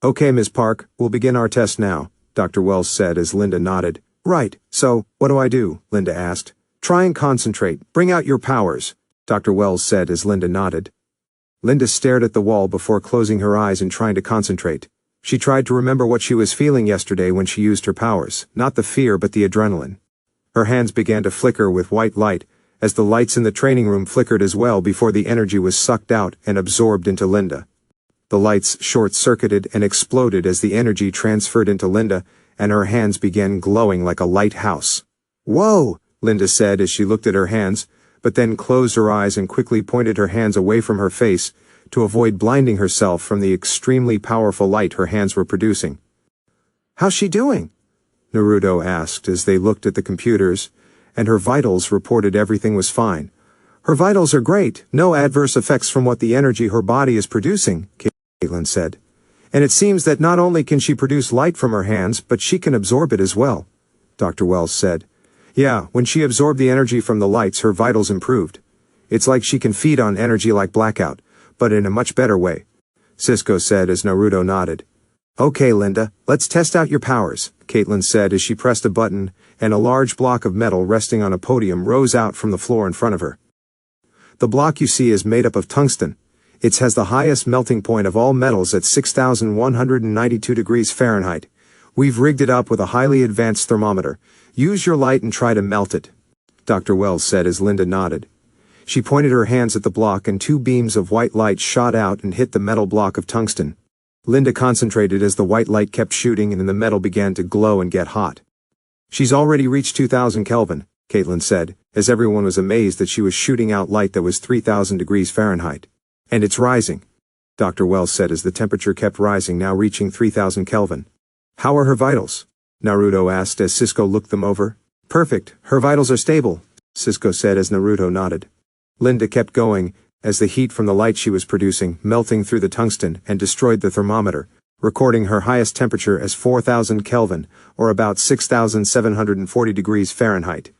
Okay, Ms. Park, we'll begin our test now, Dr. Wells said as Linda nodded. Right, so, what do I do? Linda asked. Try and concentrate, bring out your powers, Dr. Wells said as Linda nodded. Linda stared at the wall before closing her eyes and trying to concentrate. She tried to remember what she was feeling yesterday when she used her powers, not the fear but the adrenaline. Her hands began to flicker with white light, as the lights in the training room flickered as well before the energy was sucked out and absorbed into Linda. The lights short-circuited and exploded as the energy transferred into Linda, and her hands began glowing like a lighthouse. Whoa! Linda said as she looked at her hands, but then closed her eyes and quickly pointed her hands away from her face to avoid blinding herself from the extremely powerful light her hands were producing. How's she doing? Naruto asked as they looked at the computers, and her vitals reported everything was fine. Her vitals are great, no adverse effects from what the energy her body is producing, Caitlin said. And it seems that not only can she produce light from her hands, but she can absorb it as well, Dr. Wells said. Yeah, when she absorbed the energy from the lights, her vitals improved. It's like she can feed on energy like blackout, but in a much better way, Cisco said as Naruto nodded. Okay, Linda, let's test out your powers, Caitlin said as she pressed a button, and a large block of metal resting on a podium rose out from the floor in front of her. The block you see is made up of tungsten. It has the highest melting point of all metals at 6,192 degrees Fahrenheit. We've rigged it up with a highly advanced thermometer. Use your light and try to melt it, Dr. Wells said as Linda nodded. She pointed her hands at the block and 2 beams of white light shot out and hit the metal block of tungsten. Linda concentrated as the white light kept shooting and the metal began to glow and get hot. She's already reached 2,000 Kelvin, Caitlin said, as everyone was amazed that she was shooting out light that was 3,000 degrees Fahrenheit. And it's rising, Dr. Wells said as the temperature kept rising, now reaching 3,000 Kelvin. How are her vitals? Naruto asked as Cisco looked them over. Perfect, her vitals are stable, Cisco said as Naruto nodded. Linda kept going, as the heat from the light she was producing, melting through the tungsten, and destroyed the thermometer, recording her highest temperature as 4,000 Kelvin, or about 6,740 degrees Fahrenheit.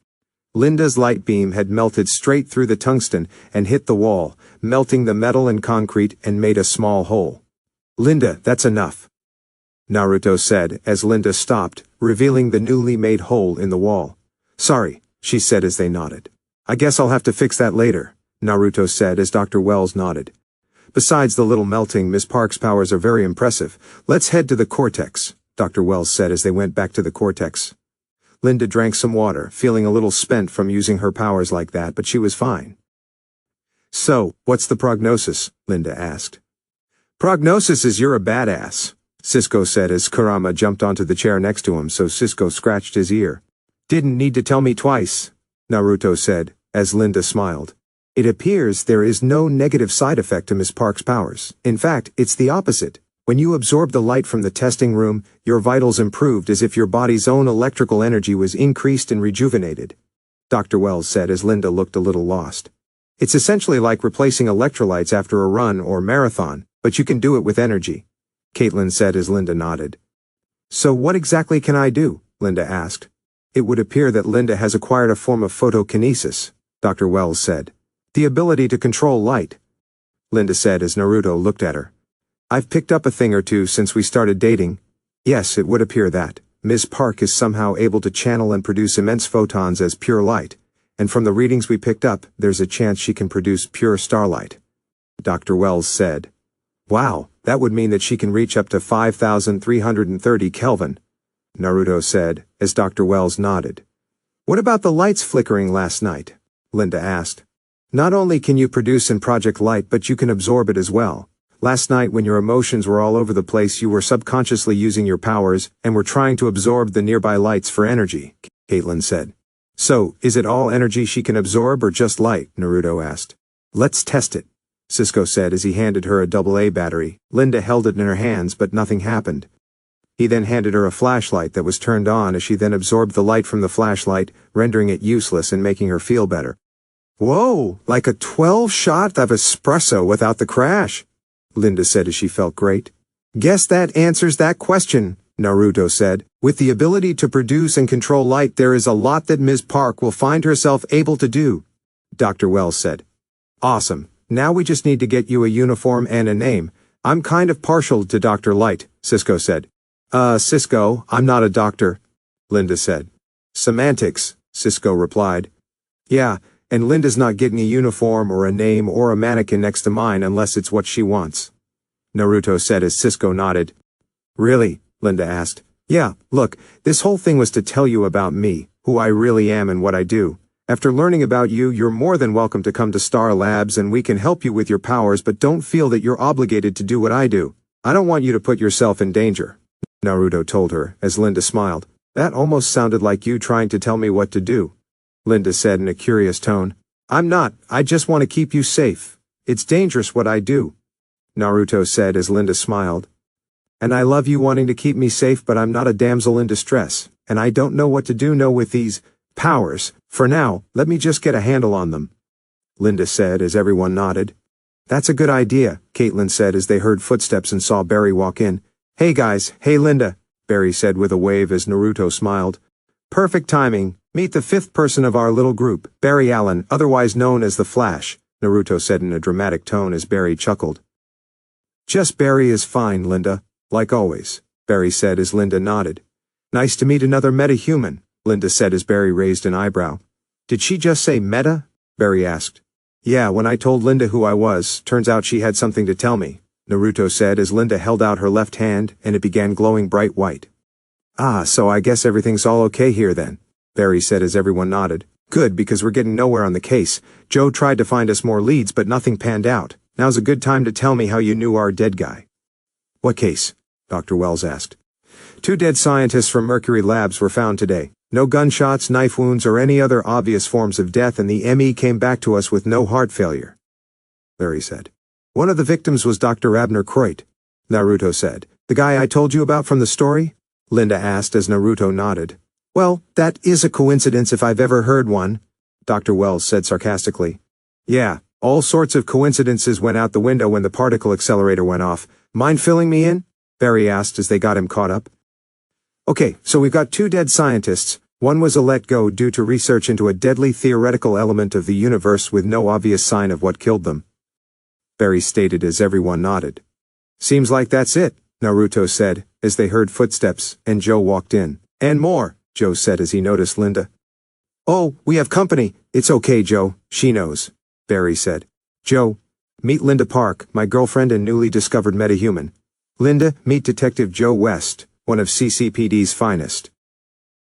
Linda's light beam had melted straight through the tungsten and hit the wall, melting the metal and concrete and made a small hole. Linda, that's enough, Naruto said as Linda stopped, revealing the newly made hole in the wall. Sorry, she said as they nodded. I guess I'll have to fix that later, Naruto said as Dr. Wells nodded. Besides the little melting, Ms. Park's powers are very impressive. Let's head to the cortex, Dr. Wells said as they went back to the cortex. Linda drank some water, feeling a little spent from using her powers like that, but she was fine. So, what's the prognosis? Linda asked. Prognosis is you're a badass, Cisco said as Kurama jumped onto the chair next to him, so Cisco scratched his ear. Didn't need to tell me twice, Naruto said, as Linda smiled. It appears there is no negative side effect to Miss Park's powers. In fact, it's the opposite. When you absorbed the light from the testing room, your vitals improved as if your body's own electrical energy was increased and rejuvenated, Dr. Wells said as Linda looked a little lost. It's essentially like replacing electrolytes after a run or marathon, but you can do it with energy, Caitlin said as Linda nodded. So what exactly can I do? Linda asked. It would appear that Linda has acquired a form of photokinesis, Dr. Wells said. The ability to control light, Linda said as Naruto looked at her. I've picked up a thing or two since we started dating. Yes, it would appear that Ms. Park is somehow able to channel and produce immense photons as pure light, and from the readings we picked up, there's a chance she can produce pure starlight, Dr. Wells said. Wow, that would mean that she can reach up to 5,330 Kelvin, Naruto said, as Dr. Wells nodded. What about the lights flickering last night? Linda asked. Not only can you produce and project light, but you can absorb it as well. Last night when your emotions were all over the place, you were subconsciously using your powers and were trying to absorb the nearby lights for energy, Caitlin said. So, is it all energy she can absorb or just light? Naruto asked. Let's test it, Cisco said as he handed her a AA battery. Linda held it in her hands, but nothing happened. He then handed her a flashlight that was turned on as she then absorbed the light from the flashlight, rendering it useless and making her feel better. Whoa, like a 12-shot of espresso without the crash, Linda said as she felt great. Guess that answers that question, Naruto said. With the ability to produce and control light, there is a lot that Ms. Park will find herself able to do, Dr. Wells said. Awesome. Now we just need to get you a uniform and a name. I'm kind of partial to Dr. Light, Cisco said. Cisco, I'm not a doctor, Linda said. Semantics, Cisco replied. Yeah, and Linda's not getting a uniform or a name or a mannequin next to mine unless it's what she wants, Naruto said as Cisco nodded. Really? Linda asked. Yeah, look, this whole thing was to tell you about me, who I really am and what I do. After learning about you, you're more than welcome to come to Star Labs and we can help you with your powers, but don't feel that you're obligated to do what I do. I don't want you to put yourself in danger, Naruto told her, as Linda smiled. That almost sounded like you trying to tell me what to do, Linda said in a curious tone. I'm not, I just want to keep you safe. It's dangerous what I do, Naruto said as Linda smiled. And I love you wanting to keep me safe, but I'm not a damsel in distress, and I don't know what to do with these powers. For now, let me just get a handle on them, Linda said as everyone nodded. That's a good idea, Caitlin said as they heard footsteps and saw Barry walk in. Hey guys, hey Linda, Barry said with a wave as Naruto smiled. Perfect timing. Meet the fifth person of our little group, Barry Allen, otherwise known as the Flash, Naruto said in a dramatic tone as Barry chuckled. Just Barry is fine, Linda. Like always, Barry said as Linda nodded. Nice to meet another meta-human, Linda said as Barry raised an eyebrow. Did she just say meta? Barry asked. Yeah, when I told Linda who I was, turns out she had something to tell me, Naruto said as Linda held out her left hand and it began glowing bright white. Ah, so I guess everything's all okay here then, Barry said as everyone nodded. Good, because we're getting nowhere on the case. Joe tried to find us more leads, but nothing panned out. Now's a good time to tell me how you knew our dead guy. What case? Dr. Wells asked. 2 dead scientists from Mercury Labs were found today. No gunshots, knife wounds, or any other obvious forms of death, and the ME came back to us with no heart failure, Barry said. One of the victims was Dr. Abner Croit, Naruto said. The guy I told you about from the story? Linda asked as Naruto nodded. Well, that is a coincidence if I've ever heard one, Dr. Wells said sarcastically. Yeah, all sorts of coincidences went out the window when the particle accelerator went off. Mind filling me in? Barry asked as they got him caught up. Okay, so we've got 2 dead scientists. One was let go due to research into a deadly theoretical element of the universe with no obvious sign of what killed them, Barry stated as everyone nodded. Seems like that's it, Naruto said, as they heard footsteps, and Joe walked in. And more, Joe said as he noticed Linda. Oh, we have company. It's okay, Joe, she knows, Barry said. Joe, meet Linda Park, my girlfriend and newly discovered metahuman. Linda, meet Detective Joe West, one of CCPD's finest,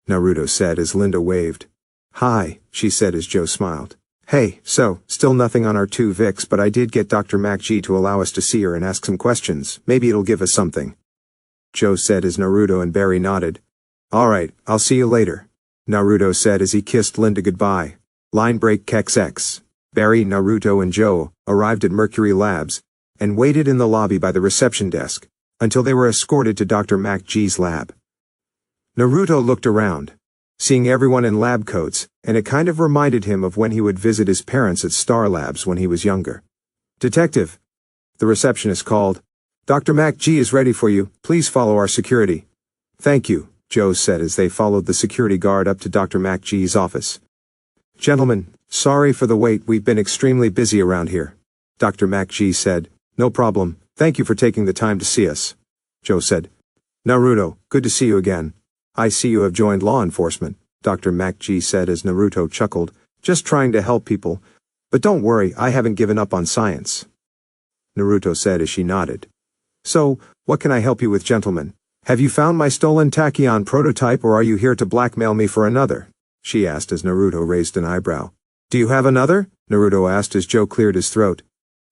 Naruto said as Linda waved. Hi, she said as Joe smiled. Hey, so, still nothing on our 2 Vics, but I did get Dr. MacG to allow us to see her and ask some questions. Maybe it'll give us something, Joe said as Naruto and Barry nodded. Alright, I'll see you later, Naruto said as he kissed Linda goodbye. Line break XX. Barry, Naruto, and Joe arrived at Mercury Labs and waited in the lobby by the reception desk until they were escorted to Dr. MacG's lab. Naruto looked around, seeing everyone in lab coats, and it kind of reminded him of when he would visit his parents at Star Labs when he was younger. Detective, the receptionist called. Dr. MacG is ready for you. Please follow our security. Thank you, Joe said as they followed the security guard up to Dr. MacG's office. Gentlemen, sorry for the wait, we've been extremely busy around here, Dr. MacG said. No problem, thank you for taking the time to see us, Joe said. Naruto, good to see you again. I see you have joined law enforcement, Dr. MacG said as Naruto chuckled. Just trying to help people. But don't worry, I haven't given up on science, Naruto said as she nodded. So, what can I help you with, gentlemen? Have you found my stolen tachyon prototype, or are you here to blackmail me for another? She asked as Naruto raised an eyebrow. Do you have another? Naruto asked as Joe cleared his throat.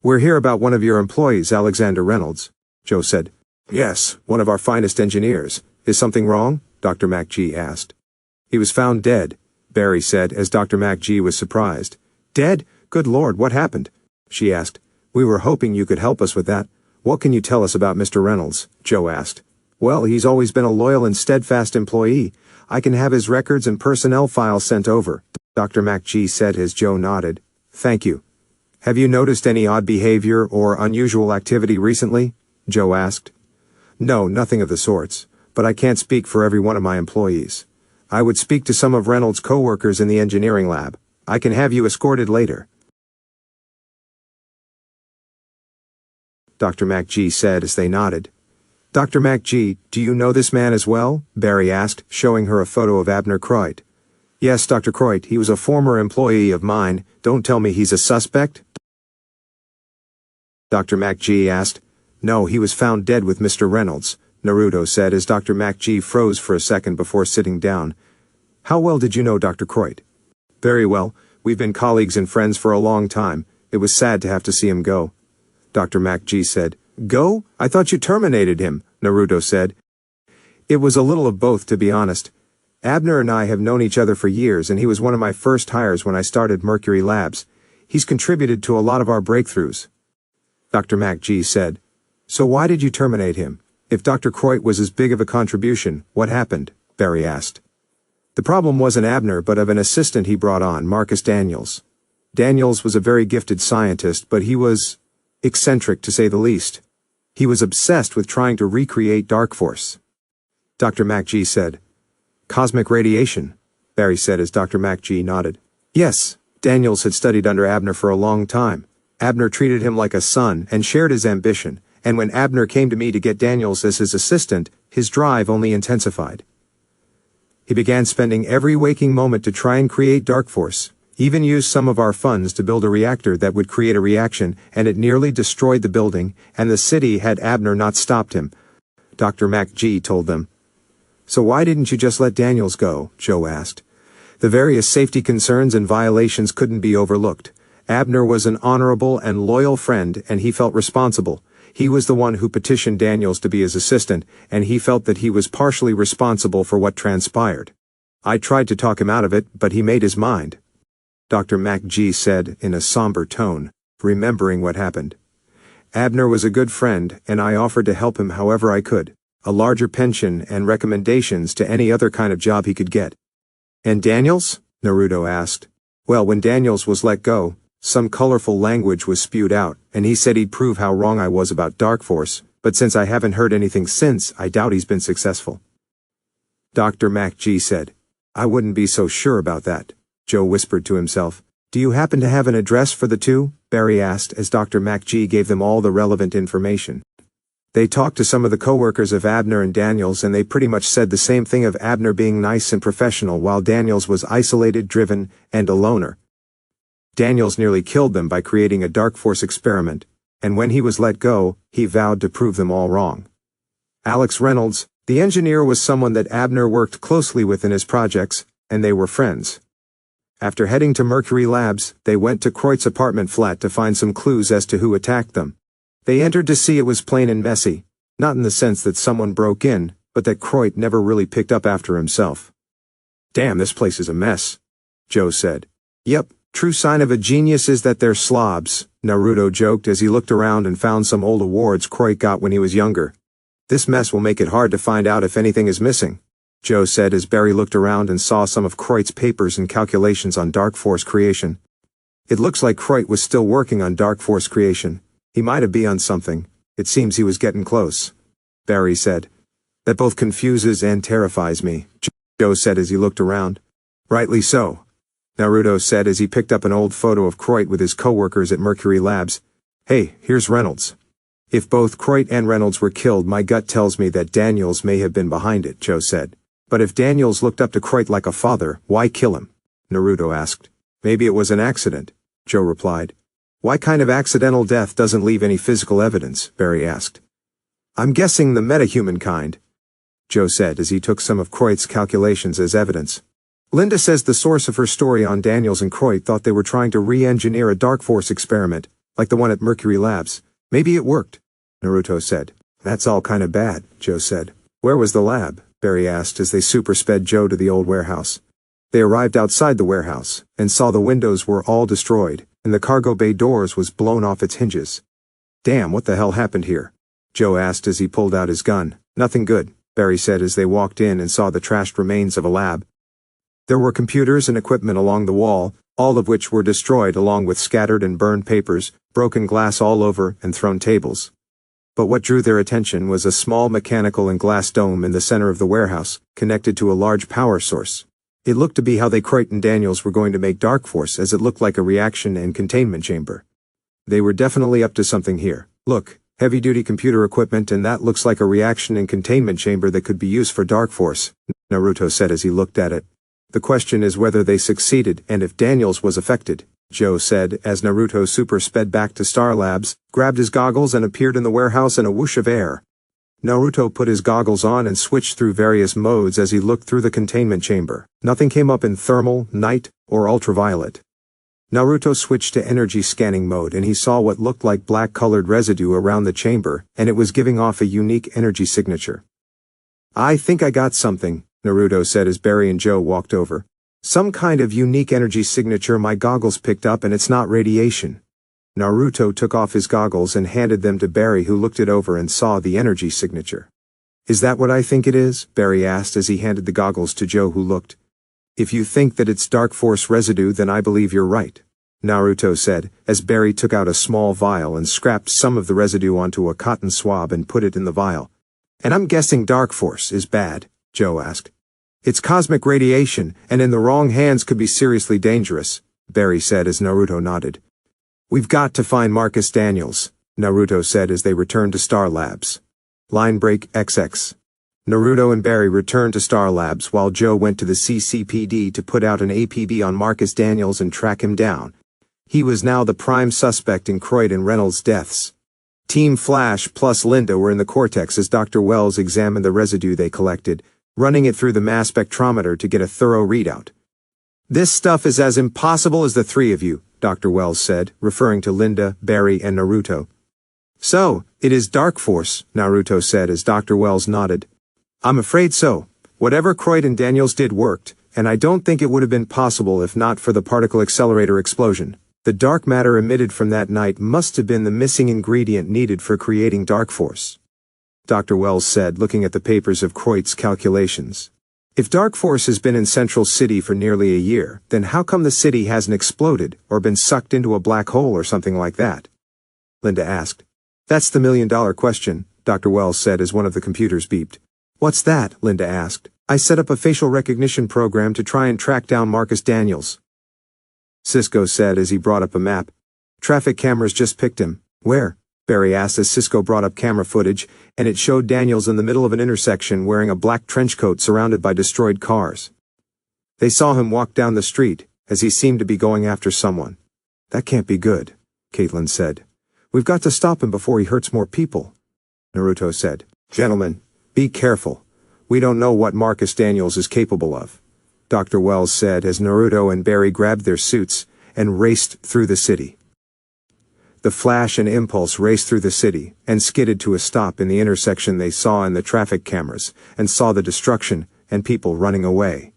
We're here about one of your employees, Alexander Reynolds, Joe said. Yes, one of our finest engineers. Is something wrong? Dr. MacG asked. He was found dead, Barry said as Dr. MacG was surprised. Dead? Good Lord, what happened? She asked. We were hoping you could help us with that. What can you tell us about Mr. Reynolds? Joe asked. Well, he's always been a loyal and steadfast employee. I can have his records and personnel files sent over, Dr. MacG said as Joe nodded. Thank you. Have you noticed any odd behavior or unusual activity recently? Joe asked. No, nothing of the sorts, but I can't speak for every one of my employees. I would speak to some of Reynolds' co-workers in the engineering lab. I can have you escorted later, Dr. MacG said as they nodded. Dr. MacG, do you know this man as well? Barry asked, showing her a photo of Abner Croit. Yes, Dr. Croit, he was a former employee of mine. Don't tell me he's a suspect? Dr. MacG asked. No, he was found dead with Mr. Reynolds, Naruto said as Dr. MacG froze for a second before sitting down. How well did you know Dr. Croit? Very well. We've been colleagues and friends for a long time. It was sad to have to see him go. Dr. MacG said. Go? I thought you terminated him, Naruto said. It was a little of both, to be honest. Abner and I have known each other for years, and he was one of my first hires when I started Mercury Labs. He's contributed to a lot of our breakthroughs. Dr. MacG said. So why did you terminate him? If Dr. Croit was as big of a contribution, what happened? Barry asked. The problem wasn't Abner but of an assistant he brought on, Marcus Daniels. Daniels was a very gifted scientist, but he was eccentric to say the least. He was obsessed with trying to recreate Dark Force. Dr. MacG said. Cosmic radiation, Barry said as Dr. MacG nodded. Yes, Daniels had studied under Abner for a long time. Abner treated him like a son and shared his ambition, and when Abner came to me to get Daniels as his assistant, his drive only intensified. He began spending every waking moment to try and create Dark Force, even used some of our funds to build a reactor that would create a reaction, and it nearly destroyed the building and the city had Abner not stopped him. Dr. MacG told them. So why didn't you just let Daniels go? Joe asked. The various safety concerns and violations couldn't be overlooked. Abner was an honorable and loyal friend, and he felt responsible. He was the one who petitioned Daniels to be his assistant, and he felt that he was partially responsible for what transpired. I tried to talk him out of it, but he made his mind. Dr. MacG said in a somber tone, remembering what happened. Abner was a good friend, and I offered to help him however I could. A larger pension and recommendations to any other kind of job he could get. And Daniels? Naruto asked. Well, when Daniels was let go, some colorful language was spewed out, and he said he'd prove how wrong I was about Dark Force, but since I haven't heard anything since, I doubt he's been successful. Dr. MacG said. I wouldn't be so sure about that, Joe whispered to himself. Do you happen to have an address for the two? Barry asked as Dr. MacG gave them all the relevant information. They talked to some of the co-workers of Abner and Daniels, and they pretty much said the same thing of Abner being nice and professional while Daniels was isolated, driven, and a loner. Daniels nearly killed them by creating a Dark Force experiment, and when he was let go, he vowed to prove them all wrong. Alex Reynolds, the engineer, was someone that Abner worked closely with in his projects, and they were friends. After heading to Mercury Labs, they went to Croit's apartment flat to find some clues as to who attacked them. They entered to see it was plain and messy, not in the sense that someone broke in, but that Croit never really picked up after himself. Damn, this place is a mess, Joe said. Yep, true sign of a genius is that they're slobs, Naruto joked as he looked around and found some old awards Croit got when he was younger. This mess will make it hard to find out if anything is missing, Joe said as Barry looked around and saw some of Croit's papers and calculations on Dark Force creation. It looks like Croit was still working on Dark Force creation. He might have been on something. It seems he was getting close, Barry said. That both confuses and terrifies me, Joe said as he looked around. Rightly so, Naruto said as he picked up an old photo of Croit with his co-workers at Mercury Labs. Hey, here's Reynolds. If both Croit and Reynolds were killed, my gut tells me that Daniels may have been behind it, Joe said. But if Daniels looked up to Croit like a father, why kill him? Naruto asked. Maybe it was an accident, Joe replied. What kind of accidental death doesn't leave any physical evidence? Barry asked. I'm guessing the metahuman kind, Joe said as he took some of Croit's calculations as evidence. Linda says the source of her story on Daniels and Croit thought they were trying to re-engineer a Dark Force experiment, like the one at Mercury Labs. Maybe it worked, Naruto said. That's all kind of bad, Joe said. Where was the lab? Barry asked as they super-sped Joe to the old warehouse. They arrived outside the warehouse, and saw the windows were all destroyed, and the cargo bay doors was blown off its hinges. Damn, what the hell happened here? Joe asked as he pulled out his gun. Nothing good, Barry said as they walked in and saw the trashed remains of a lab. There were computers and equipment along the wall, all of which were destroyed along with scattered and burned papers, broken glass all over, and thrown tables. But what drew their attention was a small mechanical and glass dome in the center of the warehouse, connected to a large power source. It looked to be how Croit and Daniels were going to make Dark Force, as it looked like a reaction and containment chamber. They were definitely up to something here. Look, Heavy-duty computer equipment, and that looks like a reaction and containment chamber that could be used for Dark Force, Naruto said as he looked at it. The question is whether they succeeded and if Daniels was affected, Joe said as Naruto super sped back to Star Labs, grabbed his goggles and appeared in the warehouse in a whoosh of air. Naruto put his goggles on and switched through various modes as he looked through the containment chamber. Nothing came up in thermal, night, or ultraviolet. Naruto switched to energy scanning mode and he saw what looked like black-colored residue around the chamber, and it was giving off a unique energy signature. I think I got something, Naruto said as Barry and Joe walked over. Some kind of unique energy signature my goggles picked up, and it's not radiation. Naruto took off his goggles and handed them to Barry, who looked it over and saw the energy signature. Is that what I think it is? Barry asked as he handed the goggles to Joe, who looked. If you think that it's Dark Force residue, then I believe you're right, Naruto said, as Barry took out a small vial and scrapped some of the residue onto a cotton swab and put it in the vial. And I'm guessing Dark Force is bad, Joe asked. It's cosmic radiation, and in the wrong hands could be seriously dangerous, Barry said as Naruto nodded. We've got to find Marcus Daniels, Naruto said as they returned to Star Labs. Line break XX. Naruto and Barry returned to Star Labs while Joe went to the CCPD to put out an APB on Marcus Daniels and track him down. He was now the prime suspect in Croyd and Reynolds' deaths. Team Flash plus Linda were in the Cortex as Dr. Wells examined the residue they collected, running it through the mass spectrometer to get a thorough readout. This stuff is as impossible as the three of you, Dr. Wells said, referring to Linda, Barry, and Naruto. So, it is Dark Force, Naruto said as Dr. Wells nodded. I'm afraid so. Whatever Croyd and Daniels did worked, and I don't think it would have been possible if not for the particle accelerator explosion. The dark matter emitted from that night must have been the missing ingredient needed for creating Dark Force, Dr. Wells said, looking at the papers of Croyd's calculations. If Dark Force has been in Central City for nearly a year, then how come the city hasn't exploded or been sucked into a black hole or something like that? Linda asked. That's the million-dollar question, Dr. Wells said as one of the computers beeped. What's that? Linda asked. I set up a facial recognition program to try and track down Marcus Daniels, Cisco said as he brought up a map. Traffic cameras just picked him. Where? Barry asked as Cisco brought up camera footage, and it showed Daniels in the middle of an intersection wearing a black trench coat surrounded by destroyed cars. They saw him walk down the street, as he seemed to be going after someone. That can't be good, Caitlin said. We've got to stop him before he hurts more people, Naruto said. Gentlemen, be careful. We don't know what Marcus Daniels is capable of, Dr. Wells said as Naruto and Barry grabbed their suits and raced through the city. The Flash and Impulse raced through the city and skidded to a stop in the intersection they saw in the traffic cameras and saw the destruction and people running away.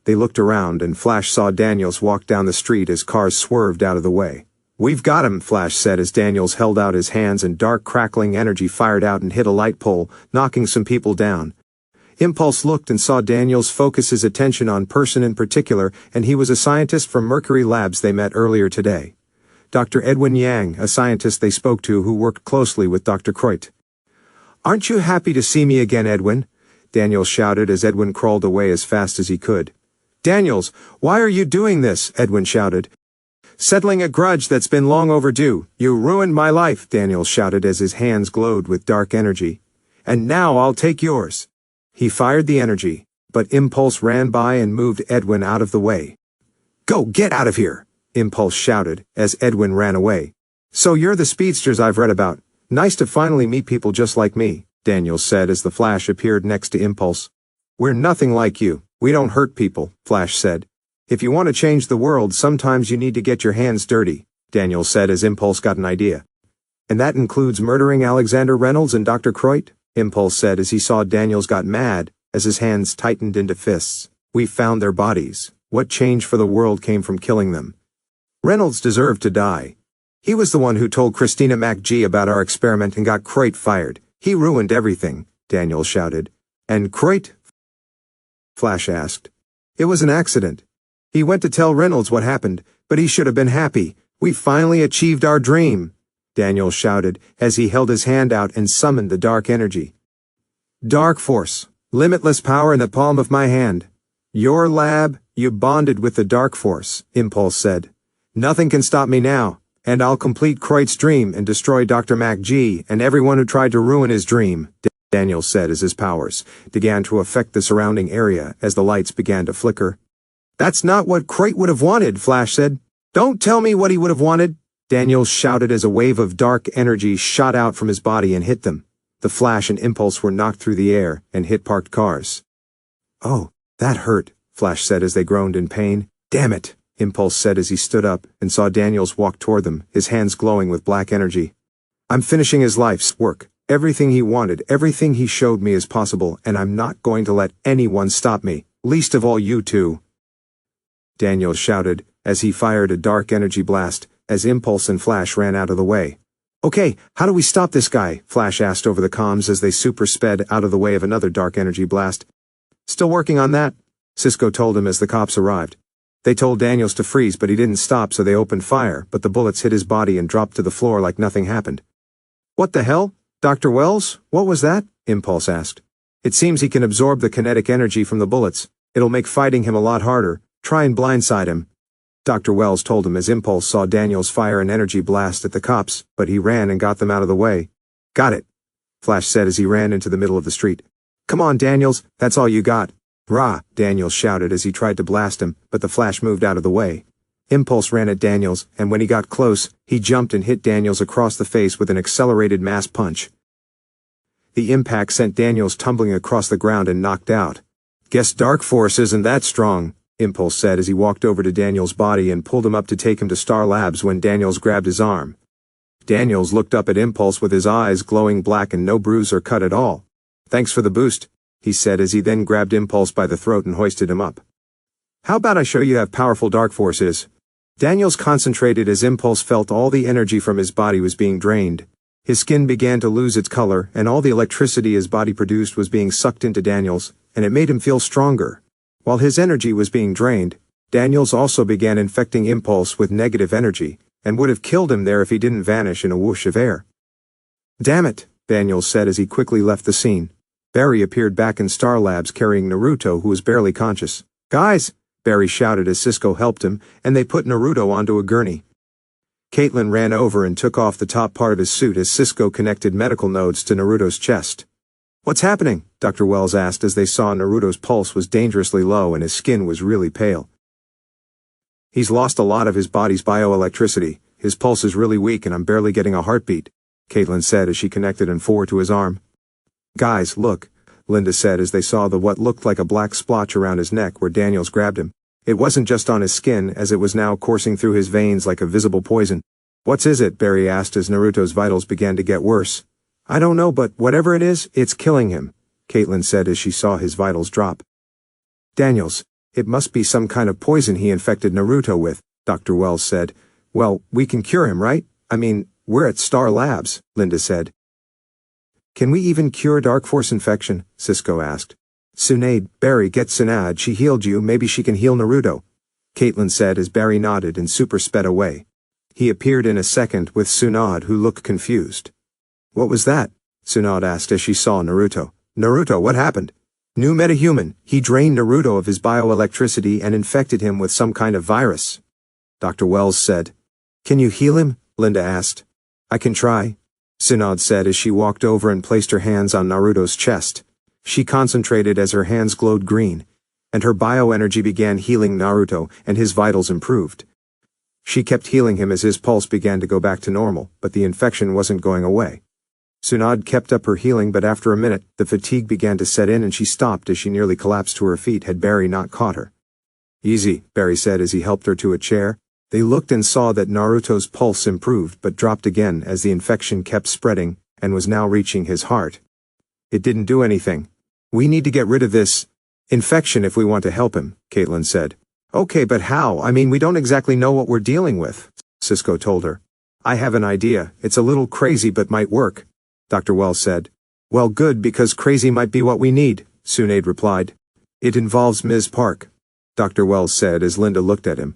They looked around and Flash saw Daniels walk down the street as cars swerved out of the way. We've got him, Flash said as Daniels held out his hands and dark crackling energy fired out and hit a light pole, knocking some people down. Impulse looked and saw Daniels focus his attention on person in particular, and he was a scientist from Mercury Labs they met earlier today. Dr. Edwin Yang, a scientist they spoke to who worked closely with Dr. Croyd. Aren't you happy to see me again, Edwin? Daniels shouted as Edwin crawled away as fast as he could. Daniels, why are you doing this? Edwin shouted. Settling a grudge that's been long overdue. You ruined my life, Daniels shouted as his hands glowed with dark energy. And now I'll take yours. He fired the energy, but Impulse ran by and moved Edwin out of the way. Go, get out of here, Impulse shouted as Edwin ran away. So you're the speedsters I've read about. Nice to finally meet people just like me, Daniels said as the Flash appeared next to Impulse. We're nothing like you. We don't hurt people, Flash said. If you want to change the world, sometimes you need to get your hands dirty, Daniels said as Impulse got an idea. And that includes murdering Alexander Reynolds and Dr. Croyd? Impulse said as he saw Daniels got mad as his hands tightened into fists. We found their bodies. What change for the world came from killing them? Reynolds deserved to die. He was the one who told Christina MacG about our experiment and got Croyd fired. He ruined everything, Daniels shouted. And Croyd? Flash asked. It was an accident. He went to tell Reynolds what happened, but he should have been happy. We finally achieved our dream, Daniels shouted as he held his hand out and summoned the dark energy. Dark Force, limitless power in the palm of my hand. Your lab, you bonded with the Dark Force, Impulse said. Nothing can stop me now, And I'll complete Kreut's dream and destroy Dr. MacG and everyone who tried to ruin his dream, Daniels said as his powers began to affect the surrounding area as the lights began to flicker. That's not what Kreut would have wanted, Flash said. Don't tell me what he would have wanted, Daniels shouted as a wave of dark energy shot out from his body and hit them. The Flash and Impulse were knocked through the air and hit parked cars. Oh, that hurt, Flash said as they groaned in pain. Damn it, Impulse said as he stood up and saw Daniels walk toward them, his hands glowing with black energy. I'm finishing his life's work. Everything he wanted, everything he showed me is possible, and I'm not going to let anyone stop me, least of all you two. Daniels shouted as he fired a dark energy blast as Impulse and Flash ran out of the way. Okay, how do we stop this guy? Flash asked over the comms as they super sped out of the way of another dark energy blast. Still working on that, Cisco told him as the cops arrived. They told Daniels to freeze, but he didn't stop, so they opened fire, but the bullets hit his body and dropped to the floor like nothing happened. What the hell? Dr. Wells, what was that? Impulse asked. It seems he can absorb the kinetic energy from the bullets. It'll make fighting him a lot harder. Try and blindside him. Dr. Wells told him as Impulse saw Daniels fire an energy blast at the cops, but he ran and got them out of the way. Got it, Flash said as he ran into the middle of the street. Come on, Daniels, that's all you got. Rah, Daniels shouted as he tried to blast him, but the Flash moved out of the way. Impulse ran at Daniels, and when he got close, he jumped and hit Daniels across the face with an accelerated mass punch. The impact sent Daniels tumbling across the ground and knocked out. Guess Dark Force isn't that strong, Impulse said as he walked over to Daniels' body and pulled him up to take him to Star Labs when Daniels grabbed his arm. Daniels looked up at Impulse with his eyes glowing black and no bruise or cut at all. Thanks for the boost, he said as he then grabbed Impulse by the throat and hoisted him up. How about I show you how powerful Dark Force is? Daniels concentrated as Impulse felt all the energy from his body was being drained. His skin began to lose its color, and all the electricity his body produced was being sucked into Daniels, and it made him feel stronger. While his energy was being drained, Daniels also began infecting Impulse with negative energy, and would have killed him there if he didn't vanish in a whoosh of air. Damn it, Daniels said as he quickly left the scene. Barry appeared back in Star Labs carrying Naruto, who was barely conscious. Guys, Barry shouted as Cisco helped him, and they put Naruto onto a gurney. Caitlin ran over and took off the top part of his suit as Cisco connected medical nodes to Naruto's chest. What's happening? Dr. Wells asked as they saw Naruto's pulse was dangerously low and his skin was really pale. He's lost a lot of his body's bioelectricity. His pulse is really weak and I'm barely getting a heartbeat, Caitlin said as she connected N4 to his arm. Guys, look, Linda said as they saw the what looked like a black splotch around his neck where Daniels grabbed him. It wasn't just on his skin, as it was now coursing through his veins like a visible poison. What's it? Barry asked as Naruto's vitals began to get worse. I don't know, but whatever it is, it's killing him, Caitlin said as she saw his vitals drop. Daniels, it must be some kind of poison he infected Naruto with, Dr. Wells said. Well, we can cure him, right? I mean, we're at Star Labs, Linda said. Can we even cure Dark Force infection? Cisco asked. Tsunade, Barry, get Tsunade, she healed you, maybe she can heal Naruto, Caitlin said as Barry nodded and super sped away. He appeared in a second with Tsunade, who looked confused. What was that? Tsunade asked as she saw Naruto. Naruto, what happened? New metahuman, he drained Naruto of his bioelectricity and infected him with some kind of virus, Dr. Wells said. Can you heal him? Linda asked. I can try, Tsunade said as she walked over and placed her hands on Naruto's chest. She concentrated as her hands glowed green, and her bioenergy began healing Naruto, and his vitals improved. She kept healing him as his pulse began to go back to normal, but the infection wasn't going away. Tsunade kept up her healing, but after a minute, the fatigue began to set in and she stopped as she nearly collapsed to her feet had Barry not caught her. Easy, Barry said as he helped her to a chair. They looked and saw that Naruto's pulse improved but dropped again as the infection kept spreading and was now reaching his heart. It didn't do anything. We need to get rid of this infection if we want to help him, Caitlin said. Okay, but how? I mean, we don't exactly know what we're dealing with, Cisco told her. I have an idea. It's a little crazy but might work, Dr. Wells said. Well, good, because crazy might be what we need, Tsunade replied. It involves Ms. Park, Dr. Wells said as Linda looked at him.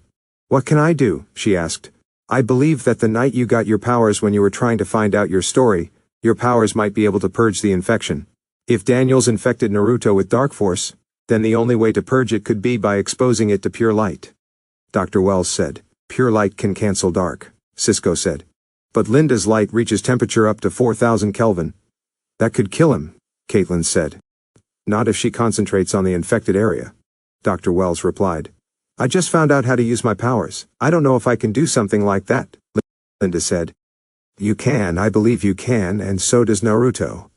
What can I do? She asked. I believe that the night you got your powers when you were trying to find out your story, your powers might be able to purge the infection. If Daniels infected Naruto with Dark Force, then the only way to purge it could be by exposing it to pure light. Dr. Wells said, Pure light can cancel dark, Cisco said. But Linda's light reaches temperature up to 4,000 Kelvin. That could kill him, Caitlin said. Not if she concentrates on the infected area, Dr. Wells replied. I just found out how to use my powers. I don't know if I can do something like that, Linda said. You can, I believe you can, and so does Naruto,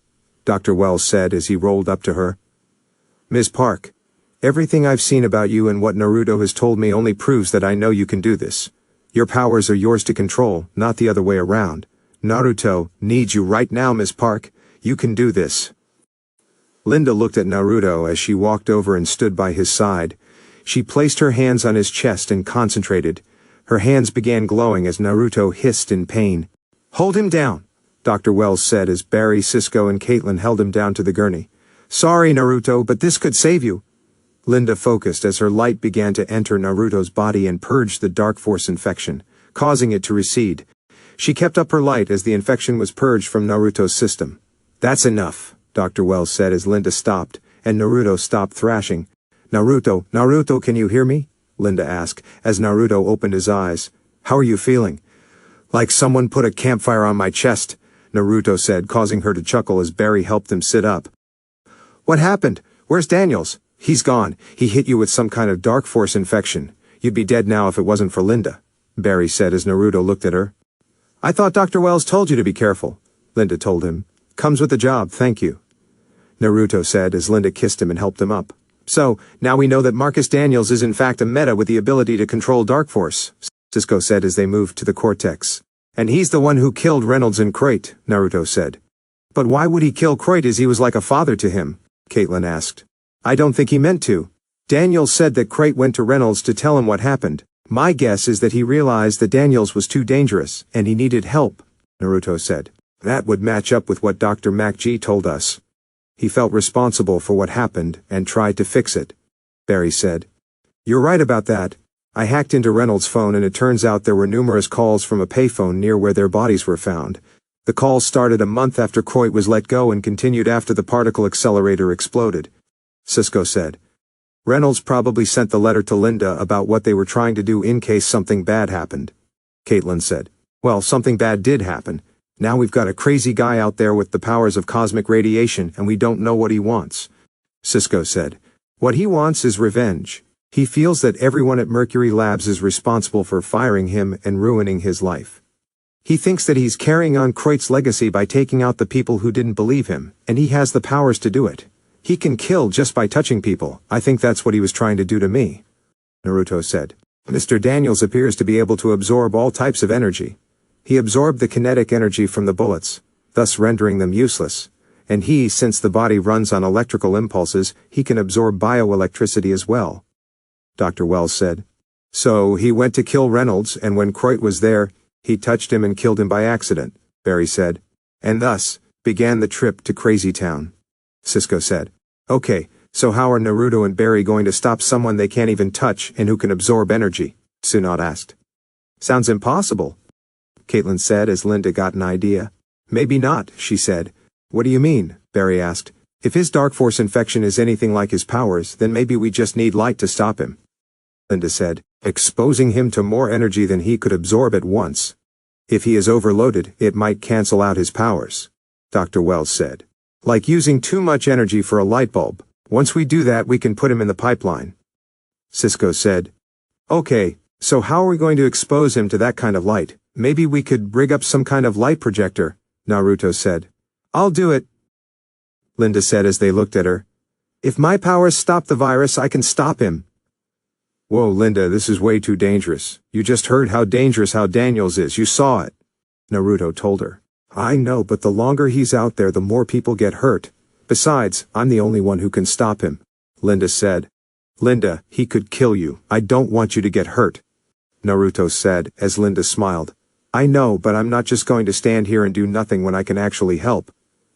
Dr. Wells said as he rolled up to her. Ms. Park, everything I've seen about you and what Naruto has told me only proves that I know you can do this. Your powers are yours to control, not the other way around. Naruto needs you right now, Ms. Park. You can do this. Linda looked at Naruto as she walked over and stood by his side. She placed her hands on his chest and concentrated. Her hands began glowing as Naruto hissed in pain. Hold him down, Dr. Wells said as Barry, Cisco, and Caitlin held him down to the gurney. Sorry, Naruto, but this could save you. Linda focused as her light began to enter Naruto's body and purged the dark force infection, causing it to recede. She kept up her light as the infection was purged from Naruto's system. That's enough, Dr. Wells said as Linda stopped, and Naruto stopped thrashing. Naruto, can you hear me? Linda asked, as Naruto opened his eyes. How are you feeling? Like someone put a campfire on my chest, Naruto said, causing her to chuckle as Barry helped him sit up. What happened? Where's Daniels? He's gone. He hit you with some kind of dark force infection. You'd be dead now if it wasn't for Linda, Barry said as Naruto looked at her. I thought Dr. Wells told you to be careful, Linda told him. Comes with the job, thank you, Naruto said as Linda kissed him and helped him up. So, now we know that Marcus Daniels is in fact a meta with the ability to control dark force, Cisco said as they moved to the cortex. And he's the one who killed Reynolds and Crate, Naruto said. But why would he kill Crate as he was like a father to him? Caitlin asked. I don't think he meant to. Daniels said that Crate went to Reynolds to tell him what happened. My guess is that he realized that Daniels was too dangerous, and he needed help, Naruto said. That would match up with what Dr. MacG told us. He felt responsible for what happened and tried to fix it, Barry said. You're right about that. I hacked into Reynolds' phone and it turns out there were numerous calls from a payphone near where their bodies were found. The calls started a month after Croit was let go and continued after the particle accelerator exploded, Cisco said. Reynolds probably sent the letter to Linda about what they were trying to do in case something bad happened, Caitlin said. Well, something bad did happen. Now we've got a crazy guy out there with the powers of cosmic radiation and we don't know what he wants, Cisco said. What he wants is revenge. He feels that everyone at Mercury Labs is responsible for firing him and ruining his life. He thinks that he's carrying on Croit's legacy by taking out the people who didn't believe him, and he has the powers to do it. He can kill just by touching people. I think that's what he was trying to do to me, Naruto said. Mr. Daniels appears to be able to absorb all types of energy. He absorbed the kinetic energy from the bullets, thus rendering them useless. And since the body runs on electrical impulses, he can absorb bioelectricity as well, Dr. Wells said. So he went to kill Reynolds, and when Croit was there, he touched him and killed him by accident, Barry said. And thus began the trip to Crazy Town, Cisco said. Okay, so how are Naruto and Barry going to stop someone they can't even touch and who can absorb energy? Tsunade asked. Sounds impossible, Caitlin said as Linda got an idea. Maybe not, she said. What do you mean? Barry asked. If his dark force infection is anything like his powers, then maybe we just need light to stop him, Linda said, exposing him to more energy than he could absorb at once. If he is overloaded, it might cancel out his powers, Dr. Wells said. Like using too much energy for a light bulb. Once we do that, we can put him in the pipeline, Cisco said. Okay, so how are we going to expose him to that kind of light? Maybe we could rig up some kind of light projector, Naruto said. I'll do it, Linda said as they looked at her. If my powers stop the virus, I can stop him. Whoa, Linda, this is way too dangerous. You just heard how dangerous Daniels is. You saw it, Naruto told her. I know, but the longer he's out there, the more people get hurt. Besides, I'm the only one who can stop him, Linda said. Linda, he could kill you. I don't want you to get hurt, Naruto said as Linda smiled. I know, but I'm not just going to stand here and do nothing when I can actually help,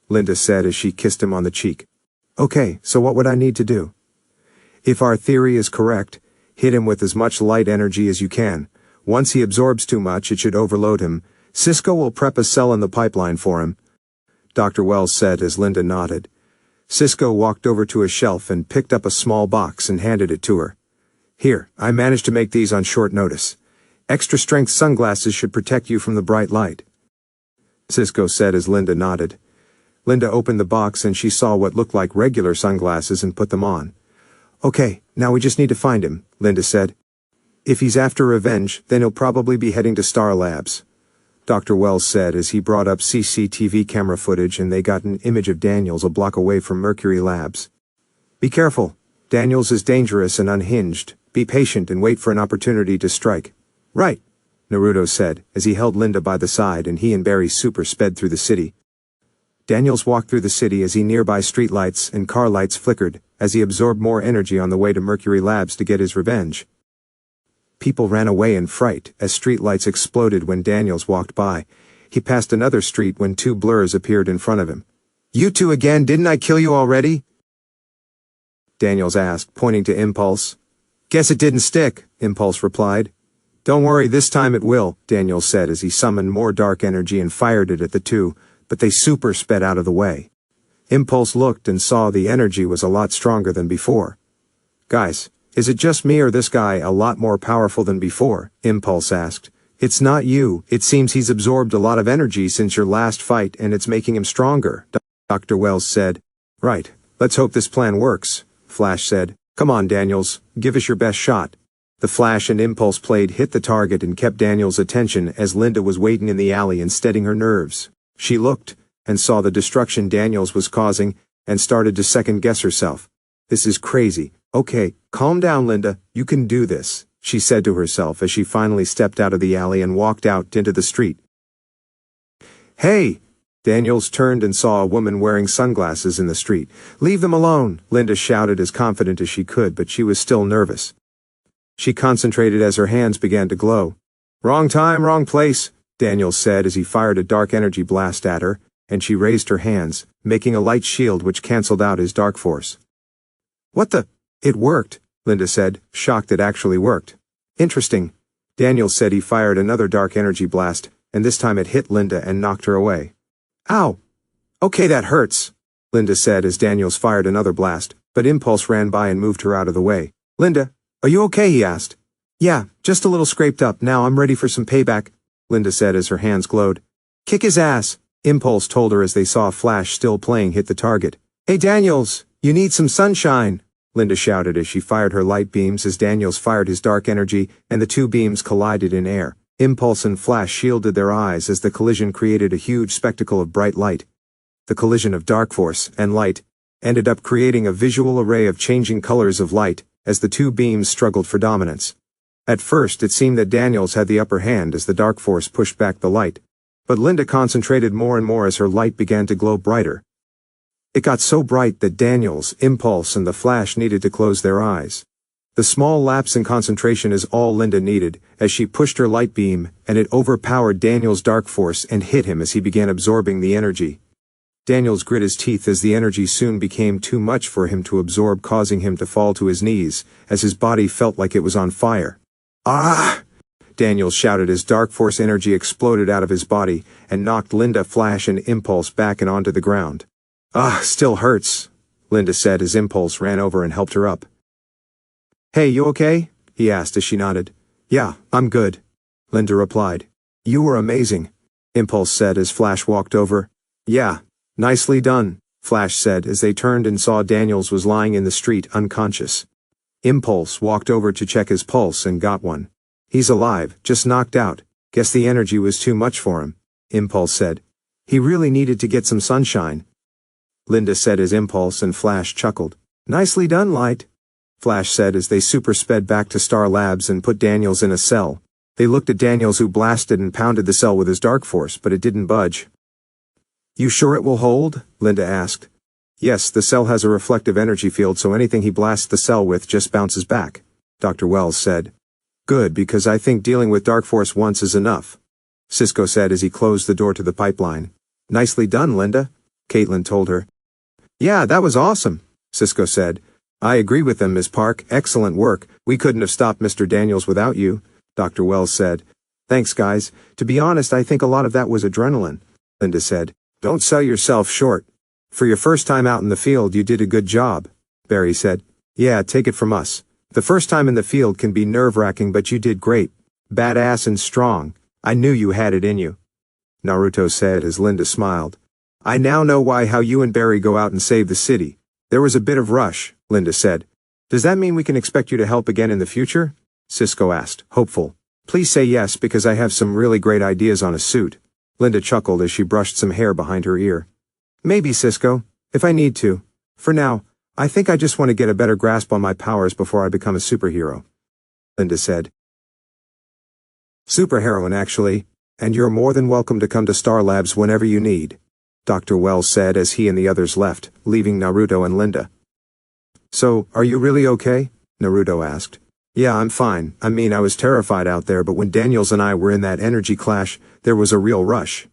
Linda said as she kissed him on the cheek. Okay, so what would I need to do? If our theory is correct, hit him with as much light energy as you can. Once he absorbs too much, it should overload him. Cisco will prep a cell in the pipeline for him, Dr. Wells said as Linda nodded. Cisco walked over to a shelf and picked up a small box and handed it to her. Here, I managed to make these on short notice. Extra strength sunglasses should protect you from the bright light. Cisco said as Linda nodded. Linda opened the box and she saw what looked like regular sunglasses and put them on. Okay, now we just need to find him, Linda said. If he's after revenge, then he'll probably be heading to Star Labs. Dr. Wells said as he brought up CCTV camera footage and they got an image of Daniels a block away from Mercury Labs. Be careful. Daniels is dangerous and unhinged. Be patient and wait for an opportunity to strike. Right, Naruto said as he held Linda by the side and he and Barry super sped through the city. Daniels walked through the city as nearby streetlights and car lights flickered as he absorbed more energy on the way to Mercury Labs to get his revenge. People ran away in fright as streetlights exploded when Daniels walked by. He passed another street when two blurs appeared in front of him. You two again, didn't I kill you already? Daniels asked, pointing to Impulse. Guess it didn't stick, Impulse replied. Don't worry, this time it will, Daniels said as he summoned more dark energy and fired it at the two, but they super sped out of the way. Impulse looked and saw the energy was a lot stronger than before. Guys, is it just me or this guy a lot more powerful than before? Impulse asked. It's not you, it seems he's absorbed a lot of energy since your last fight and it's making him stronger, Dr. Wells said. Right, let's hope this plan works, Flash said. Come on, Daniels, give us your best shot. The Flash and Impulse blade hit the target and kept Daniels' attention as Linda was waiting in the alley and steadying her nerves. She looked and saw the destruction Daniels was causing and started to second-guess herself. This is crazy. Okay, calm down, Linda. You can do this, she said to herself as she finally stepped out of the alley and walked out into the street. Hey! Daniels turned and saw a woman wearing sunglasses in the street. Leave them alone, Linda shouted as confident as she could, but she was still nervous. She concentrated as her hands began to glow. Wrong time, wrong place, Daniels said as he fired a dark energy blast at her, and she raised her hands, making a light shield which cancelled out his dark force. What the? It worked, Linda said, shocked it actually worked. Interesting. Daniels said he fired another dark energy blast, and this time it hit Linda and knocked her away. Ow! Okay, that hurts, Linda said as Daniels fired another blast, but Impulse ran by and moved her out of the way. Linda, are you okay? He asked. Yeah, just a little scraped up. Now I'm ready for some payback, Linda said as her hands glowed. Kick his ass, Impulse told her as they saw Flash still playing hit the target. Hey Daniels, you need some sunshine, Linda shouted as she fired her light beams as Daniels fired his dark energy and the two beams collided in air. Impulse and Flash shielded their eyes as the collision created a huge spectacle of bright light. The collision of dark force and light ended up creating a visual array of changing colors of light as the two beams struggled for dominance. At first it seemed that Daniels had the upper hand as the dark force pushed back the light, but Linda concentrated more and more as her light began to glow brighter. It got so bright that Daniels, Impulse, and the Flash needed to close their eyes. The small lapse in concentration is all Linda needed, as she pushed her light beam, and it overpowered Daniels' dark force and hit him as he began absorbing the energy. Daniels grit his teeth as the energy soon became too much for him to absorb, causing him to fall to his knees, as his body felt like it was on fire. Ah! Daniels shouted as dark force energy exploded out of his body, and knocked Linda, Flash, and Impulse back and onto the ground. Ah, still hurts, Linda said as Impulse ran over and helped her up. Hey, you okay? He asked as she nodded. Yeah, I'm good, Linda replied. You were amazing, Impulse said as Flash walked over. Yeah, nicely done, Flash said as they turned and saw Daniels was lying in the street unconscious. Impulse walked over to check his pulse and got one. He's alive, just knocked out. Guess the energy was too much for him, Impulse said. He really needed to get some sunshine, Linda said as Impulse and Flash chuckled. Nicely done, Light, Flash said as they super sped back to Star Labs and put Daniels in a cell. They looked at Daniels, who blasted and pounded the cell with his dark force, but it didn't budge. You sure it will hold? Linda asked. Yes, the cell has a reflective energy field, so anything he blasts the cell with just bounces back, Dr. Wells said. Good, because I think dealing with dark force once is enough, Cisco said as he closed the door to the pipeline. Nicely done, Linda, Caitlin told her. Yeah, that was awesome, Cisco said. I agree with them, Ms. Park. Excellent work. We couldn't have stopped Mr. Daniels without you, Dr. Wells said. Thanks, guys. To be honest, I think a lot of that was adrenaline, Linda said. Don't sell yourself short. For your first time out in the field, you did a good job, Barry said. Yeah, take it from us. The first time in the field can be nerve-wracking, but you did great, Badass and strong. I knew you had it in you," Naruto said as Linda smiled. "I now know how you and Barry go out and save the city. There was a bit of rush," Linda said. "Does that mean we can expect you to help again in the future?" Cisco asked, hopeful. "Please say yes because I have some really great ideas on a suit." Linda chuckled as she brushed some hair behind her ear. "Maybe, Cisco, if I need to. For now, I think I just want to get a better grasp on my powers before I become a superhero," Linda said. "Superheroine, actually, and you're more than welcome to come to Star Labs whenever you need," Dr. Wells said as he and the others left, leaving Naruto and Linda. "So, are you really okay?" Naruto asked. "Yeah, I'm fine. I mean, I was terrified out there, but when Daniels and I were in that energy clash, there was a real rush."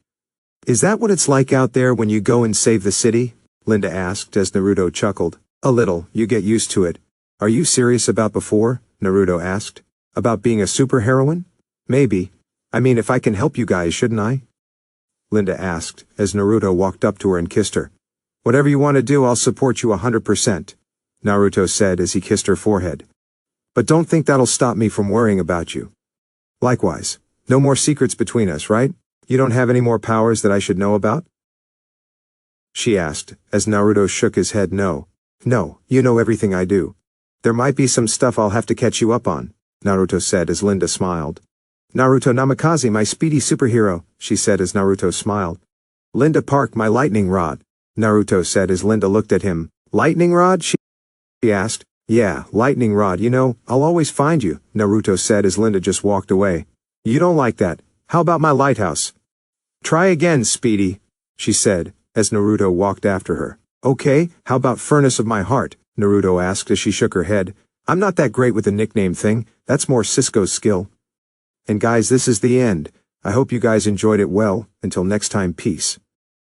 "Is that what it's like out there when you go and save the city?" Linda asked as Naruto chuckled. "A little, you get used to it." "Are you serious about before?" Naruto asked. "About being a superheroine?" "Maybe. I mean, if I can help you guys, shouldn't I?" Linda asked as Naruto walked up to her and kissed her. "Whatever you want to do, I'll support you 100%, Naruto said as he kissed her forehead. "But don't think that'll stop me from worrying about you." "Likewise. No more secrets between us, right? You don't have any more powers that I should know about?" she asked, as Naruto shook his head no. "No, you know everything I do. There might be some stuff I'll have to catch you up on," Naruto said as Linda smiled. "Naruto Namikaze, my speedy superhero," she said as Naruto smiled. "Linda Park, my lightning rod," Naruto said as Linda looked at him. "Lightning rod?" she asked. "Yeah, lightning rod, you know, I'll always find you," Naruto said as Linda just walked away. "You don't like that. How about my lighthouse?" "Try again, Speedy," she said, as Naruto walked after her. "Okay, how about furnace of my heart?" Naruto asked as she shook her head. "I'm not that great with the nickname thing, that's more Cisco's skill." And guys, this is the end. I hope you guys enjoyed it well. Until next time, peace.